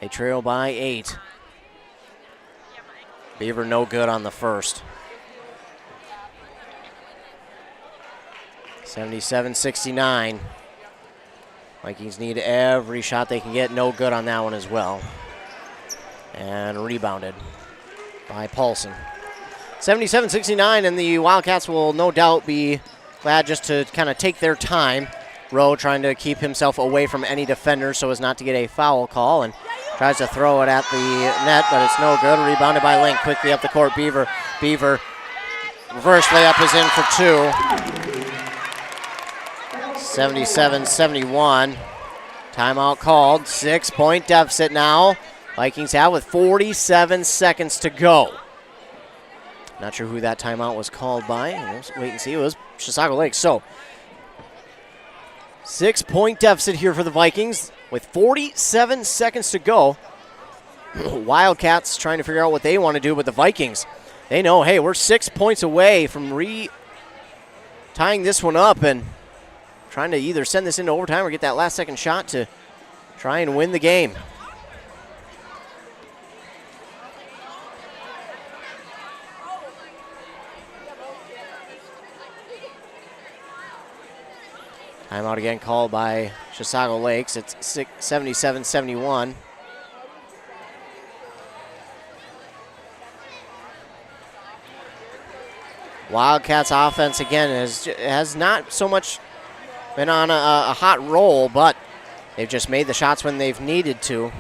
They trail by 8. Beaver no good on the first. 77-69. Vikings need every shot they can get. No good on that one as well. And rebounded by Paulson. 77-69, and the Wildcats will no doubt be glad just to kind of take their time. Rowe trying to keep himself away from any defender so as not to get a foul call, and tries to throw it at the net, but it's no good. Rebounded by Link. Quickly up the court, Beaver. Beaver, reverse layup is in for 2. 77-71. Timeout called. 6-point deficit now. Vikings have with 47 seconds to go. Not sure who that timeout was called by. Let's wait and see. It was Chisago Lake. So, 6-point deficit here for the Vikings with 47 seconds to go. Wildcats trying to figure out what they want to do, but the Vikings, they know, hey, we're 6 points away from tying this one up and trying to either send this into overtime or get that last second shot to try and win the game. Timeout again called by Chisago Lakes. It's 77-71. Wildcats offense again has not so much been on a hot roll, but they've just made the shots when they've needed to.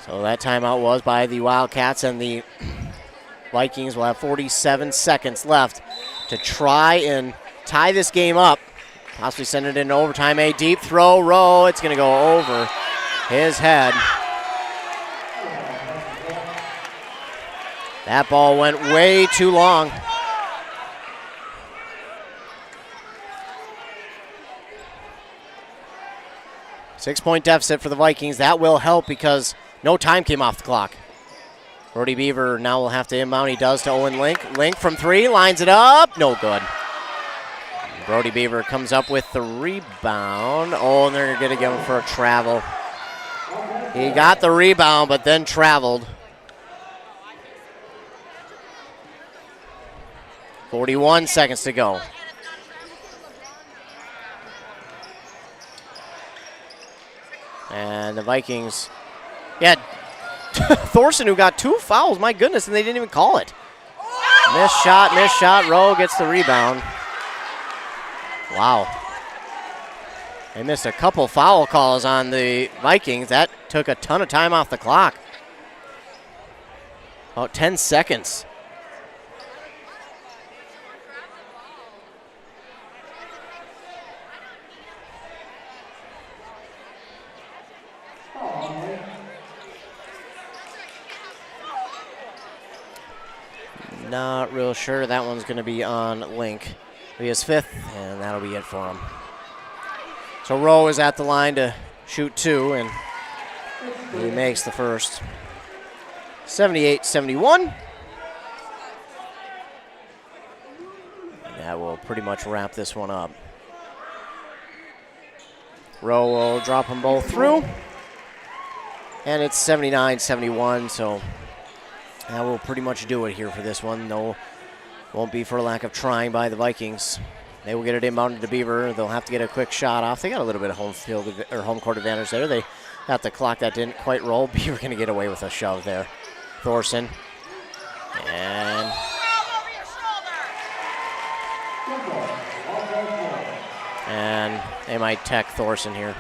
So that timeout was by the Wildcats, and the Vikings will have 47 seconds left to try and tie this game up. Possibly send it into overtime. A deep throw, Rowe. It's going to go over his head. That ball went way too long. Six-point deficit for the Vikings. That will help because no time came off the clock. Brody Beaver now will have to inbound. He does to Owen Link. Link from 3, lines it up. No good. Brody Beaver comes up with the rebound. Oh, and they're going to give him for a travel. He got the rebound, but then traveled. 41 seconds to go. And the Vikings, Thorson, who got 2 fouls, my goodness, and they didn't even call it. Missed shot. Rowe gets the rebound. Wow. They missed a couple foul calls on the Vikings. That took a ton of time off the clock. About 10 seconds. Not real sure. That one's going to be on Link. Be his fifth, and that'll be it for him. So Rowe is at the line to shoot two, and he makes the first. 78-71. And that will pretty much wrap this one up. Rowe will drop them both through. And it's 79-71, so that will pretty much do it here for this one. No, won't be for lack of trying by the Vikings. They will get it inbounded to Beaver. They'll have to get a quick shot off. They got a little bit of home court advantage there. They got the clock that didn't quite roll. Beaver going to get away with a shove there. Thorson. And they might tech Thorson here.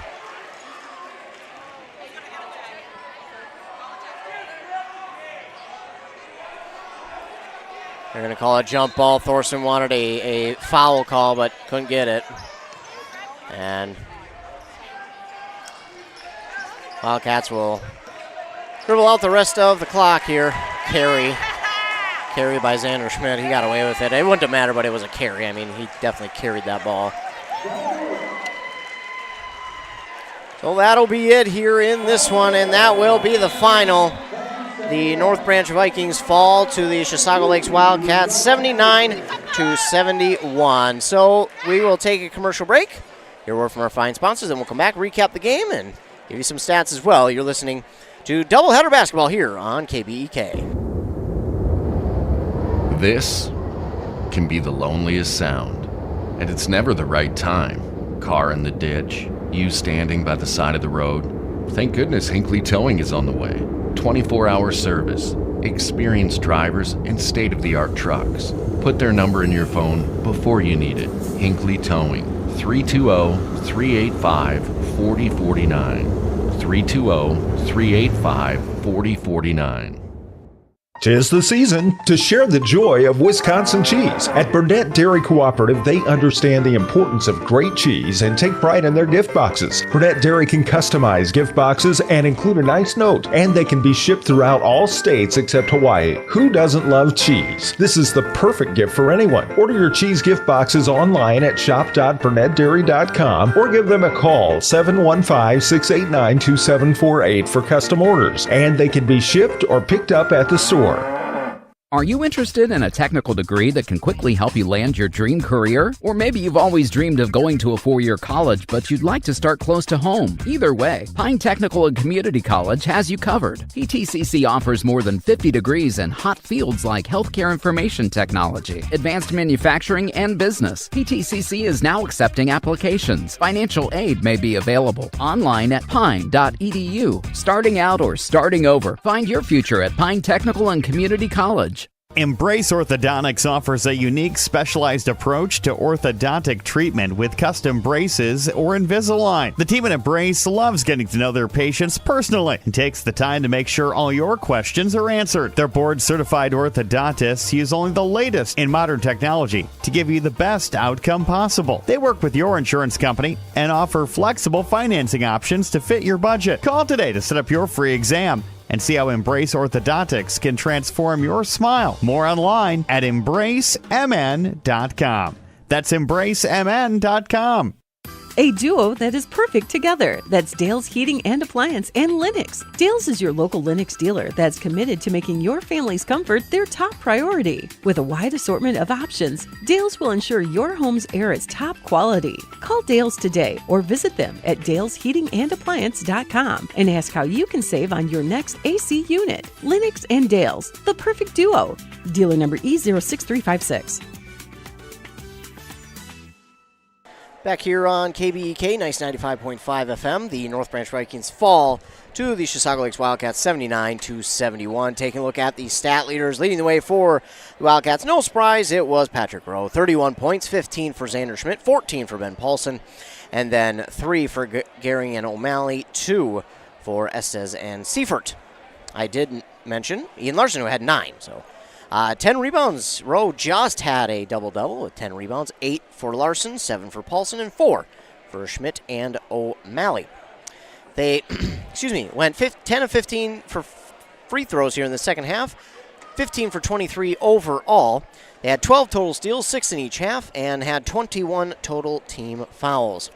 They're going to call a jump ball. Thorson wanted a foul call, but couldn't get it. And Wildcats will dribble out the rest of the clock here. Carry by Xander Schmidt. He got away with it. It wouldn't have mattered, but it was a carry. I mean, he definitely carried that ball. So that'll be it here in this one, and that will be the final. The North Branch Vikings fall to the Chisago Lakes Wildcats 79-71. So we will take a commercial break. Hear word from our fine sponsors, and we'll come back, recap the game, and give you some stats as well. You're listening to Doubleheader Basketball here on KBEK. This can be the loneliest sound, and it's never the right time. Car in the ditch, you standing by the side of the road. Thank goodness Hinckley Towing is on the way. 24-hour service, experienced drivers, and state-of-the-art trucks. Put their number in your phone before you need it. Hinckley Towing, 320-385-4049. 320-385-4049. 'Tis the season to share the joy of Wisconsin cheese. At Burnett Dairy Cooperative, they understand the importance of great cheese and take pride in their gift boxes. Burnett Dairy can customize gift boxes and include a nice note, and they can be shipped throughout all states except Hawaii. Who doesn't love cheese? This is the perfect gift for anyone. Order your cheese gift boxes online at shop.burnettdairy.com or give them a call, 715-689-2748 for custom orders, and they can be shipped or picked up at the store. Are you interested in a technical degree that can quickly help you land your dream career? Or maybe you've always dreamed of going to a four-year college, but you'd like to start close to home. Either way, Pine Technical and Community College has you covered. PTCC offers more than 50 degrees in hot fields like healthcare information technology, advanced manufacturing, and business. PTCC is now accepting applications. Financial aid may be available. Online at pine.edu. Starting out or starting over, find your future at Pine Technical and Community College. Embrace Orthodontics offers a unique specialized approach to orthodontic treatment with custom braces or Invisalign. The team at Embrace loves getting to know their patients personally and takes the time to make sure all your questions are answered. Their board-certified orthodontists use only the latest in modern technology to give you the best outcome possible. They work with your insurance company and offer flexible financing options to fit your budget. Call today to set up your free exam and see how Embrace Orthodontics can transform your smile. More online at embracemn.com. That's embracemn.com. A duo that is perfect together. That's Dale's Heating and Appliance and Lennox. Dale's is your local Lennox dealer that's committed to making your family's comfort their top priority. With a wide assortment of options, Dale's will ensure your home's air is top quality. Call Dale's today or visit them at dalesheatingandappliance.com and ask how you can save on your next AC unit. Lennox and Dale's, the perfect duo. Dealer number E06356. Back here on KBEK, nice 95.5 FM. The North Branch Vikings fall to the Chisago Lakes Wildcats 79-71. Taking a look at the stat leaders leading the way for the Wildcats. No surprise, it was Patrick Rowe. 31 points, 15 for Xander Schmidt, 14 for Ben Paulson, and then 3 for Gary and O'Malley, 2 for Estes and Seifert. I did mention Ian Larson, who had 9, so 10 rebounds. Rowe just had a double-double with 10 rebounds, 8 for Larson, 7 for Paulson, and 4 for Schmidt and O'Malley. They, went 10 of 15 for free throws here in the second half, 15 for 23 overall. They had 12 total steals, 6 in each half, and had 21 total team fouls.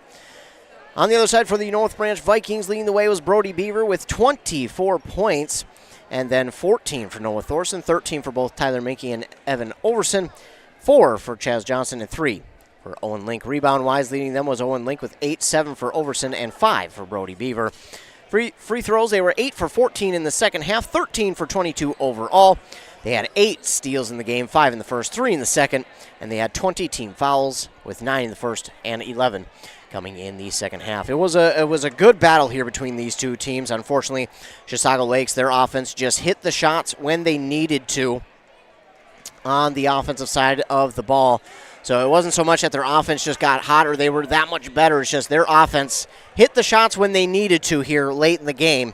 On the other side for the North Branch Vikings, leading the way was Brody Beaver with 24 points, and then 14 for Noah Thorson, 13 for both Tyler Minke and Evan Overson, 4 for Chaz Johnson, and 3 for Owen Link. Rebound-wise, leading them was Owen Link with 8, 7 for Overson, and 5 for Brody Beaver. Free throws, they were 8 for 14 in the second half, 13 for 22 overall. They had 8 steals in the game, 5 in the first, 3 in the second, and they had 20 team fouls with 9 in the first and 11 coming in the second half. It was a good battle here between these two teams. Unfortunately, Chisago Lakes, their offense just hit the shots when they needed to on the offensive side of the ball. So it wasn't so much that their offense just got hot or they were that much better. It's just their offense hit the shots when they needed to here late in the game.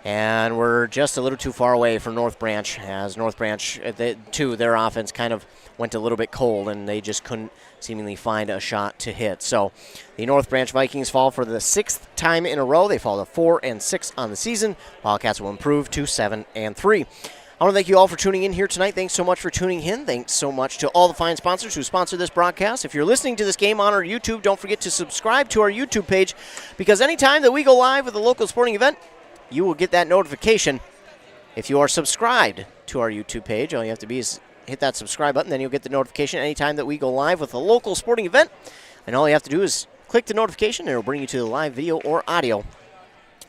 And we're just a little too far away from North Branch, as North Branch, their offense kind of went a little bit cold, and they just couldn't seemingly find a shot to hit. So the North Branch Vikings fall for the 6th time in a row. They fall to 4-6 on the season. Wildcats will improve to 7-3. I want to thank you all for tuning in here tonight. Thanks so much for tuning in. Thanks so much to all the fine sponsors who sponsor this broadcast. If you're listening to this game on our YouTube, don't forget to subscribe to our YouTube page, because anytime that we go live with a local sporting event, you will get that notification. If you are subscribed to our YouTube page, all you have to be is hit that subscribe button, then you'll get the notification anytime that we go live with a local sporting event. And all you have to do is click the notification, and it'll bring you to the live video or audio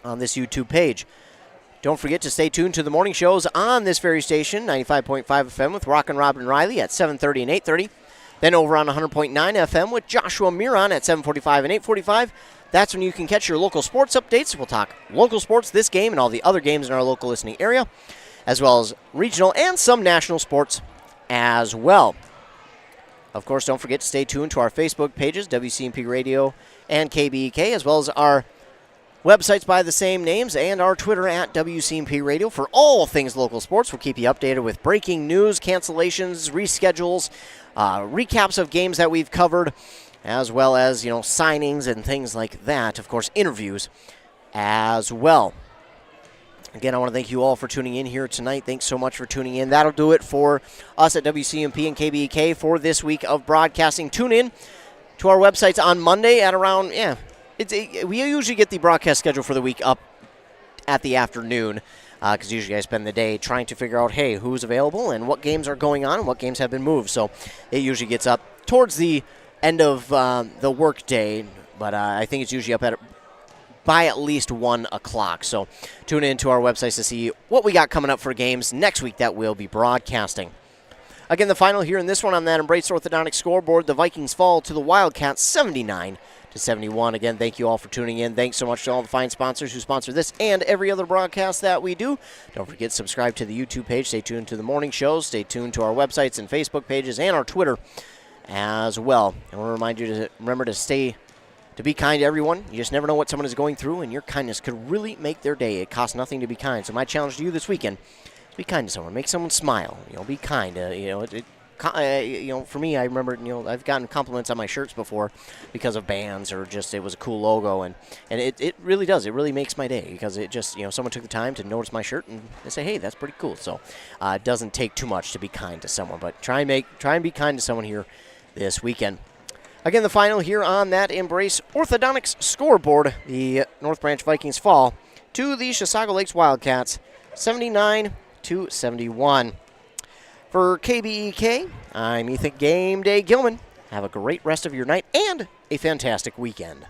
on this YouTube page. Don't forget to stay tuned to the morning shows on this very station, 95.5 FM with Rockin' Robin Riley at 7:30 and 8:30. Then over on 100.9 FM with Joshua Miron at 7:45 and 8:45. That's when you can catch your local sports updates. We'll talk local sports, this game, and all the other games in our local listening area, as well as regional and some national sports as well. Of course, don't forget to stay tuned to our Facebook pages, WCMP Radio and KBEK, as well as our websites by the same names, and our Twitter at WCMP Radio for all things local sports. We'll keep you updated with breaking news, cancellations, reschedules, recaps of games that we've covered, as well as, signings and things like that. Of course, interviews as well. Again, I want to thank you all for tuning in here tonight. Thanks so much for tuning in. That'll do it for us at WCMP and KBEK for this week of broadcasting. Tune in to our websites on Monday at around, we usually get the broadcast schedule for the week up at the afternoon, because usually I spend the day trying to figure out, hey, who's available and what games are going on and what games have been moved. So it usually gets up towards the end of the work day, but I think it's usually up by at least 1 o'clock. So tune in to our websites to see what we got coming up for games next week that we'll be broadcasting. Again, the final here in this one on that Embrace Orthodontic scoreboard, the Vikings fall to the Wildcats 79-71. Again, thank you all for tuning in. Thanks so much to all the fine sponsors who sponsor this and every other broadcast that we do. Don't forget to subscribe to the YouTube page. Stay tuned to the morning shows. Stay tuned to our websites and Facebook pages and our Twitter as well. And we'll remind you to remember to be kind to everyone. You just never know what someone is going through, and your kindness could really make their day. It costs nothing to be kind. So my challenge to you this weekend: be kind to someone. Make someone smile. Be kind. For me, I remember, I've gotten compliments on my shirts before because of bands or just it was a cool logo, and it really does. It really makes my day because it just, someone took the time to notice my shirt and they say, hey, that's pretty cool. So it doesn't take too much to be kind to someone, but try and be kind to someone here this weekend. Again, the final here on that Embrace Orthodontics scoreboard, the North Branch Vikings fall to the Chisago Lakes Wildcats 79-71. For KBEK, I'm Ethan Game Day Gilman. Have a great rest of your night and a fantastic weekend.